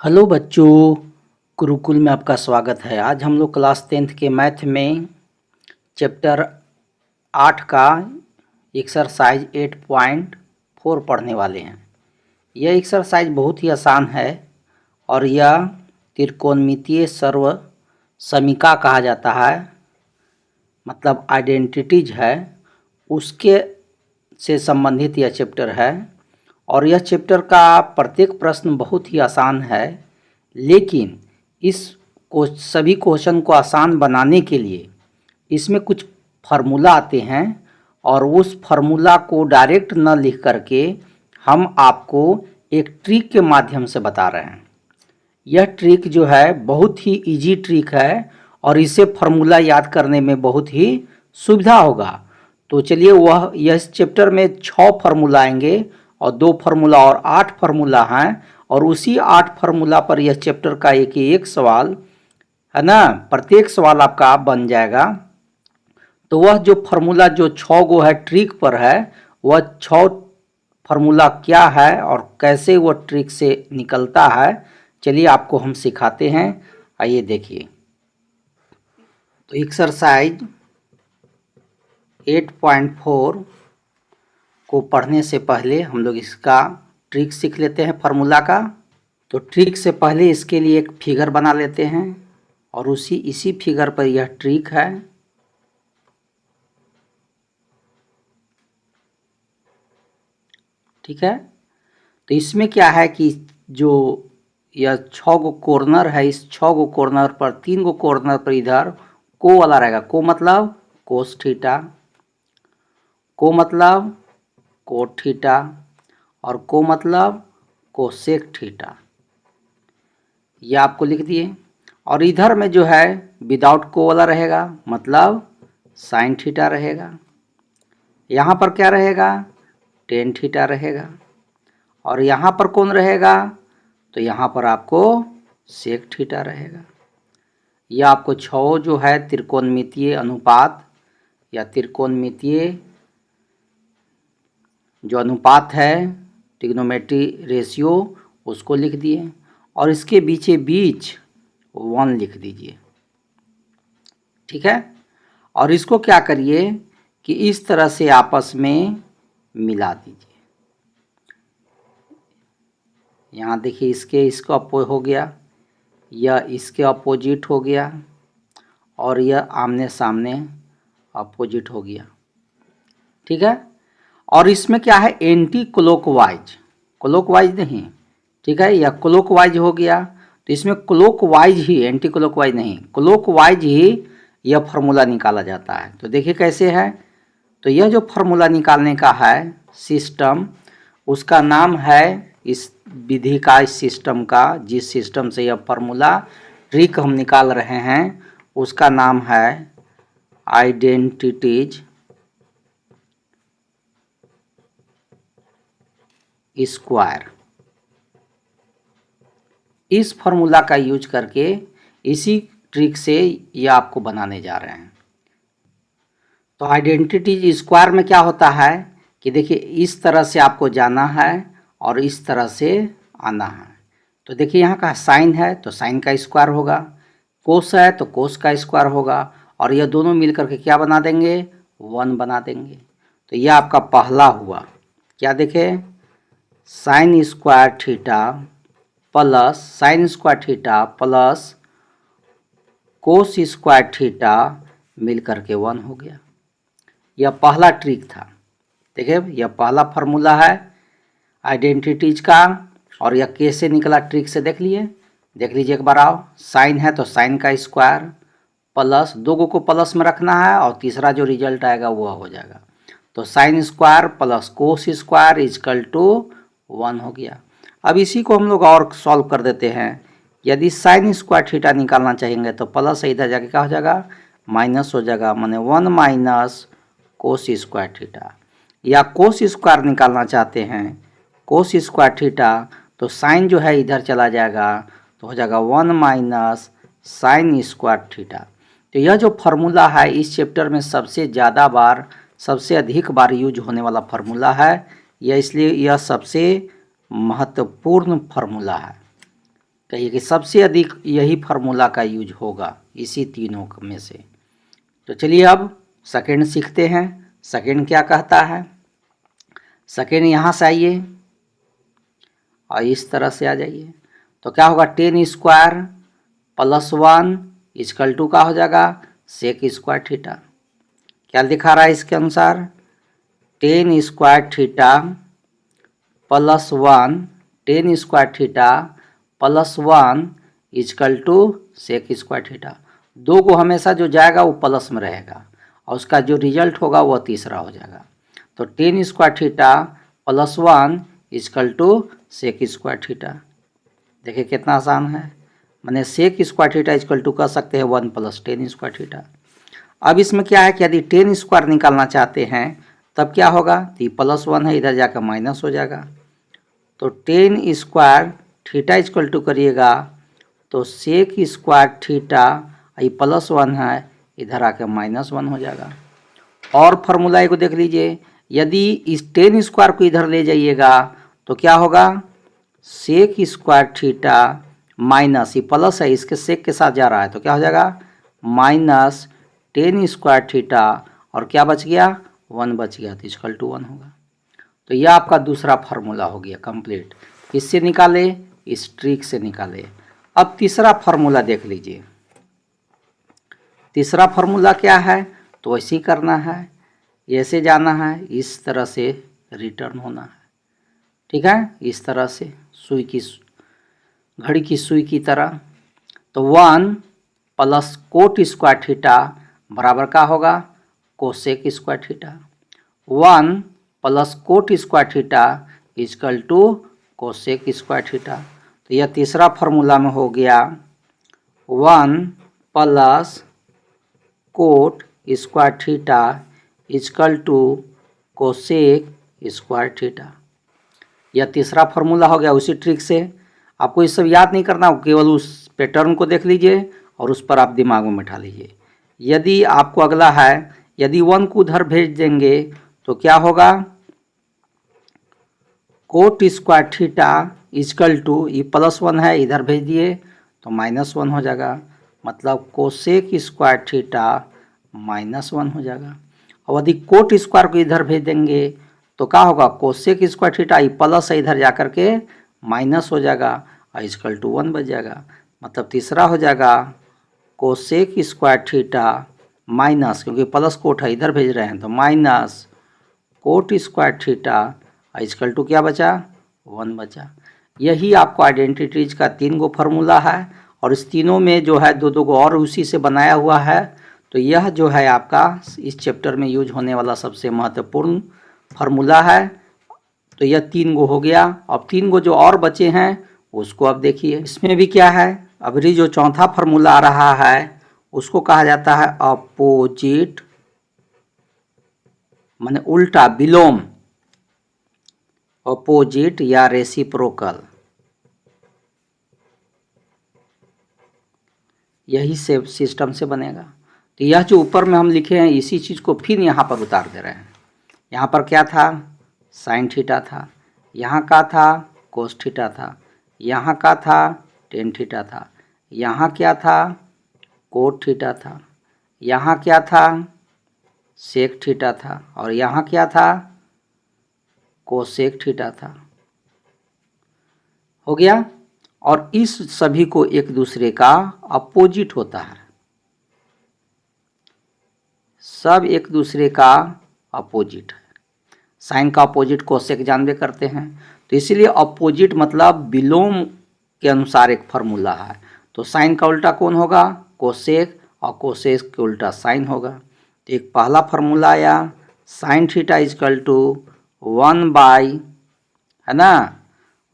Hello बच्चों, गुरुकुल में आपका स्वागत है। आज हम लोग क्लास 10th के मैथ में चैप्टर 8 का एक्सरसाइज 8.4 पढ़ने वाले हैं। यह एक्सरसाइज बहुत ही आसान है और यह त्रिकोणमितीय सर्व समीका कहा जाता है, मतलब आइडेंटिटीज है, उसके से संबंधित यह चैप्टर है। और यह चैप्टर का प्रत्येक प्रश्न बहुत ही आसान है, लेकिन सभी क्वेश्चन को आसान बनाने के लिए इसमें कुछ फार्मूला आते हैं और उस फार्मूला को डायरेक्ट न लिख करके हम आपको एक ट्रिक के माध्यम से बता रहे हैं। यह ट्रिक जो है बहुत ही इजी ट्रिक है और इसे फार्मूला याद करने में बहुत ही सुविधा होगा। तो चलिए, इस चैप्टर में 6 फार्मूला आएंगे और 2 फार्मूला और 8 फार्मूला हैं, और उसी 8 फार्मूला पर यह चैप्टर का एक सवाल है ना, प्रत्येक सवाल आपका बन जाएगा। तो वह जो फार्मूला जो 6 गो है ट्रिक पर है, वह 6 फार्मूला क्या है और कैसे वह ट्रिक से निकलता है, चलिए आपको हम सिखाते हैं। आइए देखिए। तो एक्सरसाइज 8.4 को पढ़ने से पहले हम लोग इसका ट्रिक सीख लेते हैं फार्मूला का। तो ट्रिक से पहले इसके लिए एक फिगर बना लेते हैं और इसी फिगर पर यह ट्रिक है। ठीक है, तो इसमें क्या है कि जो यह 6 गो कॉर्नर है, इस 6 गो कॉर्नर पर 3 गो कॉर्नर पर इधर को वाला रहेगा। को मतलब कोस थीटा, को मतलब कोट थीटा और को मतलब कोसेक थीटा, यह आपको लिख दिए। और इधर में जो है विदाउट को वाला रहेगा, मतलब साइन थीटा रहेगा। यहाँ पर क्या रहेगा, टेन थीटा रहेगा। और यहाँ पर कौन रहेगा, तो यहाँ पर आपको सेक थीटा रहेगा। यह आपको 6 जो है त्रिकोणमितीय अनुपात या त्रिकोणमितीय जो अनुपात है, ट्रिग्नोमेट्री रेशियो, उसको लिख दिए और इसके बीच 1 लिख दीजिए। ठीक है, और इसको क्या करिए कि इस तरह से आपस में मिला दीजिए। यहाँ देखिए, इसका अपो हो गया, यह इसके अपोजिट हो गया और यह आमने सामने अपोजिट हो गया। ठीक है, और इसमें क्या है, एंटी क्लॉकवाइज, क्लॉकवाइज नहीं। ठीक है, यह क्लॉकवाइज हो गया, तो इसमें क्लॉकवाइज ही, एंटी क्लॉकवाइज नहीं, क्लॉकवाइज ही यह फार्मूला निकाला जाता है। तो देखिए कैसे है। तो यह जो फार्मूला निकालने का है सिस्टम, उसका नाम है, इस विधि का, इस सिस्टम का, जिस सिस्टम से यह फार्मूला ट्रिक हम निकाल रहे हैं, उसका नाम है आइडेंटिटीज स्क्वायर। इस फार्मूला का यूज करके इसी ट्रिक से ये आपको बनाने जा रहे हैं। तो आइडेंटिटीज स्क्वायर में क्या होता है कि देखिए, इस तरह से आपको जाना है और इस तरह से आना है। तो देखिए, यहाँ का साइन है तो साइन का स्क्वायर होगा, कोस है तो कोस का स्क्वायर होगा, और यह दोनों मिलकर के क्या बना देंगे, 1 बना देंगे। तो यह आपका पहला हुआ। क्या देखे, sign square theta plus sine square theta plus cos square theta मिलकर के 1 हो गया। यह पहला ट्रिक था। देखिए, यह पहला फार्मूला है आइडेंटिटीज का, और यह कैसे निकला ट्रिक से देख लीजिए एक बार आओ। साइन है तो साइन का स्क्वायर प्लस, 2 को प्लस में रखना है और तीसरा जो रिजल्ट आएगा वो हो जाएगा। तो sine square plus cos square is equal to 1 हो गया। अब इसी को हम लोग और सॉल्व कर देते हैं। यदि साइन स्क्वायर थीटा निकालना चाहेंगे तो प्लस इधर जाके क्या हो जाएगा, माइनस हो जाएगा, माने 1 माइनस कोस स्क्वायर थीटा। या कोस स्क्वायर निकालना चाहते हैं, कोस स्क्वायर थीटा, तो साइन जो है इधर चला जाएगा, तो हो जाएगा 1 माइनस साइन स्क्वायर थीटा। तो यह जो फार्मूला है इस चैप्टर में सबसे अधिक बार यूज होने वाला फार्मूला है यह, इसलिए यह सबसे महत्वपूर्ण फार्मूला है। कहिए कि सबसे अधिक यही फार्मूला का यूज होगा इसी तीनों में से। तो चलिए अब सेकेंड सीखते हैं। सेकेंड क्या कहता है? सेकेंड यहाँ से आइए और इस तरह से आ जाइए। तो क्या होगा? 10 स्क्वायर प्लस 1 इक्वल टू का हो जाएगा सेक स्क्वायर थीटा। क्या दिखा रहा है इसके अनुसार? 10 square theta plus 1, 10 square theta plus 1 equal to sec square theta. दो को हमेशा जो जाएगा वो प्लस में रहेगा और उसका जो रिजल्ट होगा वो तीसरा हो जाएगा। तो 10 square theta plus 1 equal to sec square theta. देखिए कितना आसान है। मैंने sec square theta equal to कर सकते हैं 1 प्लस 10 स्क्वायर थीटा। अब इसमें क्या है कि यदि 10 स्क्वायर निकालना चाहते हैं तब क्या होगा? तो प्लस 1 है, इधर जाकर माइनस हो जाएगा। तो 10 स्क्वायर थीटा इक्वल टू करिएगा तो सेक स्क्वायर थीटा, ये प्लस 1 है, इधर आके माइनस 1 हो जाएगा। और फार्मूला को देख लीजिए, यदि इस 10 स्क्वायर को इधर ले जाइएगा तो क्या होगा? सेक स्क्वायर थीटा माइनस, ये प्लस है इसके सेक के साथ जा रहा है तो क्या हो जाएगा? माइनस 10 स्क्वायर थीटा और क्या बच गया? 1 बच गया, तो इक्वल टू 1 होगा। तो यह आपका दूसरा फार्मूला हो गया कंप्लीट। किससे निकाले? इस ट्रिक से निकाले। अब तीसरा फार्मूला देख लीजिए। तीसरा फार्मूला क्या है? तो ऐसे ही करना है, ऐसे जाना है, इस तरह से रिटर्न होना है। ठीक है, इस तरह से सुई की, घड़ी की सुई की तरह। तो 1 प्लस कोट स्क्वायर थीटा बराबर का होगा? Cosec square theta. 1 plus cot square theta equal to cosec square theta. तो यह तीसरा फार्मूला में हो गया 1 plus cot square theta equal to cosec square theta. यह तीसरा फार्मूला हो गया। उसी ट्रिक से आपको ये सब याद नहीं करना, केवल उस पैटर्न को देख लीजिए और उस पर आप दिमाग में बैठा लीजिए। यदि आपको अगला है, यदि 1 को उधर भेज देंगे तो क्या होगा? Cot square theta equal to, ये प्लस 1 है, इधर भेज दिए तो माइनस 1 हो जाएगा, मतलब कोसेक स्क्वायर थीटा माइनस 1 हो जाएगा। और यदि कोट स्क्वायर को इधर भेज देंगे तो क्या होगा? कोसेक स्क्वायर थीटा, ये प्लस है, इधर जाकर के माइनस हो जाएगा और इक्वल टू 1 बच जाएगा। मतलब तीसरा हो जाएगा कोसेक स्क्वायर थीटा माइनस, क्योंकि प्लस कोट है इधर भेज रहे हैं तो minus cot square theta equal to क्या बचा? 1 बचा। यही आपको आइडेंटिटीज का 3 गो फार्मूला है और इस तीनों में जो है 2-2 गो और उसी से बनाया हुआ है। तो यह जो है आपका इस चैप्टर में यूज होने वाला सबसे महत्वपूर्ण फार्मूला है। तो यह 3 गो हो गया। अब 3 गो जो और बचे हैं उसको अब देखिए। इसमें भी क्या है, अभी जो चौथा फार्मूला आ रहा है उसको कहा जाता है अपोजिट, माने उल्टा, विलोम, अपोजिट या रेसिप्रोकल। यही से सिस्टम से बनेगा। तो यह जो ऊपर में हम लिखे हैं इसी चीज़ को फिर यहाँ पर उतार दे रहे हैं। यहाँ पर क्या था? साइन थीटा था, यहाँ का था कोस थीटा था, यहाँ का था टेन थीटा था, यहाँ क्या था? कोट थीटा था, यहाँ क्या था? सेक थीटा था और यहाँ क्या था? कोसेक थीटा था। हो गया। और इस सभी को एक दूसरे का अपोजिट होता है, सब एक दूसरे का अपोजिट है। साइन का अपोजिट कोसेक जानबे करते हैं, तो इसीलिए अपोजिट मतलब विलोम के अनुसार एक फार्मूला है। तो साइन का उल्टा कौन होगा? कोसेक, और कोसेक के उल्टा साइन होगा। तो एक पहला फार्मूला आया sine theta equal to 1 by, है ना,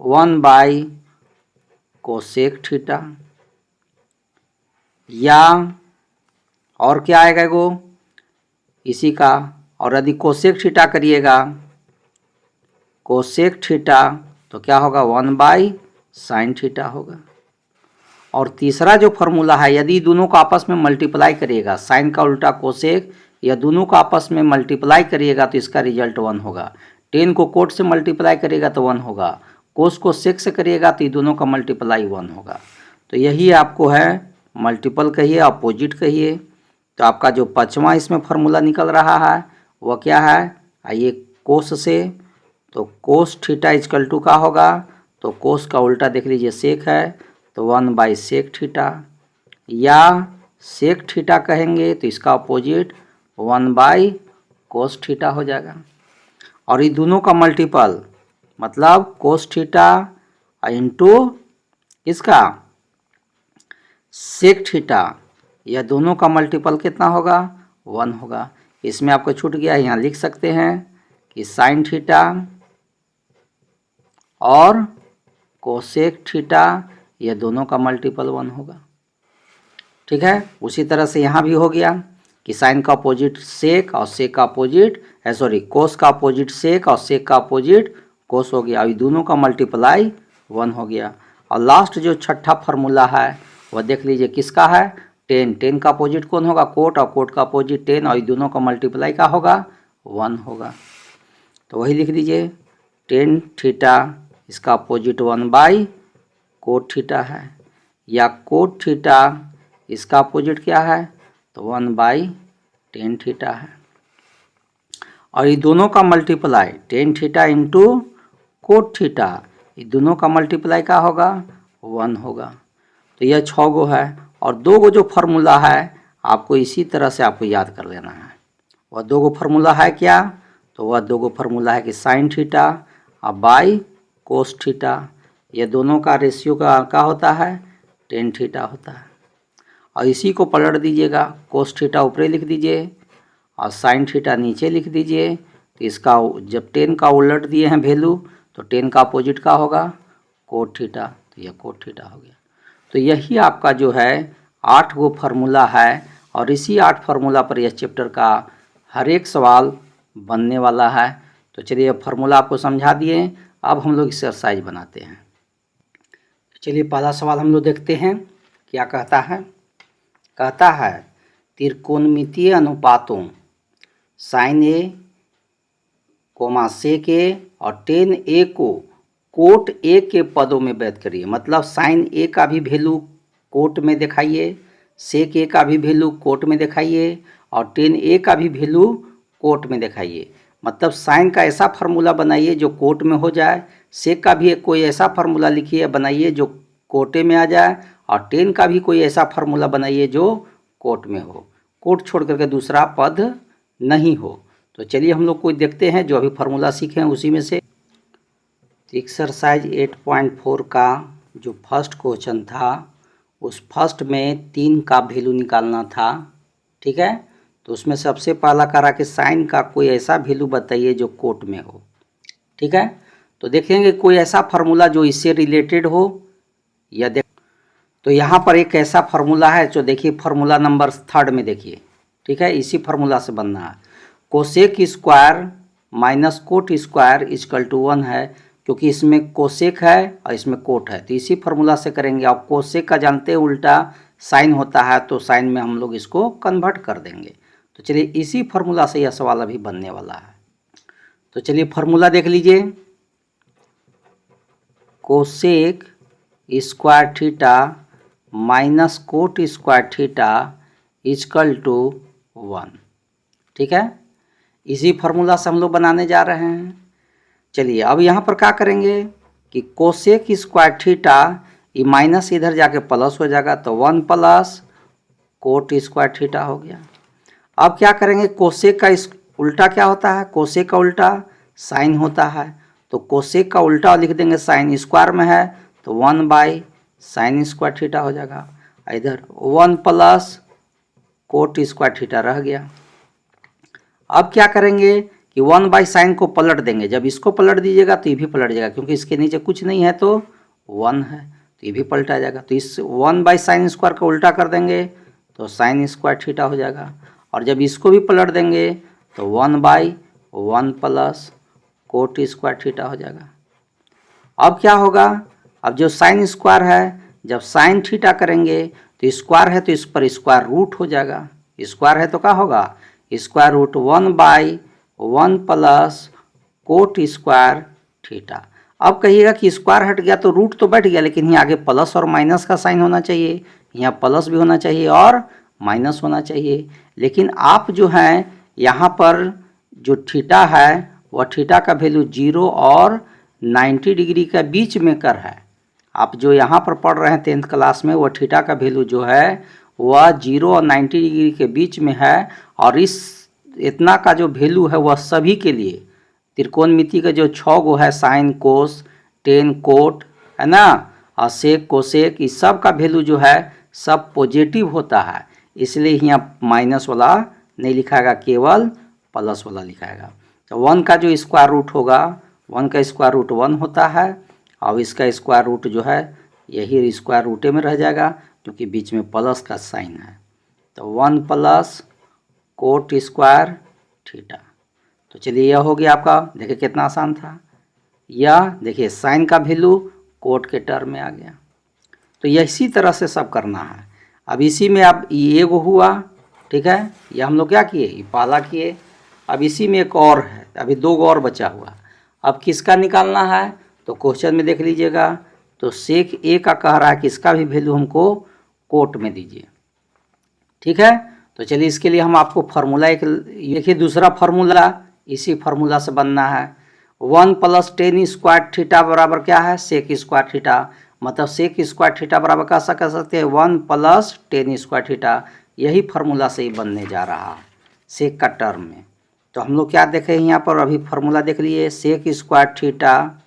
1 बाई कोसेक थीटा, या और क्या आएगा गो इसी का। और यदि कोसेक थीटा करिएगा, कोसेक थीटा, तो क्या होगा? 1 बाई साइन थीटा होगा। और तीसरा जो फार्मूला है, यदि दोनों को आपस में मल्टीप्लाई करिएगा, साइन का उल्टा कोसेक, या दोनों को आपस में मल्टीप्लाई करिएगा तो इसका रिजल्ट 1 होगा। 10 को कोट से मल्टीप्लाई करिएगा तो 1 होगा, कोस को सेक से करिएगा तो ये दोनों का मल्टीप्लाई 1 होगा। तो यही आपको है मल्टीपल कहिए, अपोजिट कहिए। तो आपका जो पांचवा इसमें फार्मूला निकल रहा है वह क्या है, आइए कोस से, तो कोस थीटा इजकल टू का होगा, तो कोस का उल्टा देख लीजिए सेक है, तो 1/सेक थीटा, या सेक थीटा कहेंगे तो इसका अपोजिट 1/कोस थीटा हो जाएगा। और ये दोनों का मल्टीपल मतलब कोस थीटा इंटू इसका सेक थीटा, यह दोनों का मल्टीपल कितना होगा, 1 होगा। इसमें आपको छूट गया, यहाँ लिख सकते हैं कि साइन थीटा और कोसेक थीटा यह दोनों का मल्टीपल 1 होगा। ठीक है, उसी तरह से यहाँ भी हो गया कि साइन का अपोजिट सेक और सेक का अपोजिट कोस का अपोजिट सेक और सेक का अपोजिट कोस हो गया। अभी दोनों का मल्टीप्लाई 1 हो गया। और लास्ट जो छठा फार्मूला है वह देख लीजिए किसका है, 10 का अपोजिट कौन होगा, कोट, और कोट का अपोजिट 10, और दोनों का मल्टीप्लाई का होगा 1 होगा। तो वही लिख दीजिए 10 थीटा, इसका अपोजिट 1/कोट थीटा है, या कोट थीटा इसका अपोजिट क्या है, तो 1/10 थीटा है। और ये दोनों का multiply 10 theta into cot theta, ये दोनों का मल्टीप्लाई का होगा 1 होगा। तो यह 6 गो है। और 2 गो जो फार्मूला है आपको इसी तरह से आपको याद कर लेना है। वह 2 गो फार्मूला है क्या, तो वह 2 गो फार्मूला है कि साइन थीटा और बाई कोस थीटा, ये दोनों का रेशियो का होता है 10 थीटा होता है। और इसी को पलट दीजिएगा, कोस थीटा ऊपर लिख दीजिए और साइन थीटा नीचे लिख दीजिए। तो इसका जब 10 का उलट दिए हैं वैल्यू, तो 10 का अपोजिट का होगा कोट थीटा, तो यह कोट थीटा हो गया। तो यही आपका जो है 8 गो फार्मूला है। और इसी 8 फार्मूला पर यह चैप्टर का हर एक सवाल बनने वाला है। तो चलिए अब फार्मूला आपको समझा दिए, अब हम लोग एक्सरसाइज बनाते हैं। चलिए पहला सवाल हम लोग देखते हैं क्या कहता है। कहता है त्रिकोणमितीय अनुपातों साइन ए कोमा सेक ए और टेन ए को कोट ए के पदों में व्यक्त करिए। मतलब साइन ए का भी वैल्यू कोट में दिखाइए, सेक ए का भी वैल्यू कोट में दिखाइए, और टेन ए का भी वैल्यू कोट में दिखाइए। मतलब साइन का ऐसा फार्मूला बनाइए जो कोट में हो जाए, सेक का भी कोई ऐसा फार्मूला लिखिए बनाइए जो कोटे में आ जाए, और टेन का भी कोई ऐसा फार्मूला बनाइए जो कोट में हो, कोट छोड़ करके दूसरा पद नहीं हो। तो चलिए हम लोग कोई देखते हैं जो अभी फार्मूला सीखे हैं उसी में से। एक्सरसाइज 8.4 का जो फर्स्ट क्वेश्चन था उस फर्स्ट में 3 का वैल्यू निकालना था। ठीक है, तो उसमें सबसे पहला करा कि साइन का कोई ऐसा वैल्यू बताइए जो कोट में हो। ठीक है, तो देखेंगे कोई ऐसा फार्मूला जो इससे रिलेटेड हो या तो यहाँ पर एक ऐसा फार्मूला है जो देखिए फार्मूला नंबर 3 में देखिए। ठीक है, इसी फार्मूला से बनना है। Cosec square minus cot square is equal to 1 है, क्योंकि इसमें कोसेक है और इसमें कोट है, तो इसी फार्मूला से करेंगे। आप कोसेक का जानते हैं उल्टा साइन होता है, तो साइन में हम लोग इसको कन्वर्ट कर देंगे। तो चलिए इसी फार्मूला से यह सवाल अभी बनने वाला है। तो चलिए फार्मूला देख लीजिए, cosec square theta minus cot square theta is equal to 1। ठीक है, इसी फार्मूला से हम लोग बनाने जा रहे हैं। चलिए अब यहाँ पर क्या करेंगे कि कोसेक स्क्वायर थीटा, ये माइनस इधर जाके प्लस हो जाएगा, तो 1 प्लस कोट स्क्वायर थीटा हो गया। अब क्या करेंगे, कोसेक का उल्टा क्या होता है, कोसेक का उल्टा साइन होता है, तो कोसेक का उल्टा लिख देंगे, साइन स्क्वायर में है तो 1/साइन स्क्वायर थीटा हो जाएगा। इधर 1 प्लस कोट स्क्वायर थीटा रह गया। अब क्या करेंगे कि 1/साइन को पलट देंगे। जब इसको पलट दीजिएगा तो ये भी पलट जाएगा, क्योंकि इसके नीचे कुछ नहीं है तो 1 है, तो ये भी पलटा जाएगा। तो इस 1/साइन स्क्वायर का उल्टा कर देंगे तो साइन स्क्वायर थीटा हो जाएगा। और जब इसको भी पलट देंगे तो 1/1 प्लस कोट स्क्वायर थीटा हो जाएगा। अब क्या होगा, अब जो साइन स्क्वायर है, जब साइन थीटा करेंगे तो स्क्वायर है तो इस पर स्क्वायर रूट हो जाएगा। स्क्वायर है तो क्या होगा, square root 1/1 plus cot square theta. अब कहिएगा कि स्क्वायर हट गया तो रूट तो बैठ गया, लेकिन यहाँ आगे प्लस और माइनस का साइन होना चाहिए, यहाँ प्लस भी होना चाहिए और माइनस होना चाहिए। लेकिन आप जो हैं यहाँ पर जो थीटा है वह थीटा का वैल्यू 0 और 90 डिग्री के बीच में कर है। आप जो यहाँ पर पढ़ रहे हैं 10th क्लास में, वह थीटा का वैल्यू जो है वह 0 और 90 डिग्री के बीच में है। और इस इतना का जो वैल्यू है वह सभी के लिए त्रिकोणमिति का जो 6 गो है, साइन, कोस, टेन, कोट, है ना, और सेक, कोसेक, इस सब का वैल्यू जो है सब पॉजिटिव होता है, इसलिए यहाँ माइनस वाला नहीं लिखाएगा, केवल प्लस वाला लिखाएगा। तो 1 का जो स्क्वायर रूट होगा, 1 का स्क्वायर रूट 1 होता है, और इसका स्क्वायर रूट जो है यही स्क्वायर रूटे में रह जाएगा क्योंकि बीच में प्लस का साइन है। तो 1 प्लस कोट स्क्वायर थीटा। तो चलिए यह हो गया आपका, देखिए कितना आसान था। यह देखिए साइन का वैल्यू कोट के टर्म में आ गया। तो यह इसी तरह से सब करना है। अब इसी में अब ये गो हुआ, ठीक है, ये हम लोग क्या किए, ये पाला किए। अब इसी में एक और है, अभी 2 और बचा हुआ। अब किसका निकालना है तो क्वेश्चन में देख लीजिएगा। तो सेक ए का कह रहा है कि इसका भी वैल्यू हमको कोट में दीजिए, ठीक है। तो चलिए इसके लिए हम आपको फार्मूला एक देखिए, दूसरा फार्मूला इसी फार्मूला से बनना है। 1 प्लस टेन स्क्वायर थीटा बराबर क्या है, सेक स्क्वायर थीटा। मतलब सेक स्क्वायर थीटा बराबर कैसा कर सकते हैं, 1 प्लस टेन स्क्वायर थीटा। यही फार्मूला से ही बनने जा रहा है सेक का टर्म में। तो हम लोग क्या देखें यहाँ पर, अभी फार्मूला देख लिए, सेक स्क्वायर थीटा,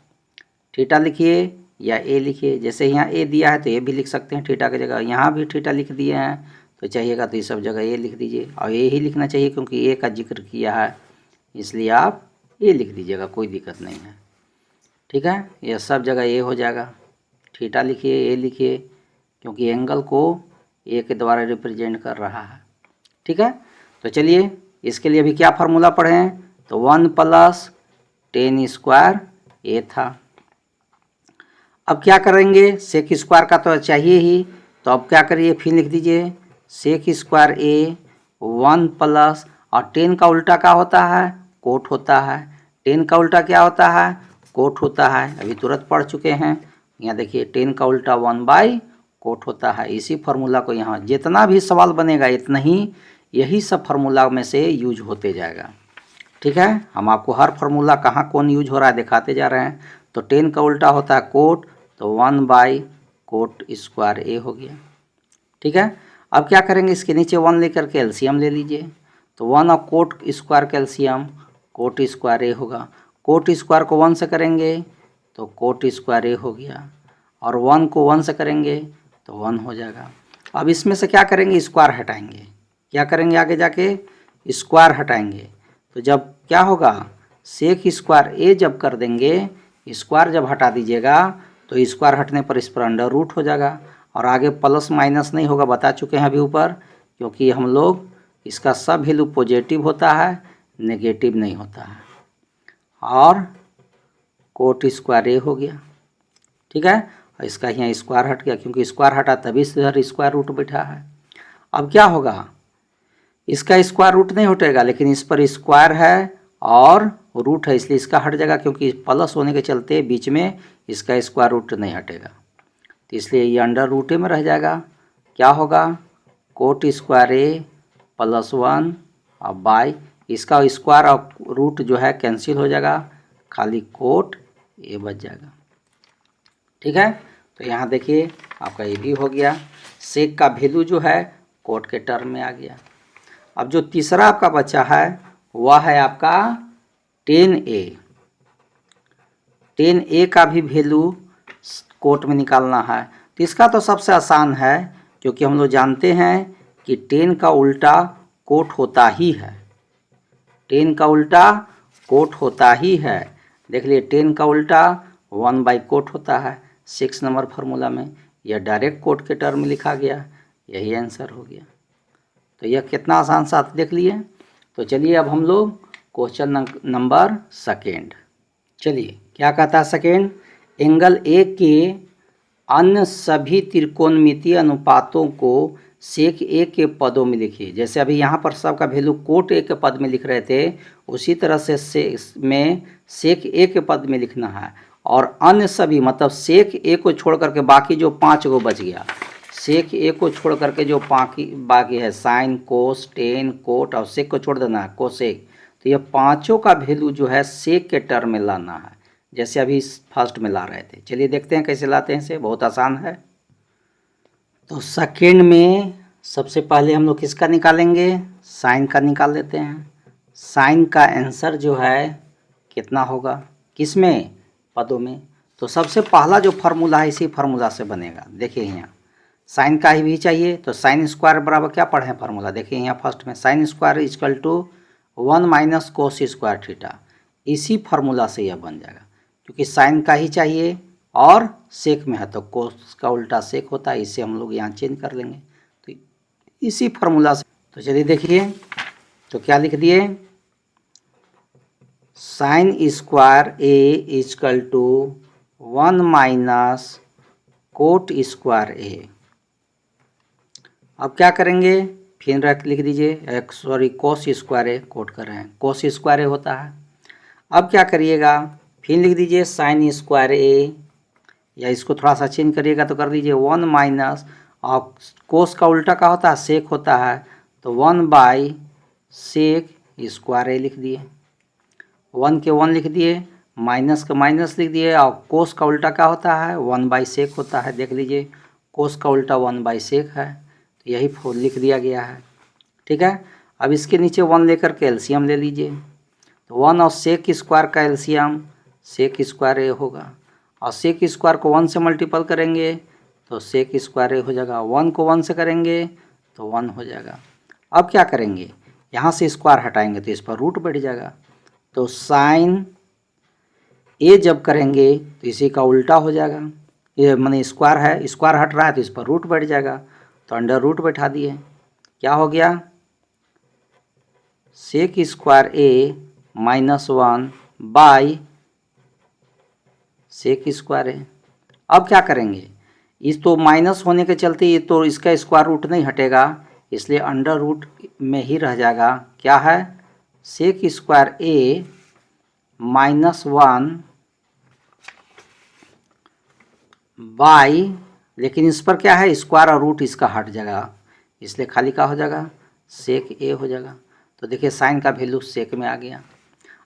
थीटा लिखिए या ए लिखिए। जैसे यहाँ ए दिया है तो ए भी लिख सकते हैं थीटा की जगह, यहाँ भी थीटा लिख दिए हैं तो चाहिएगा तो ये सब जगह ए लिख दीजिए। और ए ही लिखना चाहिए क्योंकि ए का जिक्र किया है, इसलिए आप ए लिख दीजिएगा, कोई दिक्कत नहीं है, ठीक है। यह सब जगह ए हो जाएगा। थीटा लिखिए, ए लिखिए, क्योंकि एंगल को ए के द्वारा रिप्रेजेंट कर रहा है, ठीक है। तो चलिए इसके लिए अभी क्या फार्मूला पढ़े हैं, तो 1 प्लस टेन स्क्वायर ए था। अब क्या करेंगे, सेक स्क्वायर का तो चाहिए ही, तो अब क्या करिए, फिर लिख दीजिए सेक स्क्वायर ए 1 प्लस, और 10 का उल्टा क्या होता है, कोट होता है। 10 का उल्टा क्या होता है, कोट होता है, अभी तुरंत पढ़ चुके हैं। यहाँ देखिए 10 का उल्टा 1/कोट होता है। इसी फार्मूला को यहाँ जितना भी सवाल बनेगा इतना ही यही सब फार्मूला में से यूज होते जाएगा, ठीक है। हम आपको हर फार्मूला कहाँ कौन यूज हो रहा है दिखाते जा रहे हैं। तो 10 का उल्टा होता है कोट, तो 1/कोट स्क्वायर ए हो गया, ठीक है। अब क्या करेंगे, इसके नीचे 1 लेकर के एलसीएम ले लीजिए। तो 1 और कोट स्क्वायर का एलसीएम कोट स्क्वायर ए होगा। कोट स्क्वायर को 1 से करेंगे तो कोट स्क्वायर ए हो गया, और 1 को 1 से करेंगे तो 1 हो जाएगा। अब इसमें से क्या करेंगे, स्क्वायर हटाएंगे। क्या करेंगे आगे जाके, स्क्वायर हटाएंगे। तो जब क्या होगा, सेक स्क्वायर ए जब कर देंगे, स्क्वायर जब हटा दीजिएगा तो स्क्वायर हटने पर इस पर अंडर रूट हो जाएगा, और आगे प्लस माइनस नहीं होगा, बता चुके हैं अभी ऊपर, क्योंकि हम लोग इसका सब वैल्यू पॉजिटिव होता है, नेगेटिव नहीं होता है। और कोट स्क्वायर ए हो गया, ठीक है। और इसका यहाँ स्क्वायर हट गया, क्योंकि स्क्वायर हटा तभी इधर स्क्वायर रूट बैठा है। अब क्या होगा, इसका स्क्वायर रूट नहीं हटेगा, लेकिन इस पर स्क्वायर है और रूट है, इसलिए इसका हट जाएगा, क्योंकि प्लस होने के चलते बीच में इसका स्क्वायर रूट नहीं हटेगा, तो इसलिए ये अंडर रूटे में रह जाएगा। क्या होगा, कोट स्क्वायर ए प्लस 1 और बाई, इसका स्क्वायर और रूट जो है कैंसिल हो जाएगा, खाली कोट ए बच जाएगा, ठीक है। तो यहाँ देखिए आपका ये भी हो गया, सेक का वैल्यू जो है कोट के टर्म में आ गया। अब जो तीसरा आपका बचा है वह है आपका 10a। 10a का भी वैल्यू कोट में निकालना है। तो इसका तो सबसे आसान है, क्योंकि हम लोग जानते हैं कि 10 का उल्टा कोट होता ही है। 10 का उल्टा कोट होता ही है। देख लिए 10 का उल्टा 1/कोट होता है 6 नंबर फार्मूला में। यह डायरेक्ट कोट के टर्म में लिखा गया, यही आंसर हो गया। तो यह कितना आसान सा देख लिए। तो चलिए अब हम लोग क्वेश्चन नंबर सेकेंड, चलिए क्या कहता है सेकेंड, एंगल ए के अन्य सभी त्रिकोणमितीय अनुपातों को सेक ए के पदों में लिखिए। जैसे अभी यहाँ पर सबका वैल्यू कोट ए के पद में लिख रहे थे, उसी तरह से में सेक ए के पद में लिखना है। और अन्य सभी मतलब सेक ए को छोड़ करके बाकी जो 5 गो बच गया, सेक ए को छोड़ करके जो बाकी है साइन, कोस, टेन, कोट और सेक को छोड़ देना है कोसेक। तो ये पांचों का वैल्यू जो है सेक के टर्म में लाना है, जैसे अभी फर्स्ट में ला रहे थे। चलिए देखते हैं कैसे लाते हैं इसे, बहुत आसान है। तो सेकेंड में सबसे पहले हम लोग किसका निकालेंगे, साइन का निकाल लेते हैं। साइन का आंसर जो है कितना होगा, किस में, पदों में। तो सबसे पहला जो फार्मूला है इसी फार्मूला से बनेगा। देखिए यहाँ साइन का ही भी चाहिए, तो साइन स्क्वायर बराबर क्या पढ़े हैं फार्मूला, देखिए यहाँ फर्स्ट में sine square equal to 1 minus cos square theta. इसी फार्मूला से यह बन जाएगा, क्योंकि साइन का ही चाहिए और सेक में है तो कोस का उल्टा सेक होता है, इसे हम लोग यहाँ चेंज कर लेंगे। तो इसी फार्मूला से, तो चलिए देखिए तो क्या लिख दिए, sine square A equal to 1 minus cot square A. अब क्या करेंगे, फिर लिख दीजिए, sorry cos square A quote कर रहे हैं, कोस स्क्वायर ए होता है। अब क्या करिएगा, फिर लिख दीजिए साइन स्क्वायर ए, या इसको थोड़ा सा चेंज करिएगा तो कर दीजिए 1 माइनस, और कोस का उल्टा क्या होता है, सेक होता है, तो 1 बाई सेक स्क्वायर ए लिख दिए। 1 के 1 लिख दिए, माइनस का माइनस लिख दिए, और कोस का उल्टा क्या होता है, 1 बाई सेक होता है। देख लीजिए कोस का उल्टा 1 बाई सेक है, तो यही लिख दिया गया है। ठीक है, अब इसके नीचे 1 लेकर के एलसीएम ले लीजिए, तो 1 और सेक स्क्वायर का एलसीएम सेक स्क्वायर ए होगा, और सेक स्क्वायर को 1 से मल्टीपल करेंगे तो सेक स्क्वायर ए हो जाएगा, 1 को 1 से करेंगे तो 1 हो जाएगा। अब क्या करेंगे, यहाँ से स्क्वायर हटाएंगे तो इस पर रूट बैठ जाएगा, तो साइन ए जब करेंगे तो इसी का उल्टा हो जाएगा, ये माने स्क्वायर है, स्क्वायर हट रहा है तो इस पर रूट बैठ जाएगा, तो अंडर रूट बैठा दिए, क्या हो गया, sec square A minus 1 by sec square A. अब क्या करेंगे, इस तो माइनस होने के चलते ये तो इसका स्क्वायर रूट नहीं हटेगा, इसलिए अंडर रूट में ही रह जाएगा, क्या है, sec square A minus 1 by, लेकिन इस पर क्या है, स्क्वायर और रूट इसका हट जाएगा, इसलिए खाली का हो जाएगा, सेक ए हो जाएगा। तो देखिए साइन का वैल्यू सेक में आ गया,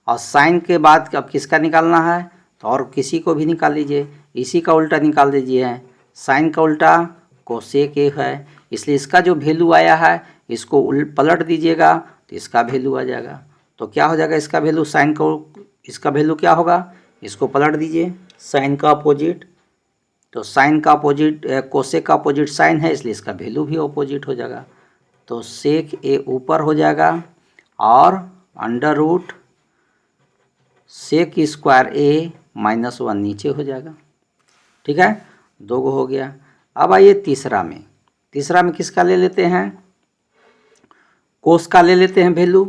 और साइन के बाद अब किसका निकालना है, तो और किसी को भी निकाल लीजिए, इसी का उल्टा निकाल दीजिए, साइन का उल्टा कोसेक ए है, इसलिए इसका जो वैल्यू आया है इसको पलट दीजिएगा तो इसका वैल्यू आ जाएगा। तो क्या हो जाएगा, इसका वैल्यू साइन को, इसका वैल्यू क्या होगा, इसको पलट दीजिए, साइन का अपोजिट, तो साइन का अपोजिट कोसेक का अपोजिट साइन है, इसलिए इसका वैल्यू भी अपोजिट हो जाएगा, तो सेक ए ऊपर हो जाएगा और under root sec square A minus 1 नीचे हो जाएगा। ठीक है, 2 गो हो गया। अब आइए तीसरा में, तीसरा में किसका ले लेते हैं, कोस का ले लेते हैं वैल्यू,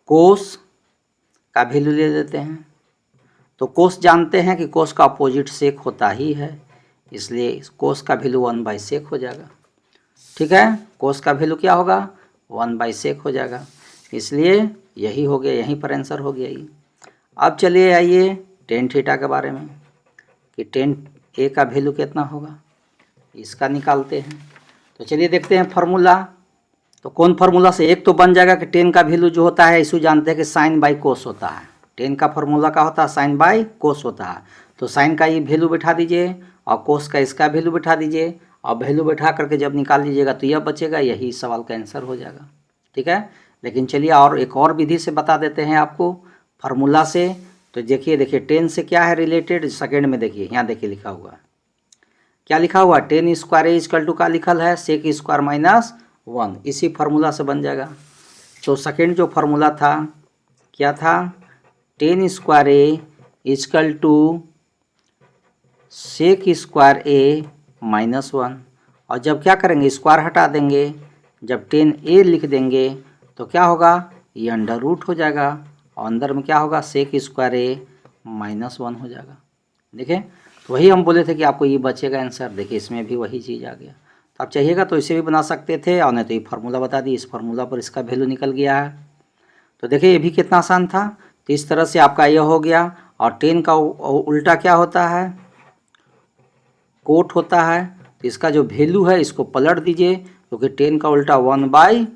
कोस का वैल्यू ले लेते हैं। तो कोस जानते हैं कि कोस का अपोजिट सेक होता ही है, इसलिए कोस का वैल्यू 1 बाई सेक हो जाएगा। ठीक है, कोस का वैल्यू क्या होगा, 1 बाई सेक हो जाएगा, इसलिए यही हो गया, यहीं पर आंसर हो गया ये। अब चलिए आइए टेन थीटा के बारे में, कि टेन ए का वैल्यू कितना होगा, इसका निकालते हैं। तो चलिए देखते हैं फार्मूला, तो कौन फार्मूला से, एक तो बन जाएगा कि टेन का वैल्यू जो होता है इसे जानते हैं कि साइन बाई कोस होता है, टेन का फार्मूला का होता है साइन बाई कोस होता है, तो साइन का ये वैल्यू बैठा दीजिए और कोस का इसका वैल्यू बैठा दीजिए, और वैल्यू बैठा करके जब निकाल लीजिएगा तो यह बचेगा, यही सवाल का आंसर हो जाएगा। ठीक है, लेकिन चलिए और एक और विधि से बता देते हैं आपको फार्मूला से। तो देखिए टेन से क्या है रिलेटेड, सेकेंड में देखिए, यहाँ देखिए लिखा हुआ है, क्या लिखा हुआ, tan square A equal to का लिखल है सेक स्क्वायर माइनस 1, इसी फार्मूला से बन जाएगा। तो सेकेंड जो फार्मूला था क्या था, tan square A equal to sec square A minus 1, और जब क्या करेंगे स्क्वायर हटा देंगे, जब टेन ए लिख देंगे तो क्या होगा, ये अंडर रूट हो जाएगा, और अंदर में क्या होगा, सेक स्क्वायर ए माइनस 1 हो जाएगा। देखें, तो वही हम बोले थे कि आपको ये बचेगा आंसर, देखिए इसमें भी वही चीज़ आ गया। तो आप चाहिएगा तो इसे भी बना सकते थे, और नहीं तो ये फार्मूला बता दी, इस फार्मूला पर इसका वैल्यू निकल गया है। तो देखिए ये भी कितना आसान था। तो इस तरह से आपका यह हो गया, और 10 का उल्टा क्या होता है, कोट होता है। तो इसका जो वैल्यू है इसको पलट दीजिए, क्योंकि 10 का उल्टा 1/,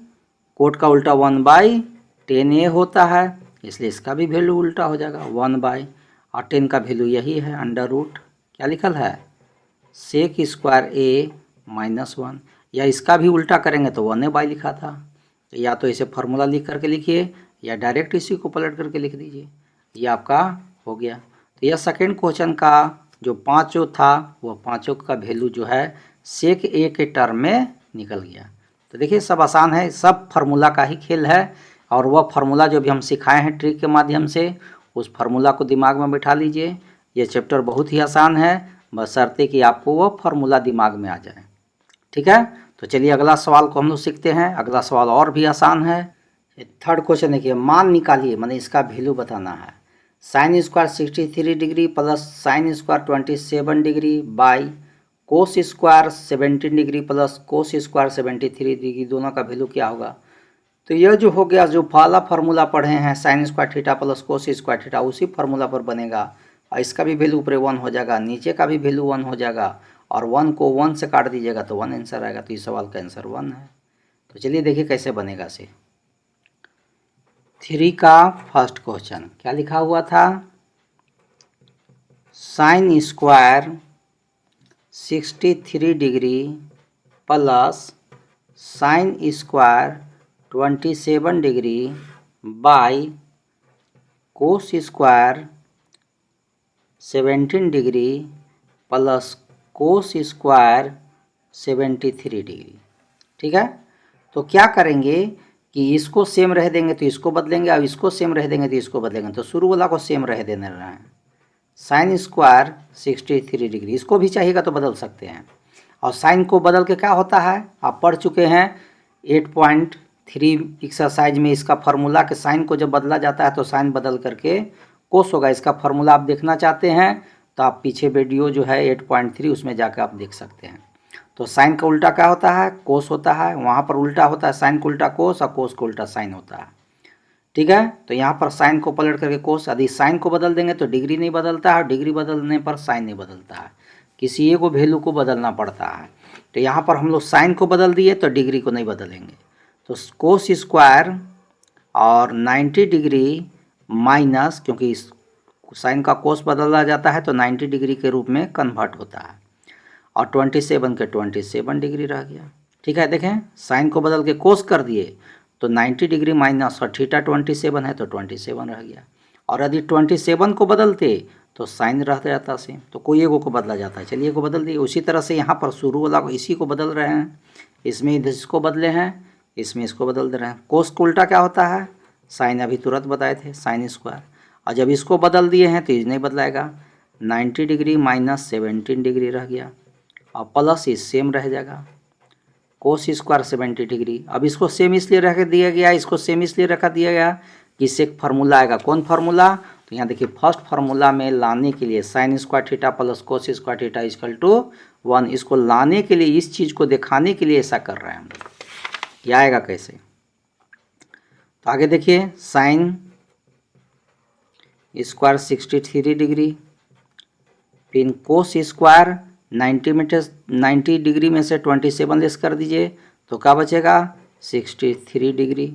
कोट का उल्टा 1/10a होता है, इसलिए इसका भी वैल्यू उल्टा हो जाएगा 1/, और 10 का वैल्यू यही है √ क्या लिखल है, sec² a -1, या इसका भी उल्टा करेंगे तो 1a/, लिखा था। तो या तो इसे फार्मूला लिख करके लिखिए या डायरेक्ट इसी को पलट करके लिख दीजिए, ये आपका हो गया। तो यह सेकेंड क्वेश्चन का जो पाँचों था वह पाँचों का वैल्यू जो है sec a के टर्म में निकल गया। तो देखिए सब आसान है, सब फार्मूला का ही खेल है, और वह फार्मूला जो भी हम सिखाए हैं ट्रिक के माध्यम से उस फार्मूला को दिमाग में बिठा लीजिए। ये चैप्टर बहुत ही आसान है, बशर्ते कि आपको वह फार्मूला दिमाग में आ जाए। ठीक है, तो चलिए अगला सवाल को हम लोग सीखते हैं। अगला सवाल और भी आसान है। थर्ड क्वेश्चन देखिए, मान निकालिए, मैंने इसका वैल्यू बताना है। sin² 63 degree plus sin² 27 degree by cos² 17 degree plus cos² 73 degree, दोनों का वैल्यू क्या होगा। तो यह जो हो गया, जो पहला फार्मूला पढ़े हैं sin² theta plus cos² theta, उसी फार्मूला पर बनेगा, और इसका भी वैल्यू ऊपर 1 हो जाएगा, नीचे का भी वैल्यू 1 हो जाएगा, और 1 को 1 से काट दीजिएगा तो 1 आंसर आएगा। तो इस सवाल का आंसर 1 है। तो चलिए देखिए कैसे बनेगा से। 3 का फर्स्ट क्वेश्चन क्या लिखा हुआ था, sin² 63 degree plus sin² 27 degree by cos² 17 degree plus cos² 73 degree. ठीक है, तो क्या करेंगे कि इसको सेम रह देंगे तो इसको बदलेंगे, और इसको सेम रह देंगे तो इसको बदलेंगे। तो शुरू वाला को सेम रह देने रहे हैं, sin² 63 डिग्री, इसको भी चाहिएगा तो बदल सकते हैं। और साइन को बदल के क्या होता है, आप पढ़ चुके हैं 8.3 एक्सरसाइज में इसका फार्मूला, के साइन को जब बदला जाता है तो साइन बदल करके कोस होगा। इसका फार्मूला आप देखना चाहते हैं तो आप पीछे वीडियो जो है 8.3 उसमें जाकर आप देख सकते हैं। तो साइन का उल्टा क्या होता है, कोस होता है, वहाँ पर उल्टा होता है साइन को उल्टा कोस, और कोस को उल्टा साइन होता है। ठीक है, तो यहाँ पर साइन को पलट करके कोस, यदि साइन को बदल देंगे तो डिग्री नहीं बदलता है, और डिग्री बदलने पर साइन नहीं बदलता है, किसी एक को वैल्यू को बदलना पड़ता है। तो यहाँ पर हम लोग साइन को बदल दिए तो डिग्री को नहीं बदलेंगे। तो cos² और 90 डिग्री माइनस, क्योंकि इस साइन का कोस बदला जाता है तो 90 डिग्री के रूप में कन्वर्ट होता है, और 27 के 27 डिग्री रह गया। ठीक है, देखें साइन को बदल के कोस कर दिए तो 90 डिग्री माइनस, और थीटा 27 है तो 27 रह गया। और यदि 27 को बदलते तो साइन रह जाता सेम, तो कोई एगो को बदला जाता है। चलिए एगो बदल दिए। उसी तरह से यहाँ पर शुरू वाला को इसी को बदल रहे हैं, इसमें इसको बदले हैं, इसमें इसको बदल दे रहे हैं। कोस को उल्टा क्या होता है, साइन, अभी तुरंत बताए थे sin², और जब इसको बदल दिए हैं तो ये नहीं बदलाएगा, 90 डिग्री माइनस 17 डिग्री रह गया, और प्लस इस सेम रह जाएगा cos² 70 डिग्री। अब इसको सेम इसलिए रख दिया गया, इसको सेम इसलिए रखा दिया गया कि इससे एक फार्मूला आएगा। कौन फार्मूला, तो यहाँ देखिए फर्स्ट फार्मूला में लाने के लिए sin² theta plus cos² theta = 1, इसको लाने के लिए, इस चीज़ को दिखाने के लिए ऐसा कर रहे हैं हम लोग। क्या आएगा कैसे, तो आगे देखिए sin² 63 डिग्री, फिर cos² 90 डिग्री में से 27 लेस कर दीजिए तो क्या बचेगा 63 डिग्री।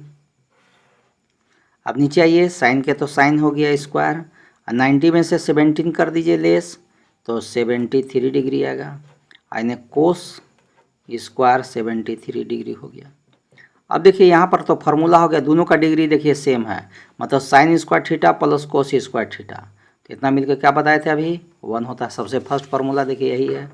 अब नीचे आइए, साइन के तो साइन हो गया स्क्वायर, 90 में से 17 कर दीजिए लेस तो 73 डिग्री आएगा, यानी cos² 73 डिग्री हो गया। अब देखिए यहाँ पर तो फार्मूला हो गया, दोनों का डिग्री देखिए सेम है, मतलब sin² theta plus cos² theta, तो इतना मिलकर क्या बताए थे अभी 1 होता है। सबसे फर्स्ट फार्मूला देखिए यही है,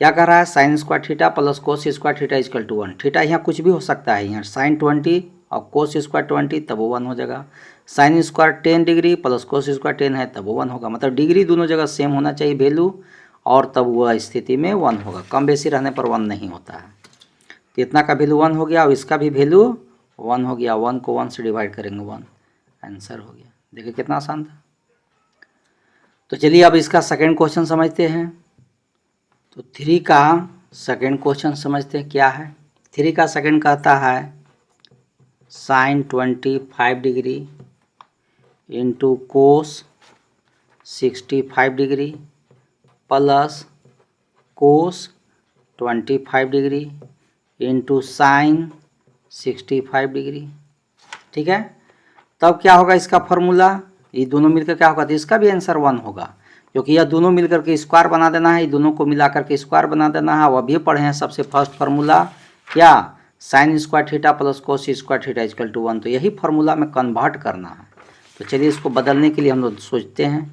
क्या कर रहा है sin² theta plus cos² theta = 1। Theta यहाँ कुछ भी हो सकता है, यहाँ sin 20 और cos² 20 तब वो 1 हो जाएगा। sin² 10 डिग्री प्लस cos² 10 है तब वो 1 होगा, मतलब डिग्री दोनों जगह सेम होना चाहिए वैल्यू, और तब वह स्थिति में 1 होगा, कम बेसी रहने पर 1 नहीं होता है। तो इतना का वैल्यू 1 हो गया और इसका भी वैल्यू 1 हो गया, 1 को 1 से डिवाइड करेंगे 1, आंसर हो गया। देखिए कितना आसान था। तो चलिए अब इसका सेकंड क्वेश्चन समझते हैं। तो 3 का सेकंड क्वेश्चन समझते हैं क्या है। 3 का सेकंड कहता है sin 25 degree into cos 65 degree plus cos 25 degree into sine 65 degree. ठीक है, तब क्या होगा इसका फॉर्मूला, ये दोनों मिलकर क्या होगा, तो इसका भी आंसर 1 होगा, क्योंकि यह दोनों मिलकर के स्क्वायर बना देना है, ये दोनों को मिलाकर के स्क्वायर बना देना है। वह भी पढ़े हैं सबसे फर्स्ट फार्मूला क्या, sine square theta plus cos square theta equal to 1, तो यही फार्मूला में कन्वर्ट करना है। तो चलिए इसको बदलने के लिए हम लोग सोचते हैं,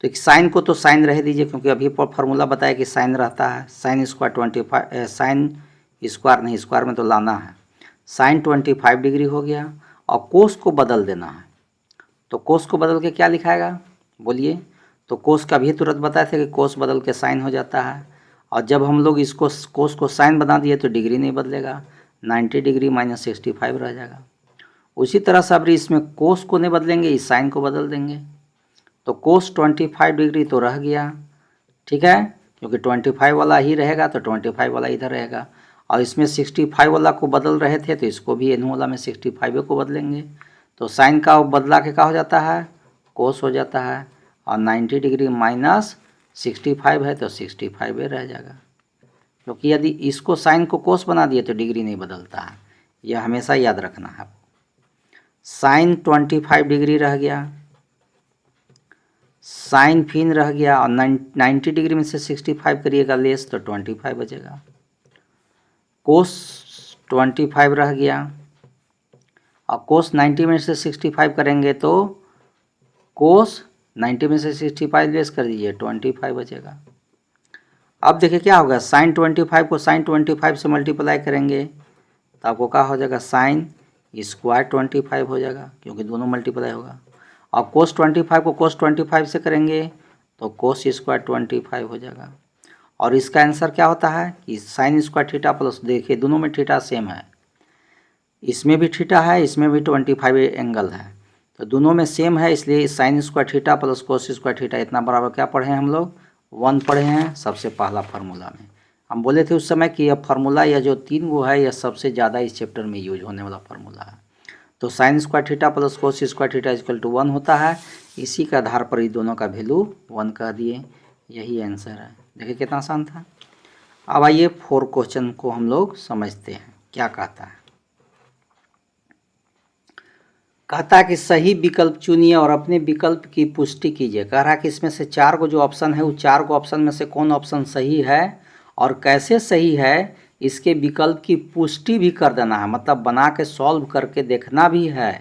तो एक साइन को तो साइन रह दीजिए, क्योंकि अभी फार्मूला बताया कि साइन रहता है, साइन स्क्वायर 25, साइन स्क्वायर नहीं, स्क्वायर में तो लाना है, साइन 25 डिग्री हो गया, और कोस को बदल देना है। तो कोस को बदल के क्या लिखाएगा बोलिए, तो कोस का भी तुरंत बताए थे कि कोस बदल के साइन हो जाता है, और जब हम लोग इसको कोस को साइन बना दिए तो डिग्री नहीं बदलेगा, 90 डिग्री माइनस 65 रह जाएगा। उसी तरह से अब इसमें कोस को नहीं बदलेंगे, इस साइन को बदल देंगे, तो कोस 25 डिग्री तो रह गया, ठीक है, क्योंकि 25 वाला ही रहेगा तो 25 वाला इधर रहेगा, और इसमें 65 वाला को बदल रहे थे तो इसको भी इन वाला में 65 को बदलेंगे, तो साइन का बदला के क्या हो जाता है, कोस हो जाता है, और 90 डिग्री माइनस 65 है तो 65 रह जाएगा, क्योंकि यदि इसको साइन को कोस बना दिए तो डिग्री नहीं बदलता है, यह हमेशा याद रखना है। साइन 25 डिग्री रह गया, साइन फिन रह गया, और 90 डिग्री में से 65 करिएगा लेस तो 25 बचेगा, कोस 25 रह गया, और कोस 90 में से 65 करेंगे तो कोस 90 में से 65 लेस कर दीजिए 25 बचेगा। अब देखिए क्या होगा, साइन 25 को साइन 25 से मल्टीप्लाई करेंगे तो आपको क्या हो जाएगा, साइन स्क्वायर 25 हो जाएगा, क्योंकि दोनों मल्टीप्लाई होगा, और कोस 25 को कोस 25 से करेंगे तो कोस स्क्वायर 25 हो जाएगा, और इसका आंसर क्या होता है कि साइन स्क्वायर थीटा प्लस, देखिए दोनों में थीटा सेम है, इसमें भी थीटा है, इसमें भी 25 एंगल है, तो दोनों में सेम है, इसलिए sign square theta plus cos square theta इतना बराबर क्या पढ़े हैं हम लोग, 1 पढ़े हैं सबसे पहला फार्मूला में। हम बोले थे उस समय कि यह फार्मूला, यह जो 3 वो है, यह सबसे ज़्यादा इस चैप्टर में यूज होने वाला फार्मूला है। तो sine square theta plus cos square theta equal to 1 होता है, इसी के आधार पर ये दोनों का वैल्यू 1 कह दिए, यही आंसर है। देखिए कितना आसान था। अब आइए 4 क्वेश्चन को हम लोग समझते हैं क्या कहता है। कहता है कि सही विकल्प चुनिए और अपने विकल्प की पुष्टि कीजिए। कह रहा है कि इसमें से 4 को जो ऑप्शन है, वो 4 को ऑप्शन में से कौन ऑप्शन सही है और कैसे सही है, इसके विकल्प की पुष्टि भी कर देना है, मतलब बना के सॉल्व करके देखना भी है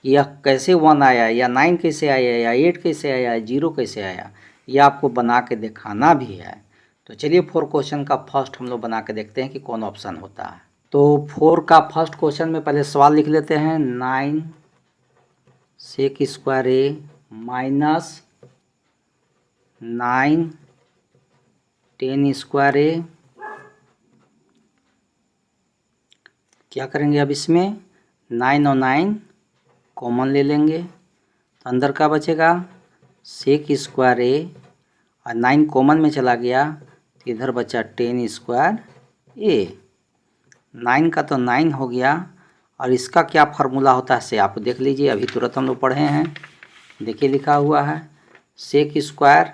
कि यह कैसे 1 आया, या 9 कैसे आया, या 8 कैसे आया, 0 कैसे आया, यह आपको बना के दिखाना भी है। तो चलिए 4 क्वेश्चन का फर्स्ट हम लोग बना के देखते हैं कि कौन ऑप्शन होता है। तो 4 का फर्स्ट क्वेश्चन में पहले सवाल लिख लेते हैं, 9 सेक स्क्वायर ए माइनस 9 10 स्क्वायर ए, क्या करेंगे अब इसमें 9 और 9 कॉमन ले लेंगे, तो अंदर का बचेगा सेक स्क्वायर ए, और 9 कॉमन में चला गया तो इधर बचा 10 स्क्वायर ए, 9 का तो 9 हो गया, और इसका क्या फार्मूला होता है से आप देख लीजिए, अभी तुरंत हम लोग पढ़े हैं। देखिए लिखा हुआ है sec square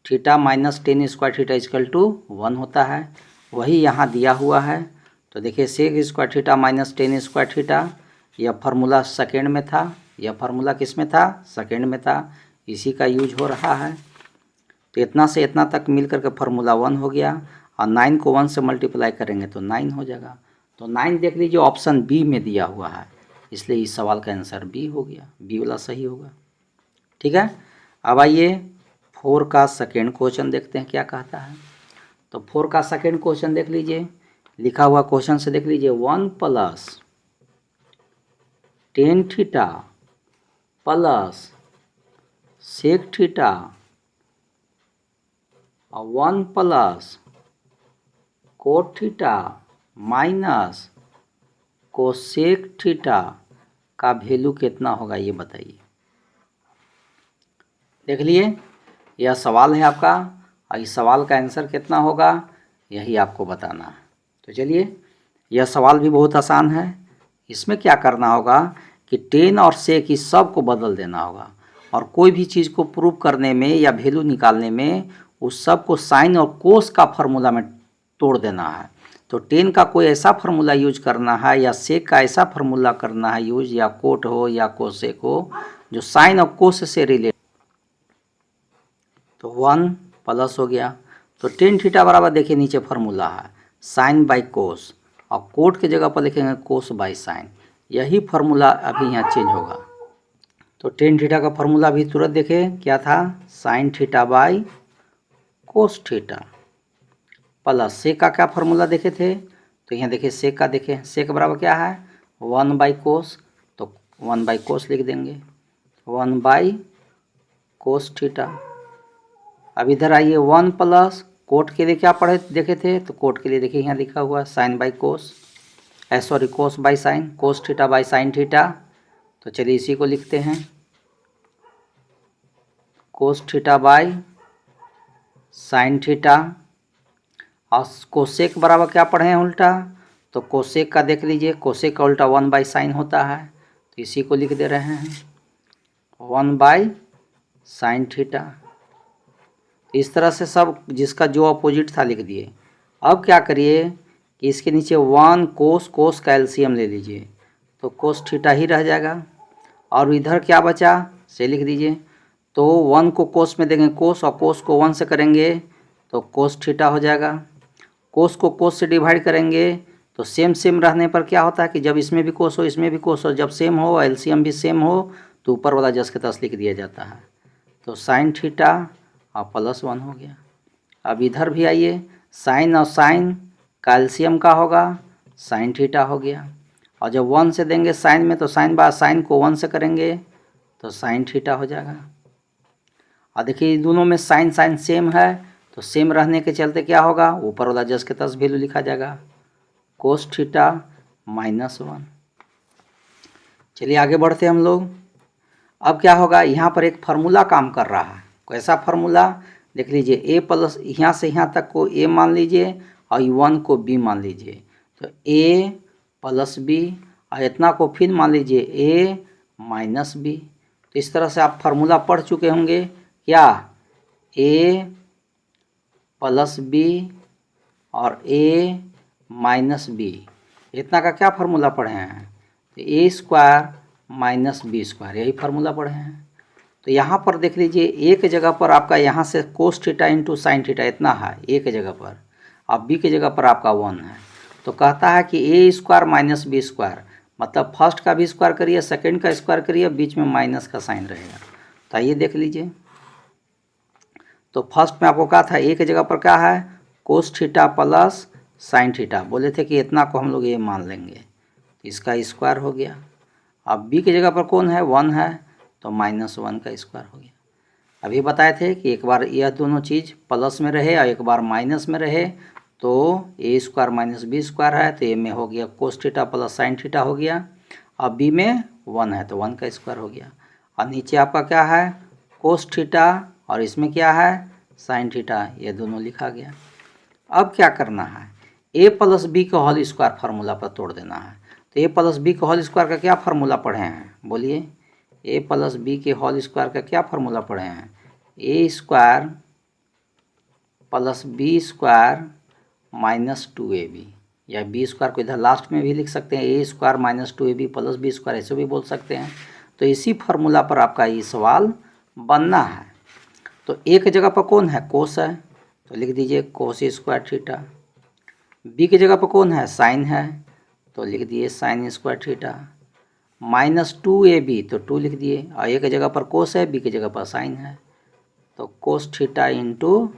theta minus 10 square theta equal to 1 होता है, वही यहाँ दिया हुआ है। तो देखिए sec square theta minus 10 square theta, यह फार्मूला सेकेंड में था, यह फार्मूला किस में था, सेकेंड में था, इसी का यूज हो रहा है। तो इतना से इतना तक मिल करके फार्मूला 1 हो गया, और 9 को 1 से मल्टीप्लाई करेंगे तो 9 हो जाएगा। तो 9 देख लीजिए ऑप्शन बी में दिया हुआ है, इसलिए इस सवाल का आंसर बी हो गया, बी वाला सही होगा। ठीक है, अब आइए 4 का सेकेंड क्वेश्चन देखते हैं क्या कहता है। तो 4 का सेकेंड क्वेश्चन देख लीजिए, लिखा हुआ क्वेश्चन से देख लीजिए 1 plus 10 theta plus sec theta और 1 plus cot theta minus cosec theta का वैल्यू कितना होगा ये बताइए। देख लिए यह सवाल है आपका, और इस सवाल का आंसर कितना होगा यही आपको बताना है। तो चलिए यह सवाल भी बहुत आसान है। इसमें क्या करना होगा कि 10 और सेक इस सब को बदल देना होगा, और कोई भी चीज़ को प्रूव करने में या वैल्यू निकालने में उस सब को साइन और कोस का फार्मूला में तोड़ देना है। तो टेन का कोई ऐसा फार्मूला यूज करना है या सेक का ऐसा फार्मूला करना है यूज, या कोट हो या कोसेक हो, जो साइन और कोस से रिलेटेड। तो 1 प्लस हो गया। तो टेन थीटा बराबर देखिए नीचे फार्मूला है साइन बाई कोस, और कोट की जगह पर लिखेंगे कोस बाई साइन। यही फार्मूला अभी यहाँ चेंज होगा। तो टेन थीटा का फार्मूला भी तुरंत देखें क्या था, sine theta by cos theta, plus sec का क्या फार्मूला देखे थे, तो यहाँ देखिए सेक का देखें, सेक बराबर क्या है 1 बाई कोस, तो 1 बाई कोस लिख देंगे, 1 बाई कोस थीटा। अब इधर आइए 1 प्लस कोट के लिए क्या पढ़े देखे थे, तो कोट के लिए देखिए यहाँ लिखा हुआ है sine by cos, sorry cos by sine, cos theta by sine theta. तो चलिए इसी को लिखते हैं cos theta by sine theta. और कोसेक बराबर क्या पढ़े हैं उल्टा, तो कोसेक का देख लीजिए, कोसेक का उल्टा 1 बाई साइन होता है, तो इसी को लिख दे रहे हैं 1 बाई साइन थीटा। इस तरह से सब जिसका जो अपोजिट था लिख दिए। अब क्या करिए कि इसके नीचे 1 कोस, कोस का एलसीएम ले लीजिए, तो कोस थीटा ही रह जाएगा। और इधर क्या बचा से लिख दीजिए, तो 1 को कोस में देंगे कोस, और कोस को 1 से करेंगे तो कोस थीटा हो जाएगा। कोस को कोस से डिवाइड करेंगे तो सेम सेम रहने पर क्या होता है कि जब इसमें भी कोस हो इसमें भी कोस हो, जब सेम हो एलसीएम भी सेम हो तो ऊपर वाला जस के तस लिख दिया जाता है। तो साइन थीटा और +1 हो गया। अब इधर भी आइए, साइन और साइन का एलसीएम का होगा साइन थीटा हो गया, और जब 1 से देंगे साइन में तो साइन बार साइन को 1 से करेंगे तो साइन थीटा हो जाएगा। और देखिए दोनों में साइन साइन सेम है, तो सेम रहने के चलते क्या होगा, ऊपर वाला जस के तस वैल्यू लिखा जाएगा कोस थीटा -1। चलिए आगे बढ़ते हैं हम लोग। अब क्या होगा, यहाँ पर एक फार्मूला काम कर रहा है। कैसा फार्मूला देख लीजिए, ए प्लस यहाँ से यहाँ तक को ए मान लीजिए और 1 को बी मान लीजिए, तो ए प्लस बी, और इतना को फिर मान लीजिए ए माइनस बी। तो इस तरह से आप फार्मूला पढ़ चुके होंगे क्या, ए प्लस बी और ए माइनस बी, इतना का क्या फार्मूला पढ़े हैं, तो ए स्क्वायर माइनस बी स्क्वायर, यही फार्मूला पढ़े हैं। तो यहाँ पर देख लीजिए एक जगह पर आपका यहाँ से कोस थीटा इंटू साइन थीटा इतना है एक जगह पर, अब बी की जगह पर आपका 1 है। तो कहता है कि ए स्क्वायर माइनस बी स्क्वायर, मतलब फर्स्ट का भी स्क्वायर करिए, सेकंड का स्क्वायर करिए, बीच में माइनस का साइन रहेगा। तो आइए देख लीजिए, तो फर्स्ट में आपको कहा था ए की जगह पर क्या है कोस थीटा प्लस साइन थीटा, बोले थे कि इतना को हम लोग ये मान लेंगे, इसका स्क्वायर हो गया। अब बी की जगह पर कौन है 1 है, तो -1 का स्क्वायर हो गया। अभी बताए थे कि एक बार यह दोनों चीज़ प्लस में रहे और एक बार माइनस में रहे, तो ए स्क्वायर माइनस बी स्क्वायर है, तो ए में हो गया कोस थीटा प्लस साइन थीटा हो गया। अब बी में 1 है तो 1 का स्क्वायर हो गया, और नीचे आपका क्या है कोस थीटा और इसमें क्या है साइन थीटा, ये दोनों लिखा गया। अब क्या करना है, ए प्लस बी का होल स्क्वायर फार्मूला पर तोड़ देना है। तो ए प्लस बी का होल स्क्वायर का क्या फार्मूला पढ़े हैं, बोलिए, ए प्लस बी के होल स्क्वायर का क्या फार्मूला पढ़े हैं, A square plus B square -2ab, या बी स्क्वायर को इधर लास्ट में भी लिख सकते हैं, A square -2ab plus B square ऐसे भी बोल सकते हैं। तो इसी फार्मूला पर आपका ये सवाल बनना है। तो एक जगह पर कौन है कोस है, तो लिख दीजिए कोस स्क्वायर थीटा। बी की जगह पर कौन है साइन है, तो लिख दिए साइन स्क्वायर थीटा। -2ab तो 2 लिख दिए, और ए की जगह पर कोस है बी की जगह पर साइन है, तो cos theta into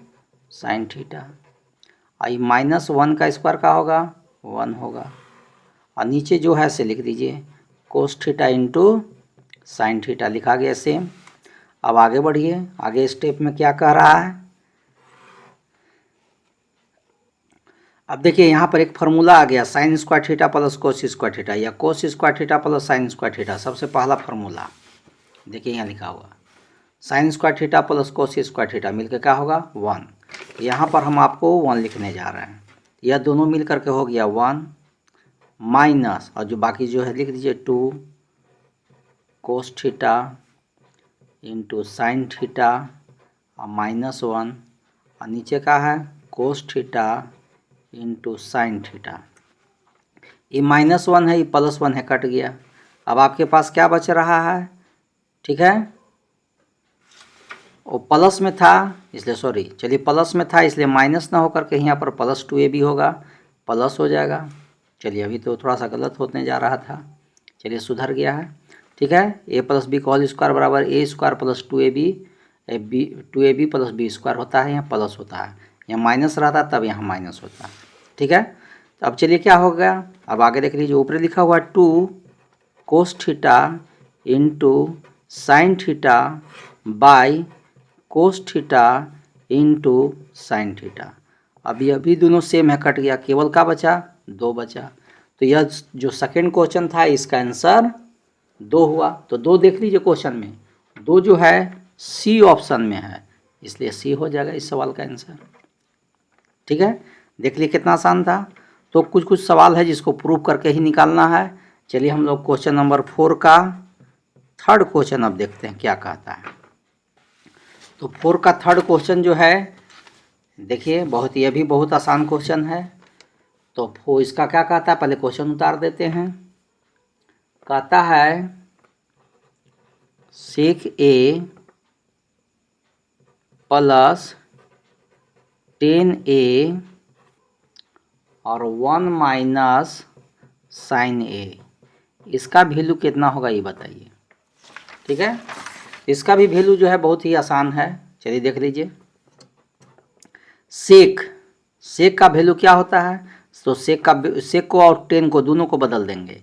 sine theta. और -1 का स्क्वायर का होगा 1 होगा, और नीचे जो है से लिख दीजिए कोस थीटा इंटू साइन थीटा, लिखा गया सेम। अब आगे बढ़िए, आगे स्टेप में क्या कह रहा है, अब देखिए यहाँ पर एक फार्मूला आ गया sine square theta plus cos square theta, या cos square theta plus sine square theta. सबसे पहला फार्मूला देखिए यहाँ लिखा हुआ sine square theta plus cos square theta मिलकर क्या होगा 1। यहाँ पर हम आपको 1 लिखने जा रहे हैं, यह दोनों मिल करके हो गया 1 माइनस, और जो बाकी जो है लिख दीजिए 2 कोस थीटा इंटू साइन थीटा और -1 और नीचे का है कोस थीटा इंटू साइन थीटा। ये -1 है, ये +1 है, कट गया। अब आपके पास क्या बच रहा है, ठीक है, वो प्लस में था इसलिए सॉरी, चलिए प्लस में था इसलिए माइनस ना होकर के यहाँ पर +2ab होगा, प्लस हो जाएगा। चलिए अभी तो थोड़ा सा गलत होने जा रहा था, चलिए सुधर गया है, ठीक है। a + b का होल स्क्वायर बराबर a² + 2ab + b² होता है, यहाँ प्लस होता है, यहाँ माइनस रहता तब यहाँ माइनस होता है, ठीक है। तो अब चलिए क्या हो गया, अब आगे देख लीजिए, ऊपर लिखा हुआ है 2 cos theta into sine theta by cos theta into sine theta. अभी दोनों सेम है, कट गया, केवल का बचा 2 बचा। तो यह जो सेकंड क्वेश्चन था इसका आंसर 2 हुआ। तो 2 देख लीजिए क्वेश्चन में, 2 जो है सी ऑप्शन में है, इसलिए सी हो जाएगा इस सवाल का आंसर, ठीक है। देख लीजिए कितना आसान था। तो कुछ सवाल है जिसको प्रूव करके ही निकालना है। चलिए हम लोग क्वेश्चन नंबर 4 का थर्ड क्वेश्चन अब देखते हैं क्या कहता है। तो 4 का थर्ड क्वेश्चन जो है, देखिए बहुत, यह भी बहुत आसान क्वेश्चन है। तो वो इसका क्या कहता है, पहले क्वेश्चन उतार देते हैं। कहता है सेक a + 10a और 1 - sin a, इसका वैल्यू कितना होगा ये बताइए, ठीक है। इसका भी वैल्यू जो है बहुत ही आसान है, चलिए देख लीजिए। सेक का वैल्यू क्या होता है, तो सेक को और टेन को दोनों को बदल देंगे,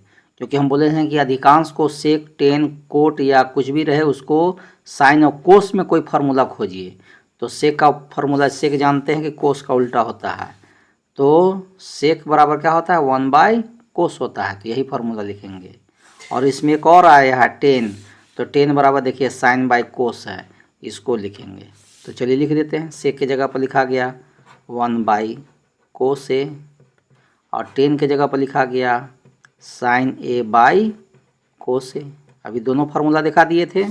क्योंकि हम बोले हैं कि अधिकांश को सेक, टेन, कोट या कुछ भी रहे उसको साइन और कोस में कोई फार्मूला खोजिए। तो सेक का फार्मूला, सेक जानते हैं कि कोस का उल्टा होता है, तो सेक बराबर क्या होता है 1/कोस होता है, तो यही फार्मूला लिखेंगे। और इसमें एक और आया है 10, तो 10 बराबर देखिए साइन बाई कोस है, इसको लिखेंगे। तो चलिए लिख देते हैं, सेक की जगह पर लिखा गया 1/कोस ए और 10 के जगह पर लिखा गया साइन ए बाई कोस ए। अभी दोनों फार्मूला दिखा दिए थे,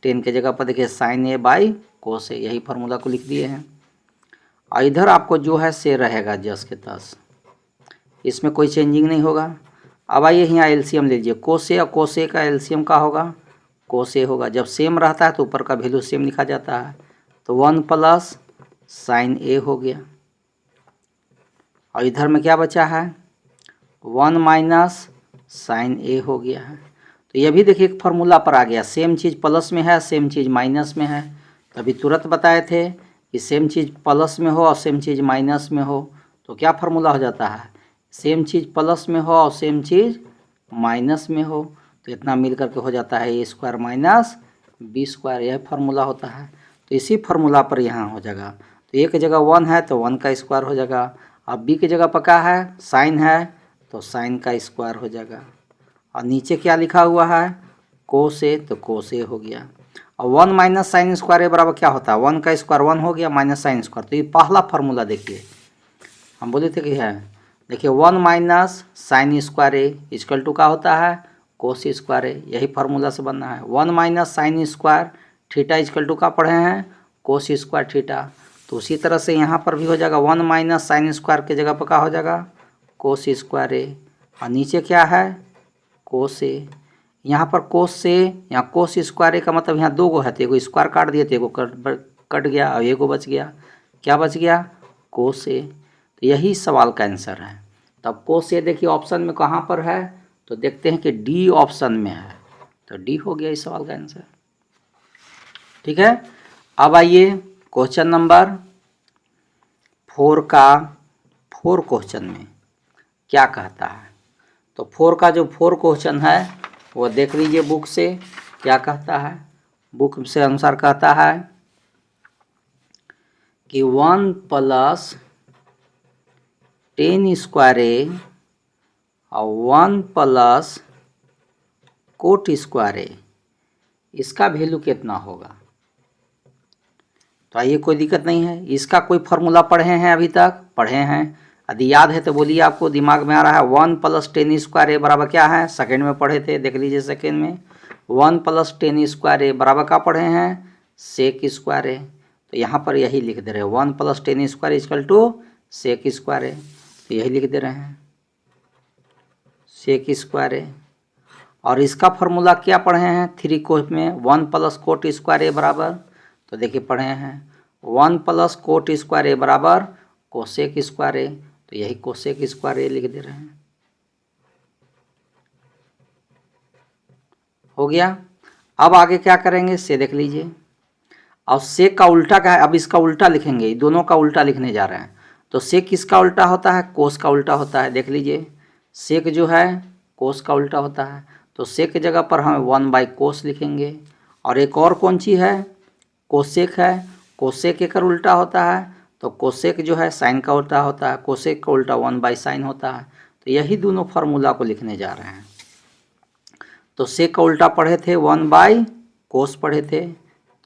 10 के जगह पर देखिए साइन ए बाई कोस ए, यही फार्मूला को लिख दिए हैं। और इधर आपको जो है से रहेगा जस के तस, इसमें कोई चेंजिंग नहीं होगा। अब आइए यहाँ एलसीएम ले लीजिए, कोसे और कोसे का एलसीएम का होगा कोसे होगा। जब सेम रहता है तो ऊपर का वैल्यू सेम लिखा जाता है, तो 1 + साइन ए हो गया। और इधर में क्या बचा है 1 - साइन ए हो गया है। तो ये भी देखिए एक फार्मूला पर आ गया, सेम चीज़ प्लस में है, सेम चीज़ माइनस में है। तो अभी तुरंत बताए थे कि सेम चीज़ प्लस में हो और सेम चीज़ माइनस में हो तो क्या फार्मूला हो जाता है, सेम चीज़ प्लस में हो और सेम चीज़ माइनस में हो तो इतना मिल करके हो जाता है a² - b², यह फार्मूला होता है। तो इसी फार्मूला पर यहाँ हो जाएगा, तो a की जगह 1 है तो 1 का स्क्वायर हो जाएगा। अब b की जगह पर क्या है साइन है तो साइन का स्क्वायर हो जाएगा। और नीचे क्या लिखा हुआ है कोस ए, तो कोस ए हो गया। और 1 - साइन स्क्वायर ए बराबर क्या होता है 1 का स्क्वायर 1 हो गया माइनस साइन स्क्वायर। तो ये पहला फार्मूला देखिए, हम बोले थे कि है, देखिए 1 - sine square A equal to का होता है कोस स्क्वायर ए, यही फार्मूला से बनना है। 1 - sine square theta equal to का पढ़े हैं कोस स्क्वायर थीटा, तो उसी तरह से यहाँ पर भी हो जाएगा 1 - साइन स्क्वायर के जगह पर क्या हो जाएगा कोस स्क्वायर ए। और नीचे क्या है कोस ए, यहाँ पर कोस से यहाँ कोस स्क्वायर ए का मतलब यहाँ 2 गो है, तो एगो स्क्वायर काट दिए थे, एगो कट गया और एगो बच गया, क्या बच गया कोस ए। तो यही सवाल का आंसर है। तब कोस ए देखिए ऑप्शन में कहाँ पर है, तो देखते हैं कि डी ऑप्शन में है, तो डी हो गया इस सवाल का आंसर, ठीक है। अब आइए क्वेश्चन नंबर 4 का 4 क्वेश्चन में क्या कहता है। तो 4 का जो 4 क्वेश्चन है वो देख लीजिए बुक से क्या कहता है। बुक से अनुसार कहता है कि 1 + 10 स्क्वायर ए और 1 + कोट स्क्वायर ए, इसका वैल्यू कितना होगा। तो आइए कोई दिक्कत नहीं है, इसका कोई फार्मूला पढ़े हैं अभी तक, पढ़े हैं, यदि याद है तो बोलिए, आपको दिमाग में आ रहा है। 1 + 10 स्क्वायर ए बराबर क्या है, सेकेंड में पढ़े थे, देख लीजिए सेकेंड में 1 प्लस टेन स्क्वायर ए बराबर का पढ़े हैं सेक स्क्वायर ए। तो यहाँ पर यही लिख दे रहे हैं 1 plus tan square equal to sec square A. तो यही लिख दे रहे हैं सेक स्क्वायर ए। और इसका फॉर्मूला क्या पढ़े हैं 3 कोस में 1 प्लस कोट स्क्वायर ए बराबर, तो देखिए पढ़े हैं 1 प्लस कोट स्क्वायर ए बराबर कोसेक स्क्वायर ए। तो यही कोसेक स्क्वायर ए लिख दे रहे हैं। हो गया। अब आगे क्या करेंगे से देख लीजिए। और सेक का उल्टा क्या है, अब इसका उल्टा लिखेंगे, दोनों का उल्टा लिखने जा रहे हैं। तो सेक किसका उल्टा होता है कोस का उल्टा होता है। देख लीजिए सेक जो है कोस का उल्टा होता है। तो सेक की जगह पर हम 1 कोस लिखेंगे। और एक और कौन सी है कोसेक है। कोसेक एक उल्टा होता है, तो कोसेक जो है साइन का उल्टा होता है, कोसेक का उल्टा 1 साइन होता है। तो यही दोनों फार्मूला को लिखने जा रहे हैं। तो सेक का उल्टा पढ़े थे 1 कोस पढ़े थे,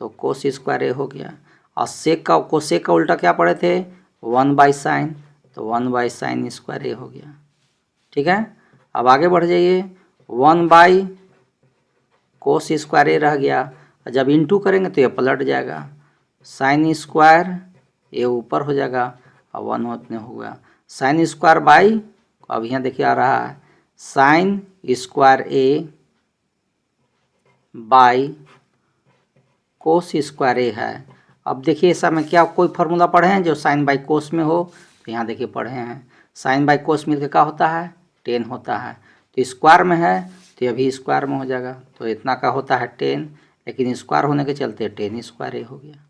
तो कोस स्क्वायर ए हो गया। और सेक का कोसेक का उल्टा क्या पढ़े थे 1 साइन, तो 1 साइन स्क्वायर ए हो गया। ठीक है। अब आगे बढ़ जाइए 1 कोस स्क्वायर ए रह गया। जब इंटू करेंगे तो ये पलट जाएगा, साइन स्क्वायर ये ऊपर हो जाएगा और 1 उतने होगा साइन स्क्वायर बाई, अब यहाँ देखिए आ रहा है sine square A by cos square A है। अब देखिए ऐसा में क्या कोई फार्मूला पढ़े हैं जो साइन बाई कोस में हो, तो यहाँ देखिए पढ़े हैं साइन बाई कोस मिलकर क्या होता है 10 होता है। तो स्क्वायर में है तो ये भी स्क्वायर में हो जाएगा, तो इतना का होता है 10, लेकिन स्क्वायर होने के चलते 10 स्क्वायर ए हो गया।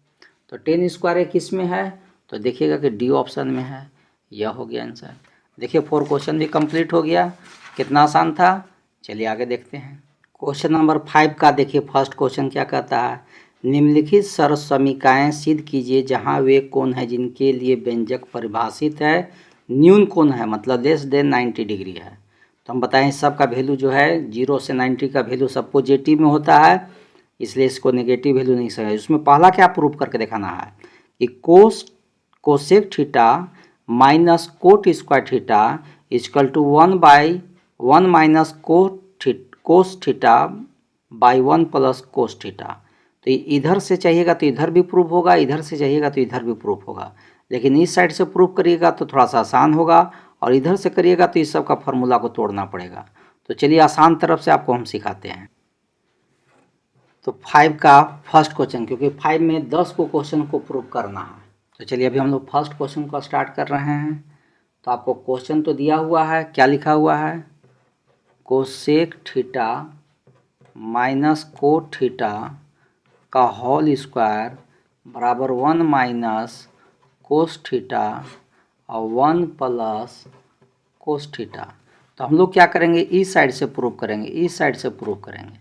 तो 10 स्क्वायर ए किस में है, तो देखिएगा कि डी ऑप्शन में है। यह हो गया आंसर। देखिए 4 क्वेश्चन भी कंप्लीट हो गया। कितना आसान था, चलिए आगे देखते हैं। क्वेश्चन नंबर 5 का देखिए फर्स्ट क्वेश्चन क्या कहता है, निम्नलिखित सर्वसमीकाएँ सिद्ध कीजिए जहाँ वे कोण हैं जिनके लिए व्यंजक परिभाषित है न्यून कोण है, मतलब लेस देन 90 डिग्री है। तो हम बताएं सबका वैल्यू जो है 0 से 90 का वैल्यू सब पॉजिटिव में होता है, इसलिए इसको नेगेटिव वैल्यू नहीं सके। उसमें पहला क्या प्रूव करके दिखाना है कि cosec theta minus cot square theta equal to 1/1 minus cos theta by 1 plus cos theta. तो इधर से चाहिएगा तो इधर भी प्रूफ होगा, इधर से चाहिएगा तो इधर भी प्रूफ होगा, लेकिन इस साइड से प्रूफ करिएगा तो थोड़ा सा आसान होगा, और इधर से करिएगा तो इस सब का फॉर्मूला को तोड़ना पड़ेगा। तो चलिए आसान तरफ से आपको हम सिखाते हैं। तो 5 का फर्स्ट क्वेश्चन, क्योंकि 5 में 10 को क्वेश्चन को प्रूव करना है, तो चलिए अभी हम लोग फर्स्ट क्वेश्चन को स्टार्ट कर रहे हैं। तो आपको क्वेश्चन तो दिया हुआ है, क्या लिखा हुआ है cosec theta minus cot theta का होल स्क्वायर बराबर 1 माइनस कोस थीटा और 1 प्लस कोस थीटा। तो हम लोग क्या करेंगे इस साइड से प्रूव करेंगे, इस साइड से प्रूव करेंगे।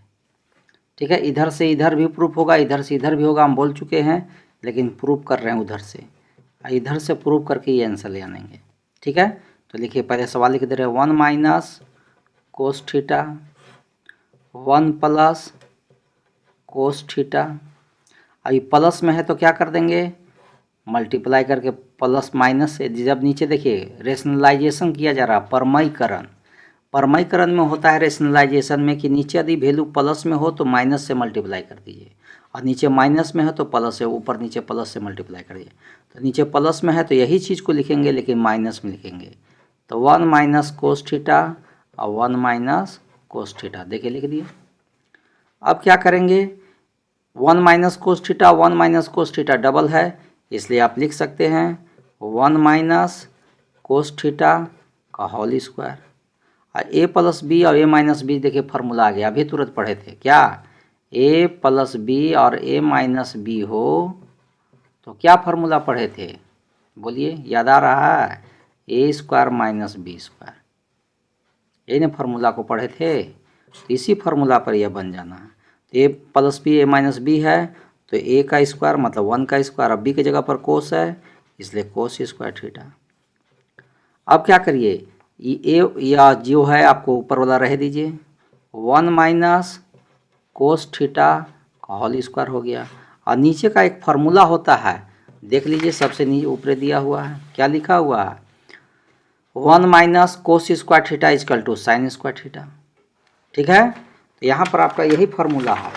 ठीक है, इधर से इधर भी प्रूफ होगा, इधर से इधर भी होगा, हम बोल चुके हैं, लेकिन प्रूफ कर रहे हैं उधर से, इधर से प्रूव करके ये आंसर ले आनेंगे। ठीक है, तो लिखिए पहले सवाल लिख दे रहे हैं 1 minus cos theta 1 plus cos theta. अभी प्लस में है तो क्या कर देंगे मल्टीप्लाई करके प्लस माइनस से, जब नीचे देखिए रेशनलाइजेशन किया जा रहा है, परमयीकरण में होता है रेशनलाइजेशन में कि नीचे यदि वैल्यू प्लस में हो तो माइनस से मल्टीप्लाई कर दीजिए, और नीचे माइनस में है तो प्लस से, ऊपर नीचे प्लस से मल्टीप्लाई करिए। तो नीचे प्लस में है तो यही चीज़ को लिखेंगे, लेकिन माइनस में लिखेंगे। तो 1 माइनस कोस थीटा और 1 माइनस कोस थीटा, देखिए लिख दिए। अब क्या करेंगे 1 minus cos theta 1 minus cos theta double है, इसलिए आप लिख सकते हैं 1 माइनस कोस थीटा का होल स्क्वायर। ए प्लस बी और ए माइनस बी, देखिए फार्मूला आ गया, अभी तुरंत पढ़े थे क्या, ए प्लस बी और ए माइनस बी हो तो क्या फार्मूला पढ़े थे, बोलिए याद आ रहा है, ए स्क्वायर माइनस बी स्क्वायर, यही ना फार्मूला को पढ़े थे। तो इसी फार्मूला पर यह बन जाना है। तो A plus B A minus B है, तो ए का स्क्वायर मतलब 1 का स्क्वायर, अब बी की जगह पर कोस है, इसलिए कोस स्क्वायर थीटा। अब क्या करिए ये या जो है आपको ऊपर वाला रह दीजिए, 1 माइनस कोस थीटा का होल स्क्वायर हो गया, और नीचे का एक फार्मूला होता है, देख लीजिए सबसे नीचे ऊपर दिया हुआ है, क्या लिखा हुआ है 1 minus cos square theta equal to sine square theta. ठीक है, तो यहाँ पर आपका यही फार्मूला है,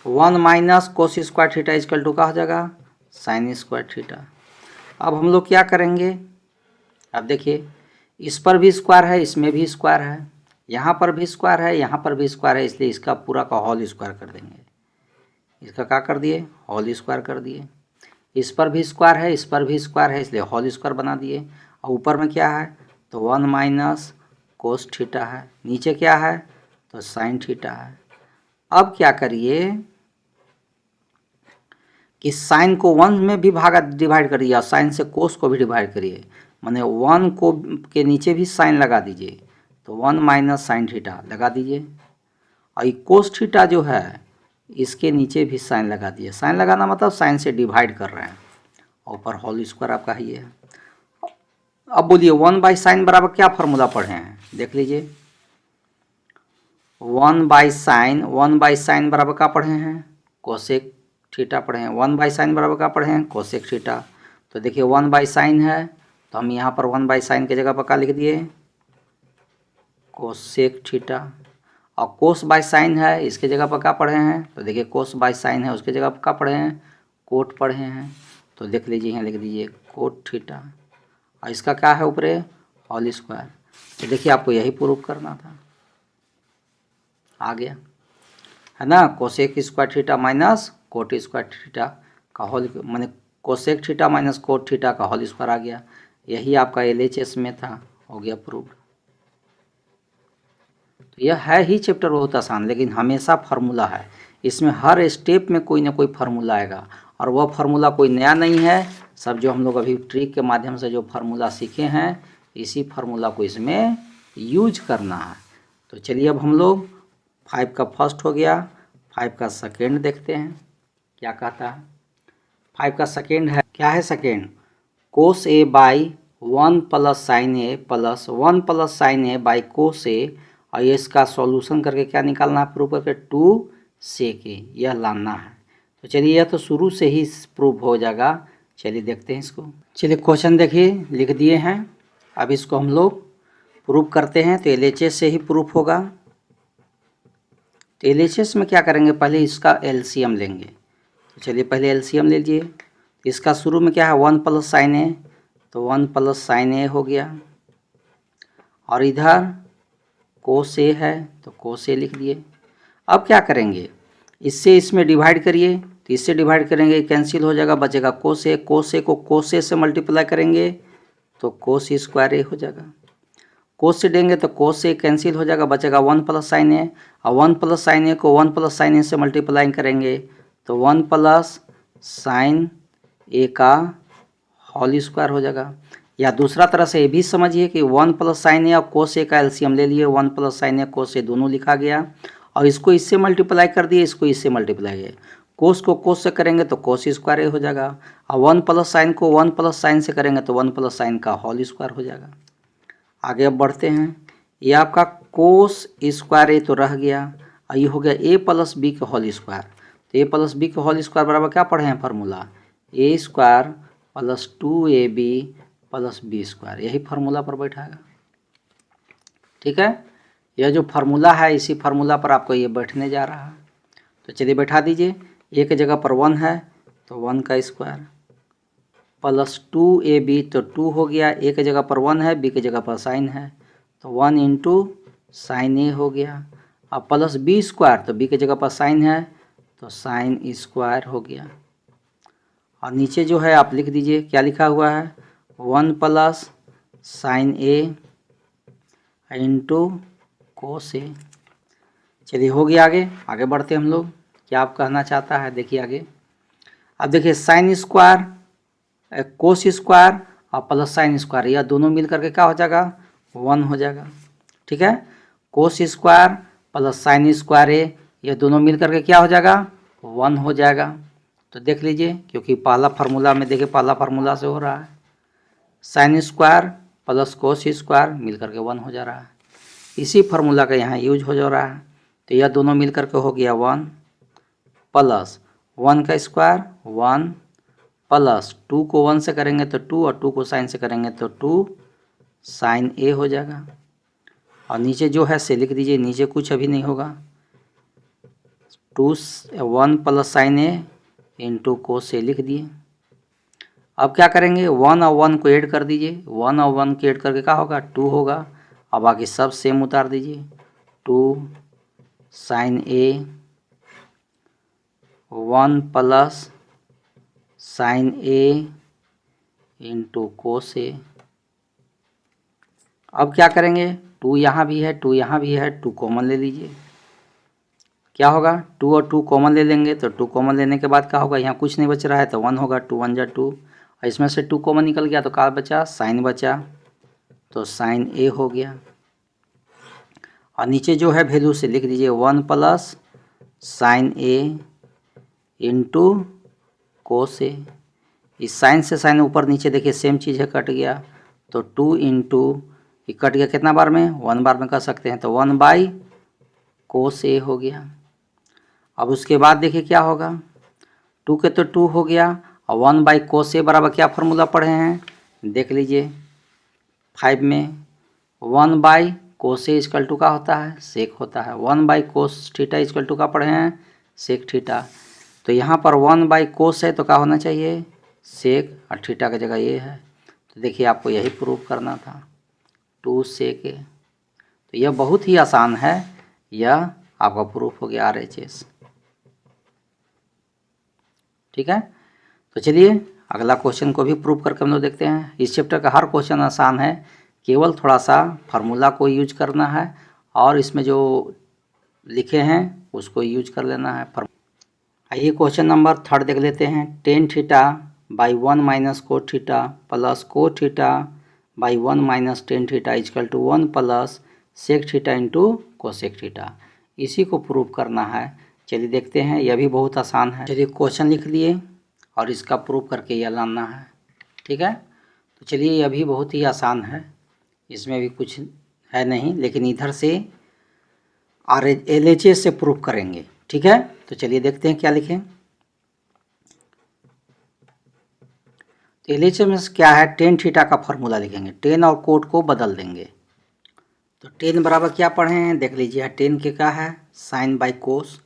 1 minus cos square theta is equal to का हो जाएगा साइन स्क्वायर थीटा। अब हम लोग क्या करेंगे, अब देखिए इस पर भी स्क्वायर है, इसमें भी स्क्वायर है, यहाँ पर भी स्क्वायर है, यहाँ पर भी स्क्वायर है, इसलिए इसका पूरा का होल स्क्वायर कर देंगे। इसका क्या कर दिए, होल स्क्वायर कर दिए। इस पर भी स्क्वायर है, इस पर भी स्क्वायर है, इसलिए होल स्क्वायर बना दिए। और ऊपर में क्या है, तो 1 माइनस कोस थीटा है, नीचे क्या है, तो साइन थीटा है। अब क्या करिए कि साइन को 1 में भी डिवाइड करिए और साइन से कोस को भी डिवाइड करिए, माने 1 को के नीचे भी साइन लगा दीजिए, तो 1 माइनस साइन थीटा लगा दीजिए। और ये कोस थीटा जो है इसके नीचे भी साइन लगा दिए। साइन लगाना मतलब साइन से डिवाइड कर रहे हैं, और ऊपर होल स्क्वायर आपका ही है। अब बोलिए 1 बाई साइन बराबर क्या फार्मूला पढ़े हैं, देख लीजिए। 1 बाई साइन बराबर क्या पढ़े हैं, कोसेक थीटा पढ़े हैं। 1 बाई साइन बराबर क्या पढ़े हैं, कोसेक थीटा। तो देखिए 1 बाई साइन है, तो हम यहाँ पर 1 बाई साइन की जगह पर क्या लिख दिए, कोसेक थीटा। और कोस बाई साइन है, इसके जगह पर क्या पढ़े हैं, तो देखिए कोस बाई साइन है, उसके जगह पर क्या पढ़े हैं, कोट पढ़े हैं। तो देख लीजिए यहाँ लिख दीजिए कोट थीटा, और इसका क्या है ऊपर होल स्क्वायर। तो देखिए आपको यही प्रूफ करना था, आ गया है ना। Cosec square theta minus cot square theta का होल, माने cosec theta minus cot theta का होल स्क्वायर आ गया। यही आपका LHS में था, हो गया प्रूफ। तो यह है ही चैप्टर बहुत आसान, लेकिन हमेशा फार्मूला है, इसमें हर स्टेप में कोई ना कोई फार्मूला आएगा, और वह फार्मूला कोई नया नहीं है। सब जो हम लोग अभी ट्रिक के माध्यम से जो फार्मूला सीखे हैं, इसी फार्मूला को इसमें यूज करना है। तो चलिए अब हम लोग 5 का फर्स्ट हो गया, 5 का सेकेंड देखते हैं क्या कहता है। 5 का सेकेंड है, क्या है second, cos A by 1 plus sine A plus 1 plus sine A by cos A, और ये इसका सॉल्यूशन करके क्या निकालना है, प्रूफ करके 2 सेक ए, यह लाना है। तो चलिए यह तो शुरू से ही प्रूफ हो जाएगा। चलिए देखते हैं इसको। चलिए क्वेश्चन देखिए लिख दिए हैं, अब इसको हम लोग प्रूफ करते हैं। तो LHS से ही प्रूफ होगा। तो LHS में क्या करेंगे, पहले इसका LCM लेंगे। तो चलिए पहले LCM ले लीजिए। इसका शुरू में क्या है, 1 प्लस साइन ए, तो 1 प्लस साइन ए हो गया, और इधर कोस ए है तो कोस ए लिख दिए। अब क्या करेंगे, इससे इसमें डिवाइड करिए, तो इससे डिवाइड करेंगे कैंसिल हो जाएगा, बचेगा कोस ए। कोस ए को कोस ए से मल्टीप्लाई करेंगे तो कोस स्क्वायर ए हो जाएगा। कोस से देंगे तो कोस से कैंसिल हो जाएगा, बचेगा 1 प्लस साइन ए, और 1 प्लस साइन ए को 1 प्लस साइन ए से मल्टीप्लाई करेंगे तो 1 प्लस साइन ए का होल स्क्वायर हो जाएगा। या दूसरा तरह से ये भी समझिए कि 1 प्लस साइन ए और कोस ए का LCM ले लिए, 1 प्लस साइन ए कोस ए दोनों लिखा गया, और इसको इससे मल्टीप्लाई कर दिए, इसको इससे मल्टीप्लाई किया। कोस को कोस से करेंगे तो कोस स्क्वायर ए हो जाएगा, और 1 प्लस साइन को 1 प्लस साइन से करेंगे तो 1 प्लस साइन का होल स्क्वायर हो जाएगा। आगे अब बढ़ते हैं, ये आपका कोस स्क्वायर ए तो रह गया, और ये हो गया ए प्लस बी का होल स्क्वायर। तो ए प्लस बी का होल स्क्वायर बराबर क्या पढ़े हैं formula, A square plus 2ab plus B square, यही फार्मूला पर बैठाएगा। ठीक है, यह जो फार्मूला है इसी फार्मूला पर आपको ये बैठने जा रहा है। तो चलिए बैठा दीजिए, ए के जगह पर 1 है तो 1 का स्क्वायर प्लस 2ab, तो 2 हो गया, ए के जगह पर 1 है, बी के जगह पर साइन है तो 1 इंटू साइन ए हो गया, और प्लस बी स्क्वायर, तो बी के जगह पर साइन है तो साइन स्क्वायर हो गया। और नीचे जो है आप लिख दीजिए, क्या लिखा हुआ है, 1 plus sine A into cos ए। चलिए हो गया, आगे बढ़ते हम लोग, क्या आप कहना चाहता है देखिए आगे। अब देखिए साइन स्क्वायर कोस स्क्वायर और प्लस साइन स्क्वायर, यह दोनों मिल करके क्या हो जाएगा, 1 हो जाएगा। ठीक है, cos square plus sine square A, यह दोनों मिल करके क्या हो जाएगा, 1 हो जाएगा। तो देख लीजिए, क्योंकि पहला फार्मूला में देखिए पहला फार्मूला से हो रहा है, sine square plus cos square मिल करके 1 हो जा रहा है, इसी फार्मूला का यहाँ यूज हो जा रहा है। तो यह दोनों मिल करके हो गया 1 प्लस 1 का स्क्वायर 1 प्लस 2 को 1 से करेंगे तो 2, और 2 को साइन से करेंगे तो 2 साइन ए हो जाएगा, और नीचे जो है से लिख दीजिए, नीचे कुछ अभी नहीं होगा, 1 plus sine A into cos ए लिख दिए। अब क्या करेंगे, 1 और 1 को ऐड कर दीजिए, 1 और 1 को ऐड करके क्या होगा, 2 होगा। अब बाकी सब सेम उतार दीजिए, 2 sign A 1 plus sine A into cos ए। अब क्या करेंगे, 2 यहाँ भी है, 2 यहाँ भी है, 2 कॉमन ले लीजिए। क्या होगा, 2 और 2 कॉमन ले लेंगे, तो 2 कॉमन लेने के बाद क्या होगा, यहाँ कुछ नहीं बच रहा है तो 1 होगा, 2 1 जा 2, और इसमें से 2 कॉमन निकल गया तो क्या बचा, साइन बचा, तो साइन ए हो गया। और नीचे जो है वैल्यू से लिख दीजिए 1 plus sine A into cos ए। इस साइन से साइन ऊपर नीचे देखिए सेम चीज़ है, कट गया, तो 2 इंटू ये कट गया कितना बार में, 1 बार में कर सकते हैं, तो 1 बाई कोस ए हो गया। अब उसके बाद देखिए क्या होगा, 2 के तो 2 हो गया, और 1 बाई कोस ए बराबर क्या फार्मूला पढ़े हैं, देख लीजिए 5 में, 1 by cos A equal to का होता है, सेक होता है, 1 by cos theta equal to का पढ़े हैं, सेक थीटा। तो यहाँ पर 1 बाई कोस है तो क्या होना चाहिए, सेक, और थीटा की जगह ये है, तो देखिए आपको यही प्रूव करना था, 2 सेक ए। तो यह बहुत ही आसान है, यह आपका प्रूफ हो गया RHS। ठीक है, तो चलिए अगला क्वेश्चन को भी प्रूव करके हम लोग देखते हैं। इस चैप्टर का हर क्वेश्चन आसान है, केवल थोड़ा सा फार्मूला को यूज करना है और इसमें जो लिखे हैं उसको यूज कर लेना है। आइए क्वेश्चन नंबर 3 देख लेते हैं। Tan theta by 1 minus cot theta plus cot theta by 1 minus tan theta is equal to 1 plus sec theta into cosec theta, इसी को प्रूव करना है। चलिए देखते हैं, यह भी बहुत आसान है। चलिए क्वेश्चन लिख लिए और इसका प्रूव करके यह लाना है। ठीक है, तो चलिए यह भी बहुत ही आसान है, इसमें भी कुछ है नहीं, लेकिन इधर से LHS से प्रूव करेंगे। ठीक है, तो चलिए देखते हैं क्या लिखें। तो LHS में क्या है, टेन थीटा का फॉर्मूला लिखेंगे, टेन और कोट को बदल देंगे। तो टेन बराबर क्या पढ़े हैं, देख लीजिए, टेन के क्या है, साइन बाई कोस,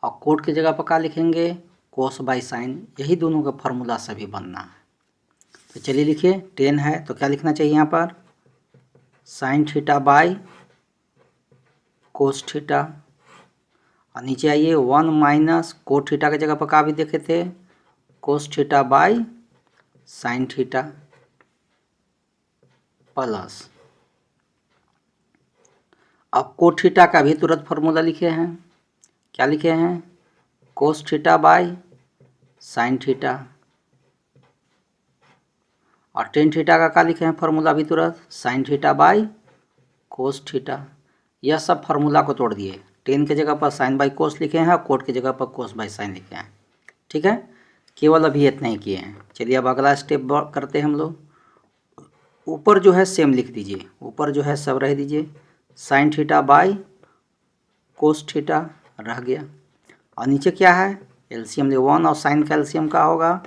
और कोट की जगह पर क्या लिखेंगे, कोस बाई साइन। यही दोनों का फॉर्मूला सभी बनना है। तो चलिए लिखिए, टेन है तो क्या लिखना चाहिए यहाँ पर, sign theta by cos theta, और नीचे आइए 1 माइनस कोट थीटा की जगह पर क्या भी देखे थे, कोस theta by sine theta plus, अब कोट थीटा का भी तुरंत फॉर्मूला लिखे हैं, क्या लिखे हैं, cos theta by sine theta, और टेन थीटा का क्या लिखे हैं फॉर्मूला भी तुरंत, sign theta by cos theta. यह सब फार्मूला को तोड़ दिए, टेन के जगह पर साइन बाई कोस लिखे हैं और कोट की जगह पर कोस बाई साइन लिखे हैं। ठीक है, केवल अभी इतना ही किए हैं। चलिए अब अगला स्टेप करते हैं हम लोग। ऊपर जो है सेम लिख दीजिए, ऊपर जो है सब रह दीजिए, sine theta by cos theta रह गया, और नीचे क्या है, एलसीएम ले 1 और साइन का एलसीएम का होगा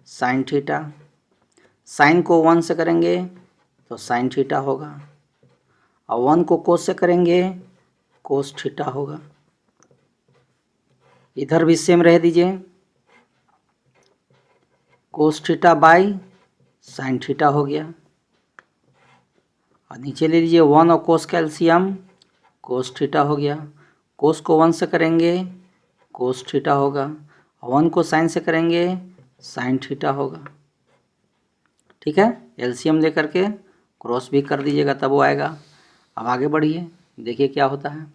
साइन थीटा, साइन को 1 से करेंगे तो साइन थीटा होगा, और 1 को कोस से करेंगे कोस थीटा होगा। इधर भी सेम रह दीजिए, कोस थीटा बाई साइन थीटा हो गया, और नीचे ले लीजिए 1 और कोस का एलसीएम कोस थीटा हो गया, कोस को 1 से करेंगे कोस थीटा होगा, 1 को साइन से करेंगे साइन थीटा होगा। ठीक है, एलसीएम लेकर के क्रॉस भी कर दीजिएगा तब वो आएगा। अब आगे बढ़िए, देखिए क्या होता है।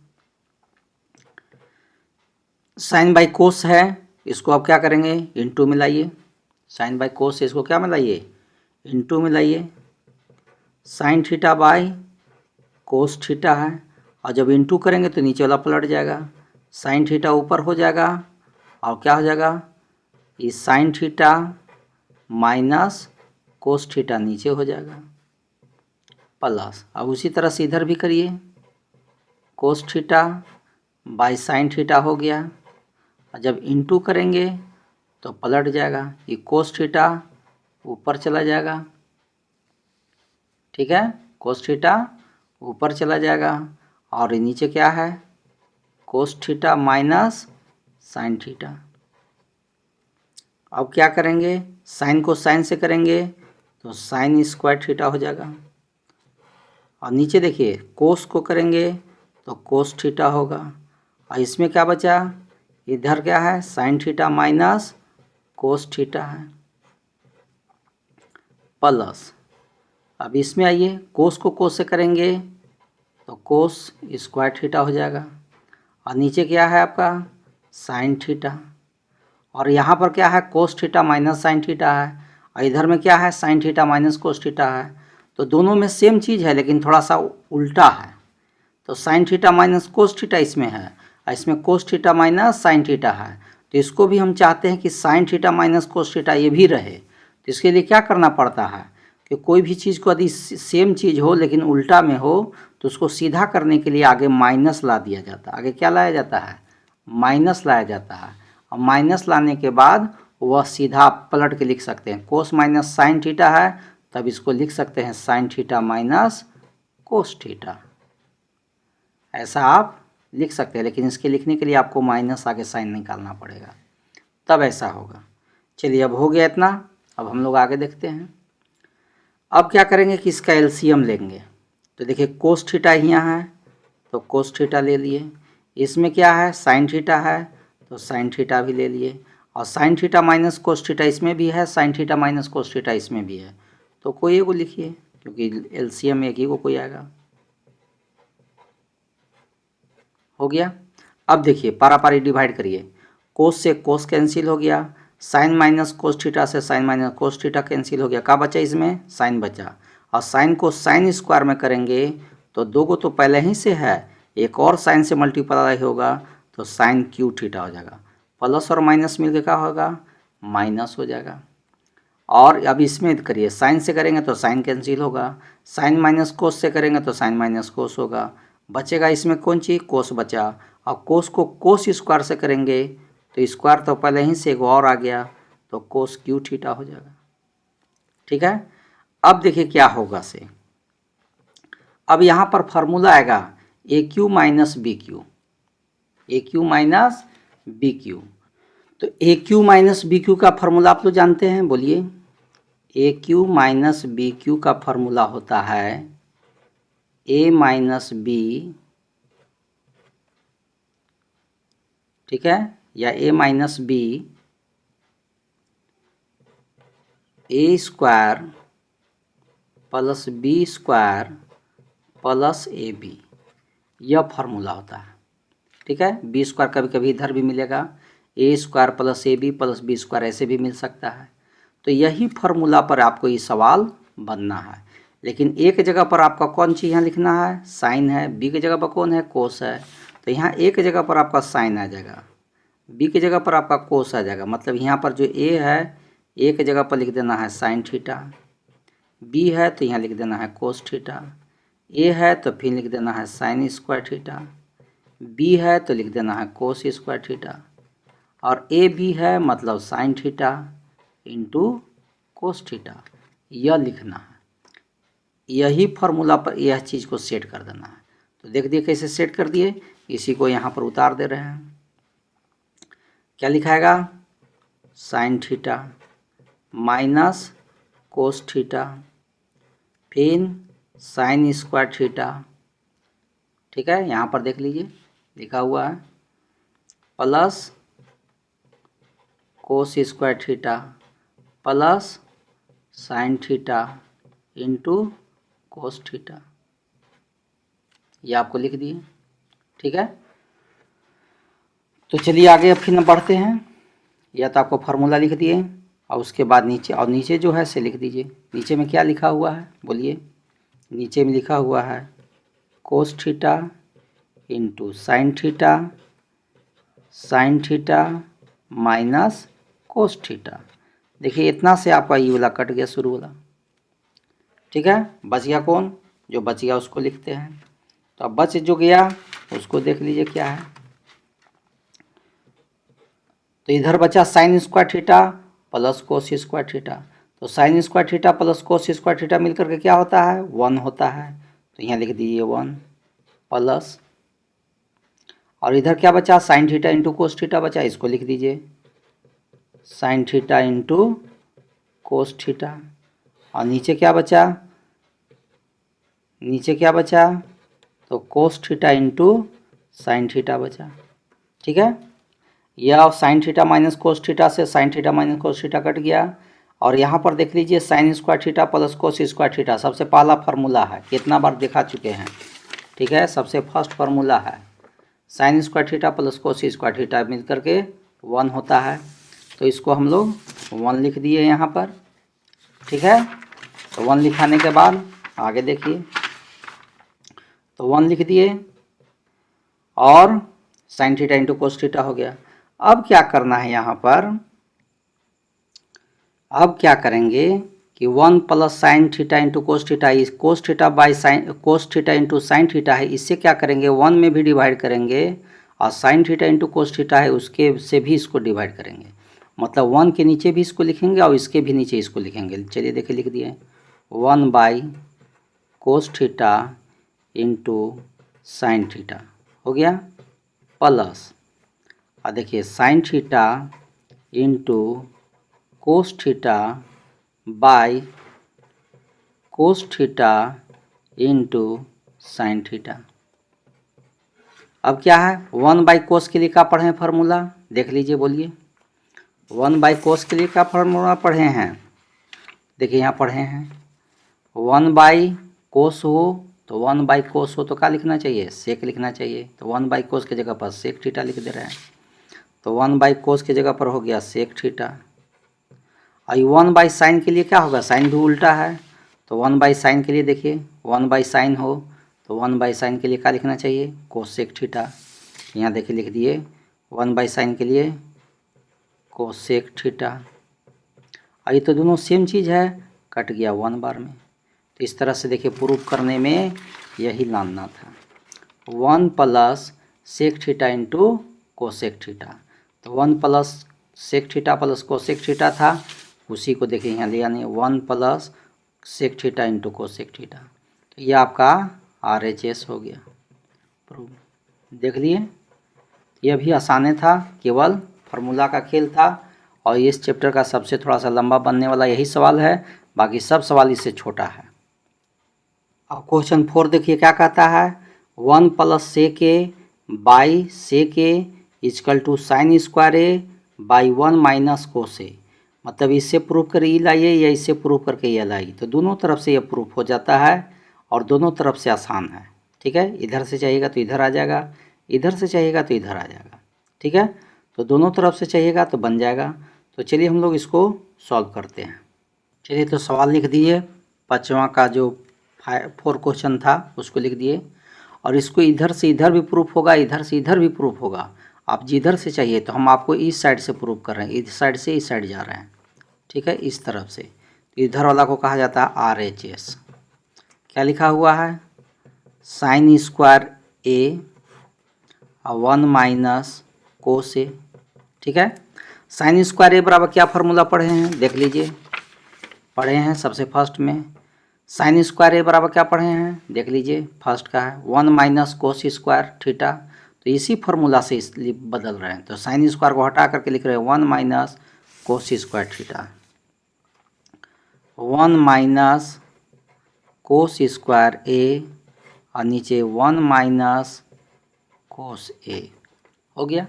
साइन बाई कोस है, इसको आप क्या करेंगे, इनटू मिलाइए, साइन बाई कोस से इसको क्या मिलाइए, इनटू मिलाइए, sine theta by cos theta है, और जब इनटू करेंगे तो नीचे वाला पलट जाएगा, साइन थीटा ऊपर हो जाएगा, और क्या हो जाएगा, ये sign theta minus cos theta नीचे हो जाएगा प्लस। अब उसी तरह से इधर भी करिए, कोस थीटा बाई साइन थीटा हो गया, और जब इनटू करेंगे तो पलट जाएगा, ये कोस थीटा ऊपर चला जाएगा। ठीक है, कोस थीटा ऊपर चला जाएगा और नीचे क्या है, कोस थीटा माइनस साइन थीटा। अब क्या करेंगे, साइन को साइन से करेंगे तो साइन स्क्वायर थीटा हो जाएगा, और नीचे देखिए कोस को करेंगे तो कोस थीटा होगा, और इसमें क्या बचा, इधर क्या है, sign theta minus cos theta है, प्लस अब इसमें आइए कोस को कोस से करेंगे तो कोस स्क्वायर थीटा हो जाएगा, और नीचे क्या है आपका साइन थीटा, और यहाँ पर क्या है कोस थीटा माइनस साइन थीटा है, और इधर में क्या है sign theta minus cos theta है। तो दोनों में सेम चीज़ है लेकिन थोड़ा सा उल्टा है। तो sign theta minus cos theta इसमें है और इसमें कोस थीटा माइनस साइन थीटा है, तो इसको भी हम चाहते हैं कि sign theta minus cos theta ये भी रहे। तो इसके लिए क्या करना पड़ता है कि कोई भी चीज़ को यदि सेम चीज़ हो लेकिन उल्टा में हो तो उसको सीधा करने के लिए आगे माइनस ला दिया जाता है। आगे क्या लाया जाता है, माइनस लाया जाता है, और माइनस लाने के बाद वह सीधा पलट के लिख सकते हैं, कोस माइनस साइन थीटा है तब इसको लिख सकते हैं sign theta minus cos theta, ऐसा आप लिख सकते हैं। लेकिन इसके लिखने के लिए आपको माइनस आगे साइन निकालना पड़ेगा, तब ऐसा होगा। चलिए अब हो गया इतना, अब हम लोग आगे देखते हैं। अब क्या करेंगे कि इसका एलसीएम लेंगे। तो देखिए कोस थीटा यहाँ है तो कोस थीटा ले लिए, इसमें क्या है साइन थीटा है तो साइन थीटा भी ले लिए, और sine theta minus cos theta इसमें भी है, sign theta minus cos theta इसमें भी है, तो कोई एक को लिखिए क्योंकि एलसीएम एक ही को कोई आएगा। हो गया। अब देखिए पारापारी डिवाइड करिए, कोस से कोस कैंसिल हो गया, साइन माइनस कोस थीटा से sine minus cos theta cancel हो गया, क्या बचा इसमें साइन बचा, और साइन को साइन स्क्वायर में करेंगे तो दो को तो पहले ही से है, एक और साइन से मल्टीप्लाई होगा तो साइन क्यू थीटा हो जाएगा, प्लस और माइनस मिलकर क्या होगा माइनस हो जाएगा। और अब इसमें करिए साइन से करेंगे तो साइन कैंसिल होगा, साइन माइनस कोस से करेंगे तो साइन माइनस कोस होगा, बचेगा इसमें कौन चीज़ कोस बचा, और कोस को कोस स्क्वायर से करेंगे तो स्क्वायर तो पहले ही से एक और आ गया तो कोस क्यू थीटा हो जाएगा। ठीक है। अब देखिए क्या होगा से, अब यहाँ पर फॉर्मूला आएगा A cube minus B cube, A cube minus B cube. तो A cube minus B cube का फॉर्मूला आप लोग जानते हैं, बोलिए। A cube minus B cube का फॉर्मूला होता है ए माइनस बी, ठीक है, या A minus B A square plus B square plus A B, यह फॉर्मूला होता है। ठीक है, बी स्क्वायर कभी कभी इधर भी मिलेगा, A square plus A B plus B square ऐसे भी मिल सकता है। तो यही फॉर्मूला पर आपको ये सवाल बनना है, लेकिन एक जगह पर आपका कौन चीज़ यहाँ लिखना है साइन है, बी की जगह पर कौन है कोस है, तो यहाँ एक जगह पर आपका साइन आ जाएगा, बी की जगह पर आपका कोस आ जाएगा। मतलब यहाँ पर जो ए है एक जगह पर लिख देना है साइन थीटा, बी है तो यहाँ लिख देना है कोस थीटा, ए है तो फिर लिख देना है साइन स्क्वायर थीटा, बी है तो लिख देना है कोस स्क्वायर थीटा, और ए बी है मतलब sign theta into cos theta, यह लिखना है। यही फॉर्मूला पर यह चीज़ को सेट कर देना है। तो देख दिए कैसे सेट कर दिए, इसी को यहाँ पर उतार दे रहे हैं। क्या लिखाएगा sine theta minus cos theta फिर साइन स्क्वायर थीटा, ठीक है, यहाँ पर देख लीजिए लिखा हुआ है, plus cos square theta plus sine theta into cos theta, ये आपको लिख दिए। ठीक है, तो चलिए आगे अब फिर बढ़ते हैं। या तो आपको फार्मूला लिख दिए और उसके बाद नीचे, और नीचे जो है से लिख दीजिए। नीचे में क्या लिखा हुआ है बोलिए, नीचे में लिखा हुआ है कोस theta into sine theta minus cos theta. देखिए इतना से आपका ये वाला कट गया शुरू वाला। ठीक है, बच गया कौन, जो बच गया उसको लिखते हैं। तो अब बच जो गया उसको देख लीजिए क्या है। तो इधर बचा sine square theta plus cos square theta. तो sine square theta plus cos square theta मिलकर के क्या होता है 1 होता है। तो यहाँ लिख दीजिए 1 प्लस, और इधर क्या बचा, sine theta into cos theta बचा, इसको लिख दीजिए sine theta into cos theta. और नीचे क्या बचा, नीचे क्या बचा, तो cos theta into sine theta बचा। ठीक है, यह sine theta minus cos theta से sine theta minus cos theta cut गया। और यहाँ पर देख लीजिए sine square theta plus cos square theta सबसे पहला फार्मूला है, कितना बार दिखा चुके हैं। ठीक है, सबसे फर्स्ट फार्मूला है sine square theta plus cos square theta मिल करके 1 होता है। तो इसको हम लोग 1 लिख दिए यहाँ पर। ठीक है, तो 1 लिखाने के बाद आगे देखिए, तो 1 लिख दिए और sine theta into cos theta हो गया। अब क्या करना है यहाँ पर, अब क्या करेंगे कि 1 plus sine theta into cos theta, इस cos theta by sine, cos theta into sine theta है, इससे क्या करेंगे 1 में भी डिवाइड करेंगे, और sine theta into cos theta है उसके से भी इसको डिवाइड करेंगे। मतलब 1 के नीचे भी इसको लिखेंगे और इसके भी नीचे इसको लिखेंगे। चलिए देखिए, लिख दिए 1 by cos theta into sine theta हो गया, प्लस, और देखिए sign theta into cos theta by cos theta into sine theta. अब क्या है, 1 बाई कोस के लिए क्या पढ़े हैं फार्मूला, देख लीजिए, बोलिए 1 बाई कोस के लिए क्या फार्मूला पढ़े हैं। देखिए यहाँ पढ़े हैं 1 बाई कोस हो, तो 1 बाई कोस हो तो क्या लिखना चाहिए, सेक लिखना चाहिए। तो 1 बाई कोस की जगह पर सेक थीटा लिख दे रहे हैं, तो 1 बाई कोस की जगह पर हो गया सेक थीटा। और 1 बाई साइन के लिए क्या होगा, साइन भी उल्टा है, तो 1 बाई साइन के लिए देखिए 1 बाई साइन हो, तो 1 बाई साइन के लिए क्या लिखना चाहिए, कोसेक थीटा। यहाँ देखिए लिख दिए 1 बाई साइन के लिए कोसेक थीटा। और ये तो दोनों सेम चीज़ है, कट गया 1 बार में। तो इस तरह से देखिए प्रूफ करने में यही लाना था, 1 plus sec theta into cosec theta. तो 1 plus sec theta plus cosec theta था, उसी को देखिए यहाँ ले आने 1 plus sec theta into cosec theta. तो ये आपका RHS हो गया प्रूफ। देख लिए, यह भी आसाने था, केवल फार्मूला का खेल था। और इस चैप्टर का सबसे थोड़ा सा लंबा बनने वाला यही सवाल है, बाकी सब सवाल इससे छोटा है। अब क्वेश्चन 4 देखिए क्या कहता है, 1 plus sec A by sec A equal to sine square A by 1 minus cos A. मतलब इससे प्रूफ कर ई लाइए या इससे प्रूफ करके ये लाइए, तो दोनों तरफ से ये प्रूफ हो जाता है और दोनों तरफ से आसान है। ठीक है, इधर से चाहिएगा तो इधर आ जाएगा, इधर से चाहिएगा तो इधर आ जाएगा। ठीक है, तो दोनों तरफ से चाहिएगा तो बन जाएगा। तो चलिए हम लोग इसको सॉल्व करते हैं। चलिए तो सवाल लिख दिए, 5वां का जो 4 क्वेश्चन था उसको लिख दिए, और इसको इधर से इधर भी प्रूफ होगा, इधर से इधर भी प्रूफ होगा। आप जिधर से चाहिए, तो हम आपको इस साइड से प्रूफ कर रहे हैं, इस साइड से इस साइड जा रहे हैं। ठीक है, इस तरफ से, तो इधर वाला को कहा जाता है RHS। क्या लिखा हुआ है, साइन स्क्वायर ए 1 माइनस कोस ए। ठीक है, साइन स्क्वायर ए बराबर क्या फार्मूला पढ़े हैं, देख लीजिए, पढ़े हैं सबसे फर्स्ट में। साइन स्क्वायर ए बराबर क्या पढ़े हैं, देख लीजिए, फर्स्ट का है 1 माइनस कोस स्क्वायर थीटा। तो इसी फार्मूला से इसलिए बदल रहे हैं, तो साइन स्क्वायर को हटा करके लिख रहे हैं 1 minus cos square theta, 1 minus cos square A, और नीचे 1 माइनस कोस ए हो गया।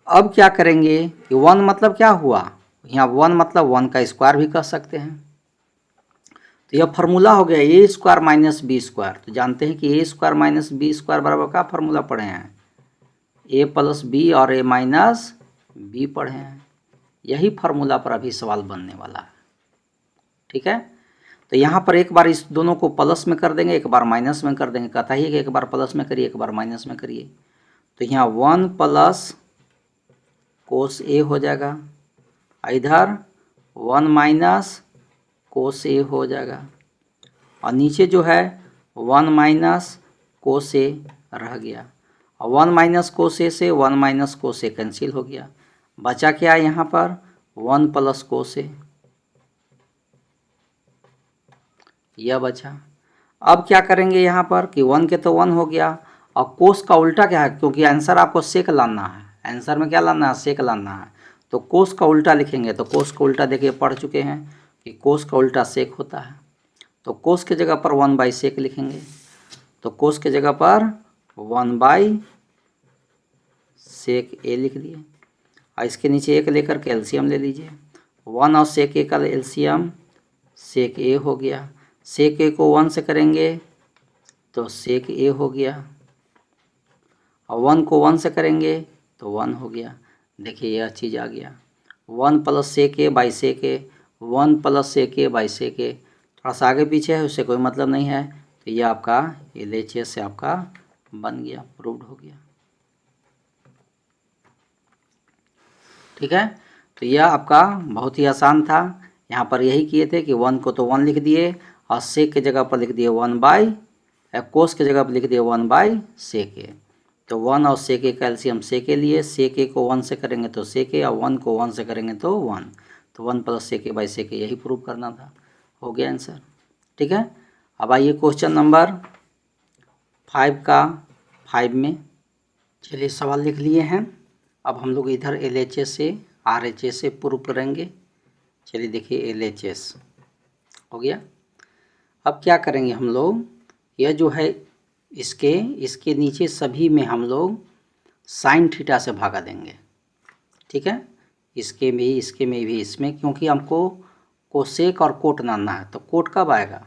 अब क्या करेंगे कि 1 मतलब क्या हुआ, यहाँ 1 मतलब 1 का स्क्वायर भी कह सकते हैं। तो यह फार्मूला हो गया ए स्क्वायर माइनस बी स्क्वायर। तो जानते हैं कि ए स्क्वायर माइनस बी स्क्वायर बराबर का फार्मूला पढ़े हैं, ए प्लस बी और ए माइनस बी पढ़े हैं। यही फार्मूला पर अभी सवाल बनने वाला है। ठीक है, तो यहाँ पर एक बार इस दोनों को प्लस में कर देंगे, एक बार माइनस में कर देंगे। कहता ही है कि एक बार प्लस में करिए, एक बार माइनस में करिए। तो यहाँ 1 प्लस कोस ए हो जाएगा, इधर 1 माइनस कोस ए हो जाएगा, और नीचे जो है 1 माइनस कोस ए रह गया, और 1 माइनस कोस ए से 1 माइनस कोस ए कैंसिल हो गया। बचा क्या यहाँ पर, 1 प्लस कोस ए, यह बचा। अब क्या करेंगे यहाँ पर कि 1 के तो 1 हो गया, और कोस का उल्टा क्या है, क्योंकि आंसर आपको सेक लाना है, आंसर में क्या लाना है, सेक लाना है, तो कोस का उल्टा लिखेंगे। तो कोस का उल्टा देखिए पढ़ चुके हैं कि कोस का उल्टा सेक होता है, तो कोस के जगह पर 1/सेक लिखेंगे। तो कोस के जगह पर 1/सेक ए लिख दिए, और इसके नीचे एक लेकर के एलसीएम ले लीजिए। 1 और सेक ए का एलसीएम सेक ए हो गया, सेक ए को 1 से करेंगे तो सेक ए हो गया, और 1 को 1 से करेंगे तो 1 हो गया। देखिए यह चीज़ आ गया, 1 + सेक A by sec A, 1 + sec A by sec ए। थोड़ा सा आगे पीछे है, उससे कोई मतलब नहीं है, तो ये आपका LHS से आपका बन गया, प्रूव्ड हो गया। ठीक है, तो यह आपका बहुत ही आसान था। यहाँ पर यही किए थे कि 1 को तो 1 लिख दिए, और सेक के जगह पर लिख दिए 1/, कोस के जगह पर लिख दिए 1/सेक ए। तो 1 और सेक ए का एलसीएम सेक ए लिए, सेक ए को 1 से करेंगे तो सेक ए, और 1 को 1 से करेंगे तो 1, तो 1 + सेक ए बाई सेक ए, यही प्रूव करना था। हो गया आंसर। ठीक है, अब आइए क्वेश्चन नंबर 5 का 5 में। चलिए सवाल लिख लिए हैं, अब हम लोग इधर LHS से RHS से प्रूव करेंगे। चलिए देखिए LHS हो गया। अब क्या करेंगे हम लोग, यह जो है इसके नीचे सभी में हम लोग साइन थीटा से भागा देंगे। ठीक है, इसके में भी इसमें, क्योंकि हमको कोसेक और कोट जानना है, तो कोट कब आएगा।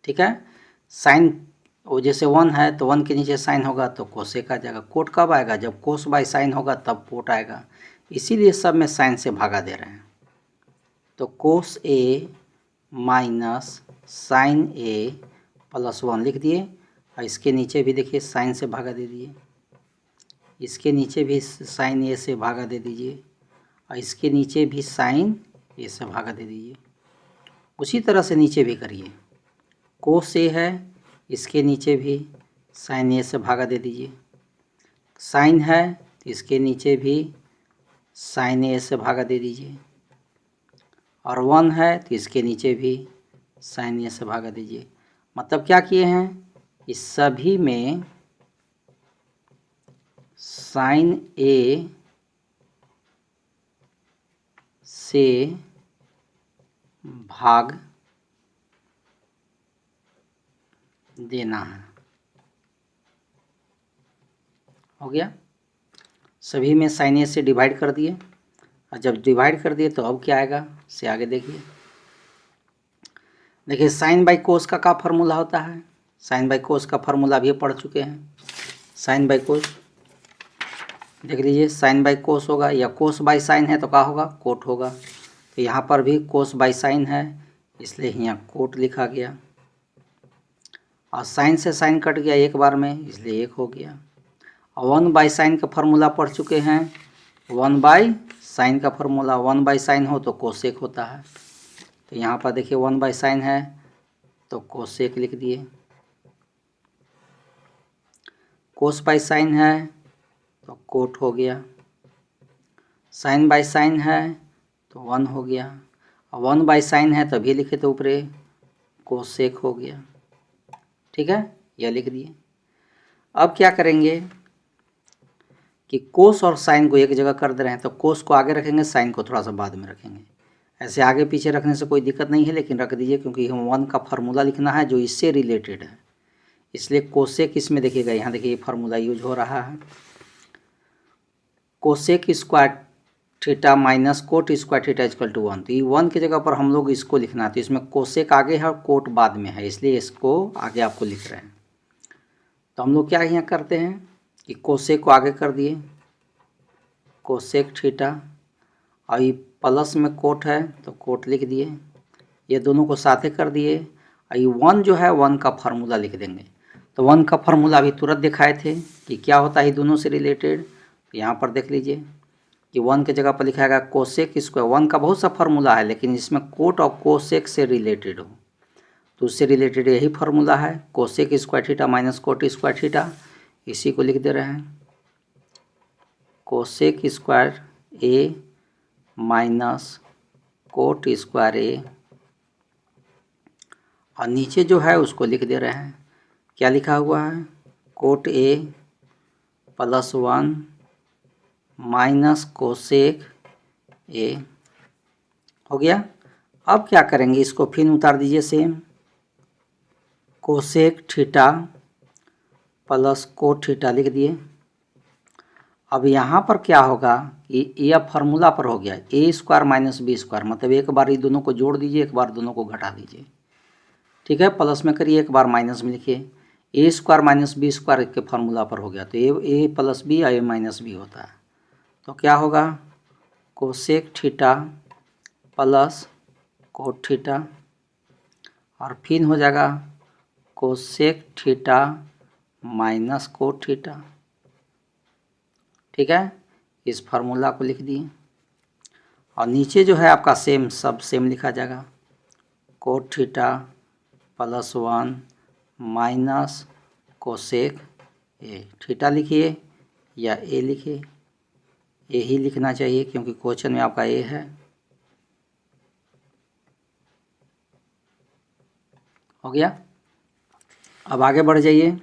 ठीक है, साइन वो जैसे 1 है तो 1 के नीचे साइन होगा तो कोसेक आ जाएगा। कोट कब आएगा, जब कोस बाई साइन होगा तब कोट आएगा, इसीलिए सब में साइन से भागा दे रहे हैं। तो कोस ए माइनस साइन ए + 1 लिख दिए, और इसके नीचे भी देखिए साइन से भागा दे दिए, इसके नीचे भी साइन ए से भागा दे दीजिए, और इसके नीचे भी साइन ए से भागा दे दीजिए। उसी तरह से नीचे भी करिए, कोस ए है, इसके नीचे भी साइन ए से भागा दे दीजिए, साइन है तो इसके नीचे भी साइन ए से भागा दे दीजिए, और 1 है तो इसके नीचे भी साइन ए से भागा दीजिए। मतलब क्या किए हैं, इस सभी में साइन ए से भाग देना है। हो गया, सभी में साइन ए से डिवाइड कर दिए, और जब डिवाइड कर दिए तो अब क्या आएगा से आगे देखिए। देखिए साइन बाई कोस का क्या फार्मूला होता है, साइन बाई कोस का फार्मूला भी पढ़ चुके हैं। साइन बाई कोस देख लीजिए, साइन बाई कोस होगा, या कोस बाई साइन है तो क्या होगा, कोट होगा। तो यहाँ पर भी कोस बाई साइन है, इसलिए यहाँ कोट लिखा गया, और साइन से साइन कट गया एक बार में, इसलिए 1 हो गया। और 1/साइन का फार्मूला पढ़ चुके हैं, 1/साइन का फार्मूला, 1/साइन हो तो कोसेक होता है। तो यहाँ पर देखिए 1/साइन है तो कोसेक लिख दिए, कोस बाई साइन है तो कोट हो गया, साइन बाई साइन है तो 1 हो गया, और 1/साइन है तभी लिखे तो ऊपरे कोसेक हो गया। ठीक है, यह लिख दिए। अब क्या करेंगे कि कोस और साइन को एक जगह कर दे रहे हैं, तो कोस को आगे रखेंगे, साइन को थोड़ा सा बाद में रखेंगे। ऐसे आगे पीछे रखने से कोई दिक्कत नहीं है, लेकिन रख दीजिए, क्योंकि हम 1 का फार्मूला लिखना है जो इससे रिलेटेड है, इसलिए कोसेक इसमें देखिएगा, यहाँ देखिए फार्मूला यूज हो रहा है, cosec square theta minus cot square theta equal to 1। तो ये 1 की जगह पर हम लोग इसको लिखना है, तो इसमें कोसेक आगे है और कोट बाद में है, इसलिए इसको आगे आपको लिख रहे हैं। तो हम लोग क्या यहाँ करते हैं कि कोसेक को आगे कर दिए, कोसेक थीटा, और ये प्लस में कोट है तो कोट लिख दिए, ये दोनों को साथे कर दिए, और ये 1 जो है 1 का फार्मूला लिख देंगे। तो 1 का फार्मूला अभी तुरंत दिखाए थे कि क्या होता है दोनों से रिलेटेड। तो यहाँ पर देख लीजिए कि 1 की जगह पर लिखाएगा कोसेक स्क्वायर, 1 का बहुत सा फार्मूला है, लेकिन इसमें कोट और कोसेक से रिलेटेड हो तो उससे रिलेटेड यही फार्मूला है, cosec square theta minus cot square theta, इसी को लिख दे रहे हैं, cosec square A minus cot square A, और नीचे जो है उसको लिख दे रहे हैं। क्या लिखा हुआ है? Cot A plus 1 minus cosec ए हो गया। अब क्या करेंगे, इसको फिर उतार दीजिए same, cosec theta plus cot theta लिख दिए। अब यहाँ पर क्या होगा कि यह फार्मूला पर हो गया ए स्क्वायर माइनस बी स्क्वायर, मतलब एक बार ये दोनों को जोड़ दीजिए, एक बार दोनों को घटा दीजिए। ठीक है, प्लस में करिए, एक बार माइनस में लिखिए। ए स्क्वायर माइनस बी स्क्वायर के फार्मूला पर हो गया, तो ए प्लस बी और ए माइनस बी होता है। तो क्या होगा, cosec theta plus cot theta, और फिर हो जाएगा cosec theta minus cot theta. ठीक है, इस फार्मूला को लिख दिए, और नीचे जो है आपका सेम सब सेम लिखा जाएगा, coat theta plus 1 minus cosec ए। थीटा लिखिए या ए लिखिए, ए ही लिखना चाहिए क्योंकि क्वेश्चन में आपका ए है। हो गया। अब आगे बढ़ जाइए,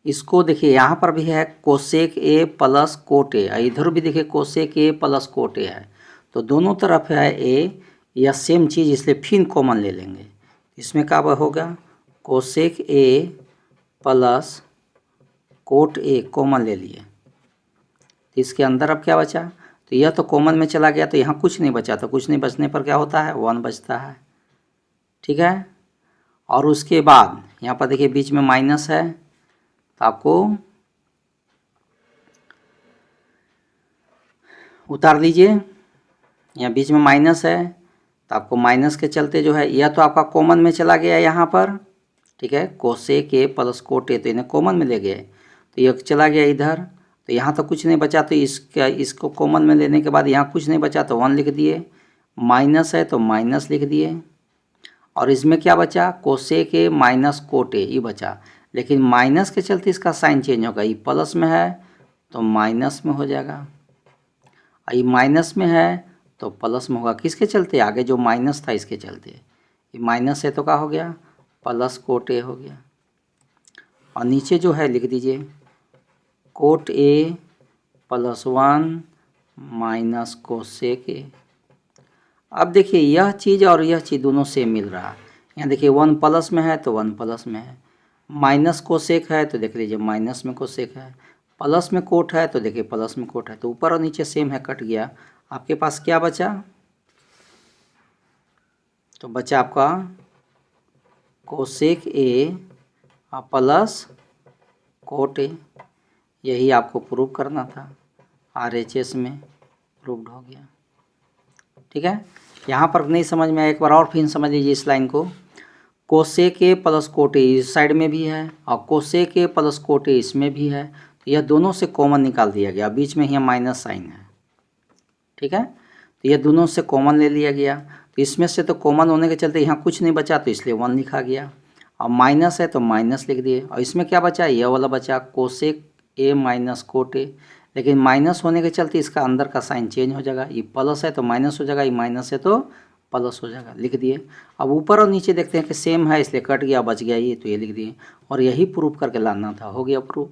इसको देखिए यहाँ पर भी है cosec A plus cot A, इधर भी देखिए cosec A plus cot A है, तो दोनों तरफ है ए या सेम चीज़, इसलिए फिर कॉमन ले लेंगे। इसमें क्या होगा, cosec A plus cot A common ले लिए, तो इसके अंदर अब क्या बचा, तो यह तो कॉमन में चला गया, तो यहाँ कुछ नहीं बचा, तो कुछ नहीं बचने पर क्या होता है, 1 बचता है। ठीक है, और उसके बाद यहाँ पर देखिए बीच में माइनस है, तो आपको उतार दीजिए, यहाँ बीच में माइनस है, तो आपको माइनस के चलते जो है यह तो आपका कॉमन में चला गया यहाँ पर। ठीक है, cosec A plus cot A, तो इन्हें कॉमन में ले गए, तो यह चला गया इधर, तो यहाँ तो कुछ नहीं बचा, तो इसको कॉमन में लेने के बाद यहाँ कुछ नहीं बचा, तो 1 लिख दिए। माइनस है तो माइनस लिख दिए, और इसमें क्या बचा, cosec A minus cot A, ये बचा, लेकिन माइनस के चलते इसका साइन चेंज होगा, ये प्लस में है तो माइनस में हो जाएगा, ये माइनस में है तो प्लस में होगा। किसके चलते, आगे जो माइनस था इसके चलते, ये माइनस है तो क्या हो गया, प्लस कोट ए हो गया। और नीचे जो है लिख दीजिए cot A plus 1 minus cosec ए। अब देखिए यह चीज़ और यह चीज़ दोनों सेम मिल रहा है, यहाँ देखिए 1 प्लस में है तो 1 प्लस में है, माइनस कोसेक है तो देख लीजिए माइनस में कोसेक है, प्लस में कोट है तो देखिए प्लस में कोट है, तो ऊपर और नीचे सेम है, कट गया। आपके पास क्या बचा, तो बचा आपका cosec A plus cot A, यही आपको प्रूव करना था, RHS में प्रूव्ड हो गया। ठीक है, यहाँ पर नहीं समझ में आया, एक बार और फिर समझ लीजिए इस लाइन को, cosec A plus cot A इस साइड में भी है और cosec A plus cot A इसमें भी है, तो यह दोनों से कॉमन निकाल दिया गया, बीच में यहाँ माइनस साइन है। ठीक है, तो यह दोनों से कॉमन ले लिया गया, तो इसमें से तो कॉमन होने के चलते यहाँ कुछ नहीं बचा, तो इसलिए 1 लिखा गया, और माइनस है तो माइनस लिख दिए, और इसमें क्या बचा, यह वाला बचा cosec A minus cot A, लेकिन माइनस होने के चलते इसका अंदर का साइन चेंज हो जाएगा, ये प्लस है तो माइनस हो जाएगा, ये माइनस है तो प्लस हो जाएगा, लिख दिए। अब ऊपर और नीचे देखते हैं कि सेम है, इसलिए कट गया, बच गया ये, तो ये लिख दिए, और यही प्रूफ करके लाना था, हो गया प्रूफ।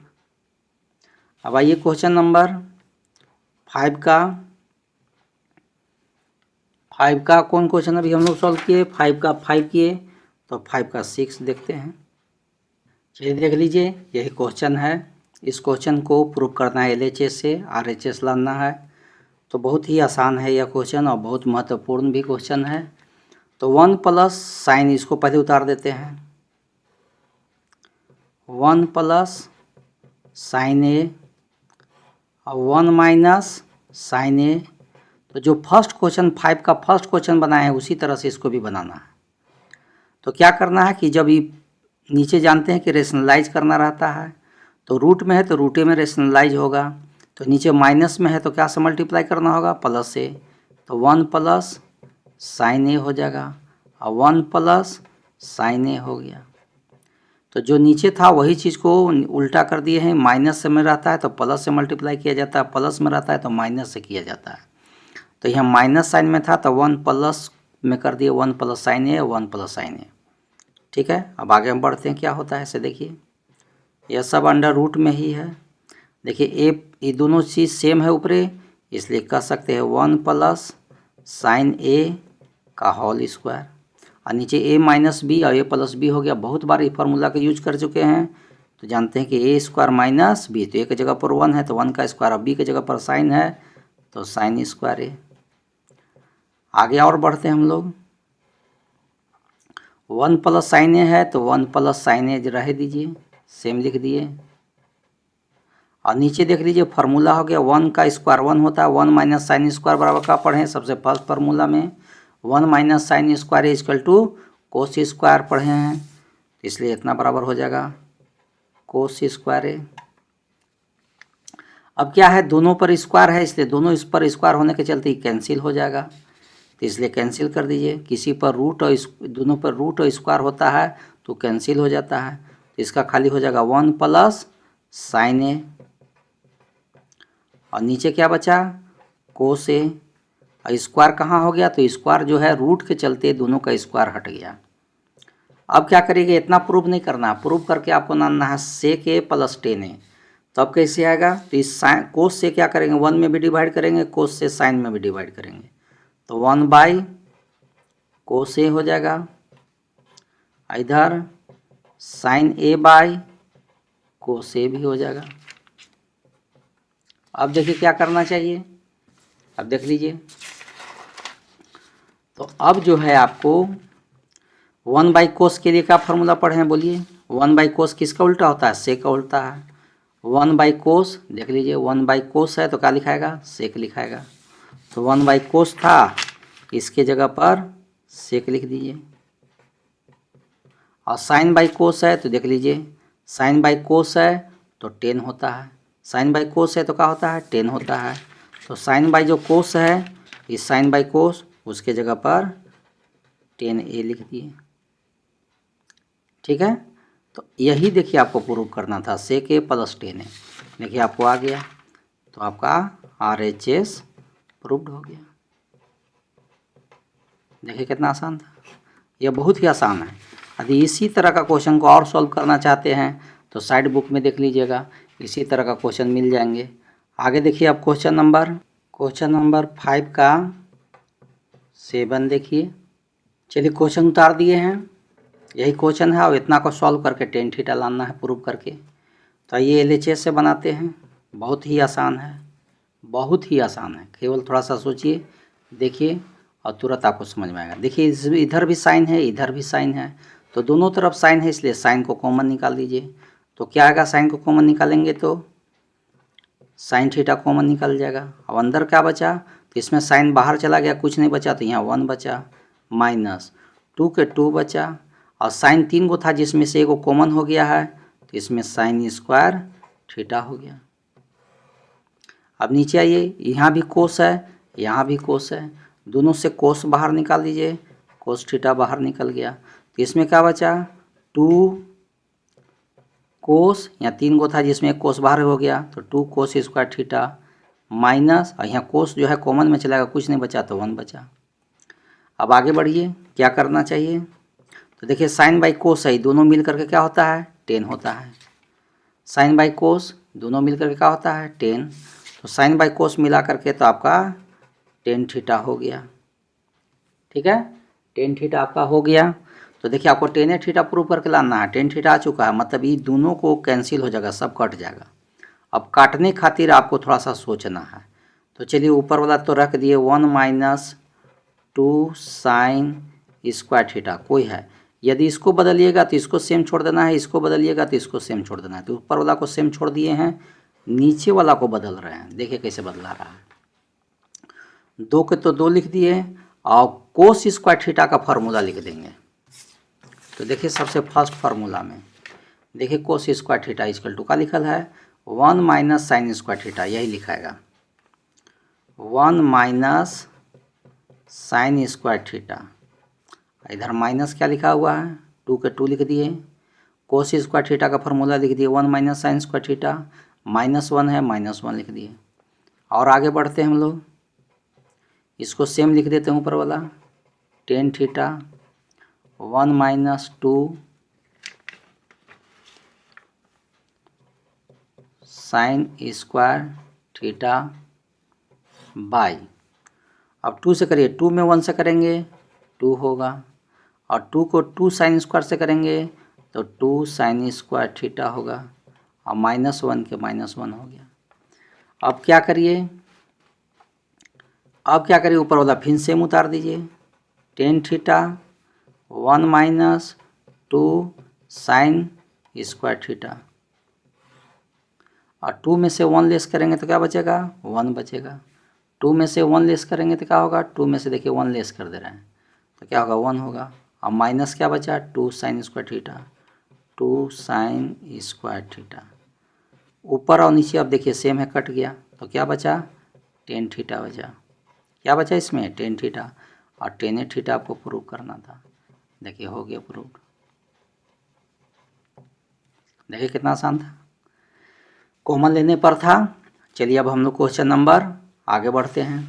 अब आइए क्वेश्चन नंबर 5 का कौन क्वेश्चन अभी हम लोग सॉल्व किए, 5 का 5 किए, तो 5 का 6 देखते हैं। चलिए देख लीजिए, यही क्वेश्चन है, इस क्वेश्चन को प्रूव करना है LHS से RHS लाना है, तो बहुत ही आसान है यह क्वेश्चन और बहुत महत्वपूर्ण भी क्वेश्चन है। तो 1 प्लस साइन, इसको पहले उतार देते हैं, 1 प्लस साइन ए और 1 माइनस साइन ए। तो जो फर्स्ट क्वेश्चन 5 का फर्स्ट क्वेश्चन बनाए हैं उसी तरह से इसको भी बनाना है। तो क्या करना है कि जब ये नीचे जानते हैं कि रेशनलाइज करना रहता है, तो रूट में है तो रूटे में रेशनलाइज होगा, तो नीचे माइनस में है तो क्या से मल्टीप्लाई करना होगा, प्लस से, तो 1 प्लस साइन ए हो जाएगा और 1 प्लस साइन ए हो गया। तो जो नीचे था वही चीज़ को उल्टा कर दिए हैं, माइनस से में रहता है तो प्लस से मल्टीप्लाई किया जाता है, प्लस में रहता है तो माइनस से किया जाता है। तो यहाँ माइनस साइन में था तो 1 प्लस में कर दिए, 1 प्लस साइन ए 1 प्लस साइन ए, ठीक है, अब आगे हम बढ़ते हैं, क्या होता है ऐसे देखिए, यह सब अंडर रूट में ही है। देखिए ये दोनों चीज़ सेम है ऊपरे, इसलिए कह सकते हैं 1 प्लस साइन ए का होल स्क्वायर, और नीचे ए माइनस बी और ए प्लस बी हो गया। बहुत बार ये फार्मूला का यूज कर चुके हैं, तो जानते हैं कि ए स्क्वायर माइनस बी, तो ए की जगह पर 1 है तो 1 का स्क्वायर, और बी की जगह पर साइन है तो साइन स्क्वायर ए। आगे और बढ़ते हैं हम लोग, 1 प्लस साइन ए है तो 1 प्लस साइन ए रह दीजिए, सेम लिख दिए। और नीचे देख लीजिए फार्मूला हो गया 1 का स्क्वायर 1 होता है, 1 माइनस साइन स्क्वायर बराबर का पढ़ें सबसे फर्स्ट फार्मूला में, 1 minus sine square equal to cos square पढ़े हैं, इसलिए इतना बराबर हो जाएगा कोस स्क्वायर ए। अब क्या है, दोनों पर स्क्वायर है, इसलिए दोनों इस पर स्क्वायर होने के चलते कैंसिल हो जाएगा, तो इसलिए कैंसिल कर दीजिए। किसी पर रूट और दोनों पर रूट और स्क्वायर होता है तो कैंसिल हो जाता है, तो इसका खाली हो जाएगा 1 प्लस साइन ए, और नीचे क्या बचा कोस ए, और स्क्वायर कहाँ हो गया, तो स्क्वायर जो है रूट के चलते दोनों का स्क्वायर हट गया। अब क्या करिएगा, इतना प्रूव नहीं करना, प्रूव करके आपको मानना है सेक ए प्लस टेन ए, तो अब कैसे आएगा, तो इस साइन कोस से क्या करेंगे 1 में भी डिवाइड करेंगे, कोस से साइन में भी डिवाइड करेंगे, तो 1 बाई कोस ए हो जाएगा, इधर साइन ए बाई कोस ए भी हो जाएगा। अब देखिए क्या करना चाहिए, अब देख लीजिए, तो अब जो है आपको 1 बाई कोस के लिए क्या फार्मूला पढ़े हैं बोलिए, 1 बाई कोस किसका उल्टा होता है, सेक का उल्टा है। 1 बाई कोस देख लीजिए, 1 बाई कोस है तो क्या लिखाएगा, सेक लिखाएगा, तो 1 बाई कोस था, इसके जगह पर सेक लिख दीजिए। और साइन बाई कोस है तो देख लीजिए, साइन बाई कोस है तो 10 होता है, साइन बाई कोस है तो क्या होता है 10 होता है, तो साइन बाई जो कोस है, इस साइन बाई कोस उसके जगह पर 10 ए लिख दिए, ठीक है। तो यही देखिए आपको प्रूव करना था, सेक ए प्लस 10 ए, देखिए आपको आ गया, तो आपका RHS प्रूव्ड हो गया। देखिए कितना आसान था, यह बहुत ही आसान है। यदि इसी तरह का क्वेश्चन को और सॉल्व करना चाहते हैं तो साइड बुक में देख लीजिएगा, इसी तरह का क्वेश्चन मिल जाएंगे। आगे देखिए आप क्वेश्चन नंबर 5 का 7 देखिए। चलिए क्वेश्चन उतार दिए हैं, यही क्वेश्चन है, और इतना को सॉल्व करके टेन थीटा लाना है प्रूव करके। तो ये LHS से बनाते हैं, बहुत ही आसान है, बहुत ही आसान है, केवल थोड़ा सा सोचिए देखिए और तुरंत आपको समझ में आएगा। देखिए इधर भी साइन है, इधर भी साइन है, तो दोनों तरफ साइन है, इसलिए साइन को कॉमन निकाल दीजिए। तो क्या आएगा, साइन को कॉमन निकालेंगे तो साइन थीटा कॉमन निकल जाएगा। अब अंदर क्या बचा, तो इसमें साइन बाहर चला गया, कुछ नहीं बचा, तो यहाँ 1 बचा, माइनस 2 के 2 बचा, और साइन 3 को था जिसमें से एक को कॉमन हो गया है, तो इसमें साइन स्क्वायर थीटा हो गया। अब नीचे आइए, यहाँ भी कोस है, यहाँ भी कोस है, दोनों से कोस बाहर निकाल दीजिए, कोस थीटा बाहर निकल गया, तो इसमें क्या बचा 2 कोस, यहाँ 3 को था जिसमें एक कोस बाहर हो गया, तो 2 कोस स्क्वायर थीटा, माइनस, और यहाँ कोस जो है कॉमन में चला गया, कुछ नहीं बचा तो 1 बचा। अब आगे बढ़िए, क्या करना चाहिए, तो देखिए साइन बाई कोस है, दोनों मिल करके क्या होता है 10 होता है, साइन बाई कोस दोनों मिल करके क्या होता है 10, तो साइन बाई कोस मिला करके तो आपका 10 थीटा हो गया, ठीक है, 10 थीटा आपका हो गया। तो देखिए आपको 10 थीटा प्रूव करके लाना है, 10 थीटा आ चुका है, मतलब ये दोनों को कैंसिल हो जाएगा, सब कट जाएगा। अब काटने खातिर आपको थोड़ा सा सोचना है, तो चलिए ऊपर वाला तो रख दिए 1 माइनस 2 साइन स्क्वायर थीटा कोई है, यदि इसको बदलिएगा तो इसको सेम छोड़ देना है, इसको बदलिएगा तो इसको सेम छोड़ देना है, तो ऊपर वाला को सेम छोड़ दिए हैं, नीचे वाला को बदल रहे हैं, देखिए कैसे बदला रहा है, 2 के तो 2 लिख दिए, और कोस स्क्वायर थीटा का फार्मूला लिख देंगे। तो देखिए सबसे फर्स्ट फार्मूला में देखिए cos square theta equal to का लिखल है 1 माइनस साइन स्क्वायर थीटा, यही लिखाएगा 1 माइनस साइन स्क्वायर थीटा, इधर माइनस क्या लिखा हुआ है 2 के 2 लिख दिए, कोस स्क्वायर थीटा का फार्मूला लिख दिए 1 माइनस साइन स्क्वायर थीटा, -1 है -1 लिख दिए। और आगे बढ़ते हैं हम लोग, इसको सेम लिख देते हैं ऊपर वाला 10 theta 1 minus 2 sign square theta by, अब 2 से करिए, 2 में 1 से करेंगे 2 होगा, और 2 को 2 साइन स्क्वायर से करेंगे तो 2 साइन स्क्वायर थीटा होगा, और -1 के -1 हो गया। अब क्या करिए, ऊपर वाला फिर सेम उतार दीजिए, tan theta 1 minus 2 sign square theta, और 2 में से 1 लेस करेंगे तो क्या बचेगा, 1 बचेगा। 2 में से 1 लेस करेंगे तो क्या होगा, 2 में से देखिए 1 लेस कर दे रहे हैं तो क्या होगा, 1 होगा। अब माइनस क्या बचा, 2 sign square theta, 2 sign square theta, ऊपर और नीचे अब देखिए सेम है, कट गया तो क्या बचा, टेन थीटा बचा। क्या बचा इसमें, टेन थीटा, और टेन थीटा आपको प्रूव करना था। देखिए हो गया प्रूव। देखिए कितना आसान था, कॉमन लेने पर था। चलिए अब हम लोग क्वेश्चन नंबर आगे बढ़ते हैं।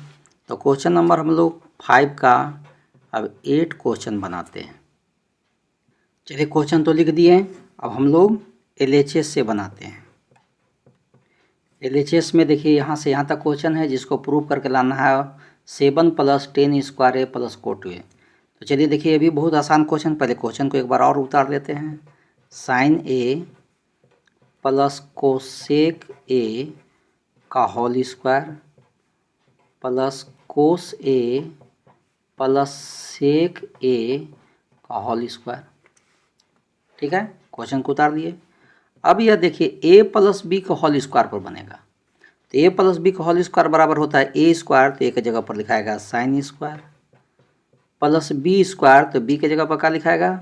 तो क्वेश्चन नंबर हम लोग 5 का अब 8 क्वेश्चन बनाते हैं। चलिए क्वेश्चन तो लिख दिए, अब हम लोग LHS से बनाते हैं। LHS में देखिए यहाँ से यहाँ तक क्वेश्चन है जिसको प्रूव करके लाना है 7 + 10 square A plus cot A. तो चलिए देखिए ये भी बहुत आसान क्वेश्चन, पहले क्वेश्चन को एक बार और उतार लेते हैं। Sine A plus cosec A का whole square plus cos A plus sec A का होल स्क्वायर। ठीक है, क्वेश्चन को उतार दिए। अब यह देखिए a प्लस बी का होल स्क्वायर पर बनेगा, तो a प्लस बी का होल स्क्वायर बराबर होता है a स्क्वायर, तो a की जगह पर लिखाएगा sine square, plus B square, तो b की जगह पर क्या लिखाएगा,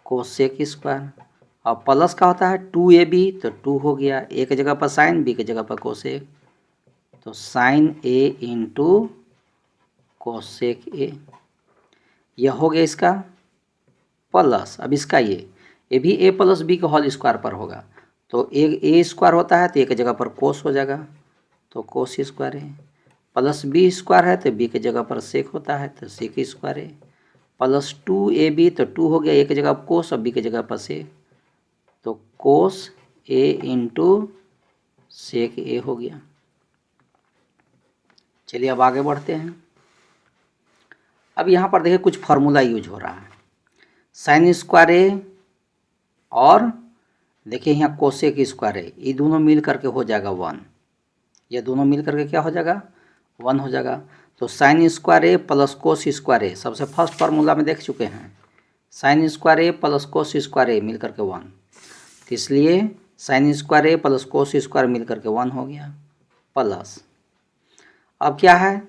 कोसेक स्क्वायर, और प्लस का होता है 2ab, तो 2 हो गया, a की जगह पर साइन, b की जगह पर कोसेक, तो sine a into cosec a। यह हो गया इसका प्लस, अब इसका ये भी a प्लस बी के होल स्क्वायर पर होगा, तो ए स्क्वायर होता है तो a की जगह पर कोस हो जाएगा, तो कोस स्क्वायर है, प्लस बी स्क्वायर है तो b की जगह पर सेक होता है तो सेक स्क्वायर है, प्लस 2ab, तो 2 हो गया, a की जगह पर कोस और b की जगह पर सेक, तो कोस a इंटू सेक a हो गया। चलिए अब आगे बढ़ते हैं। अब यहाँ पर देखिए कुछ फार्मूला यूज हो रहा है, साइन स्क्वायर ए और देखिए यहाँ कोसेक स्क्वायर है, ये दोनों मिल करके हो जाएगा 1, ये दोनों मिल करके क्या हो जाएगा, 1 हो जाएगा। तो साइन स्क्वायर ए प्लस कोस स्क्वायर ए, सबसे फर्स्ट फार्मूला में देख चुके हैं, साइन स्क्वायर ए प्लस कोस स्क्वायर ए मिल करके 1, तो इसलिए साइन स्क्वायर ए प्लस कोस स्क्वायर मिल करके 1 हो गया, प्लस अब क्या है,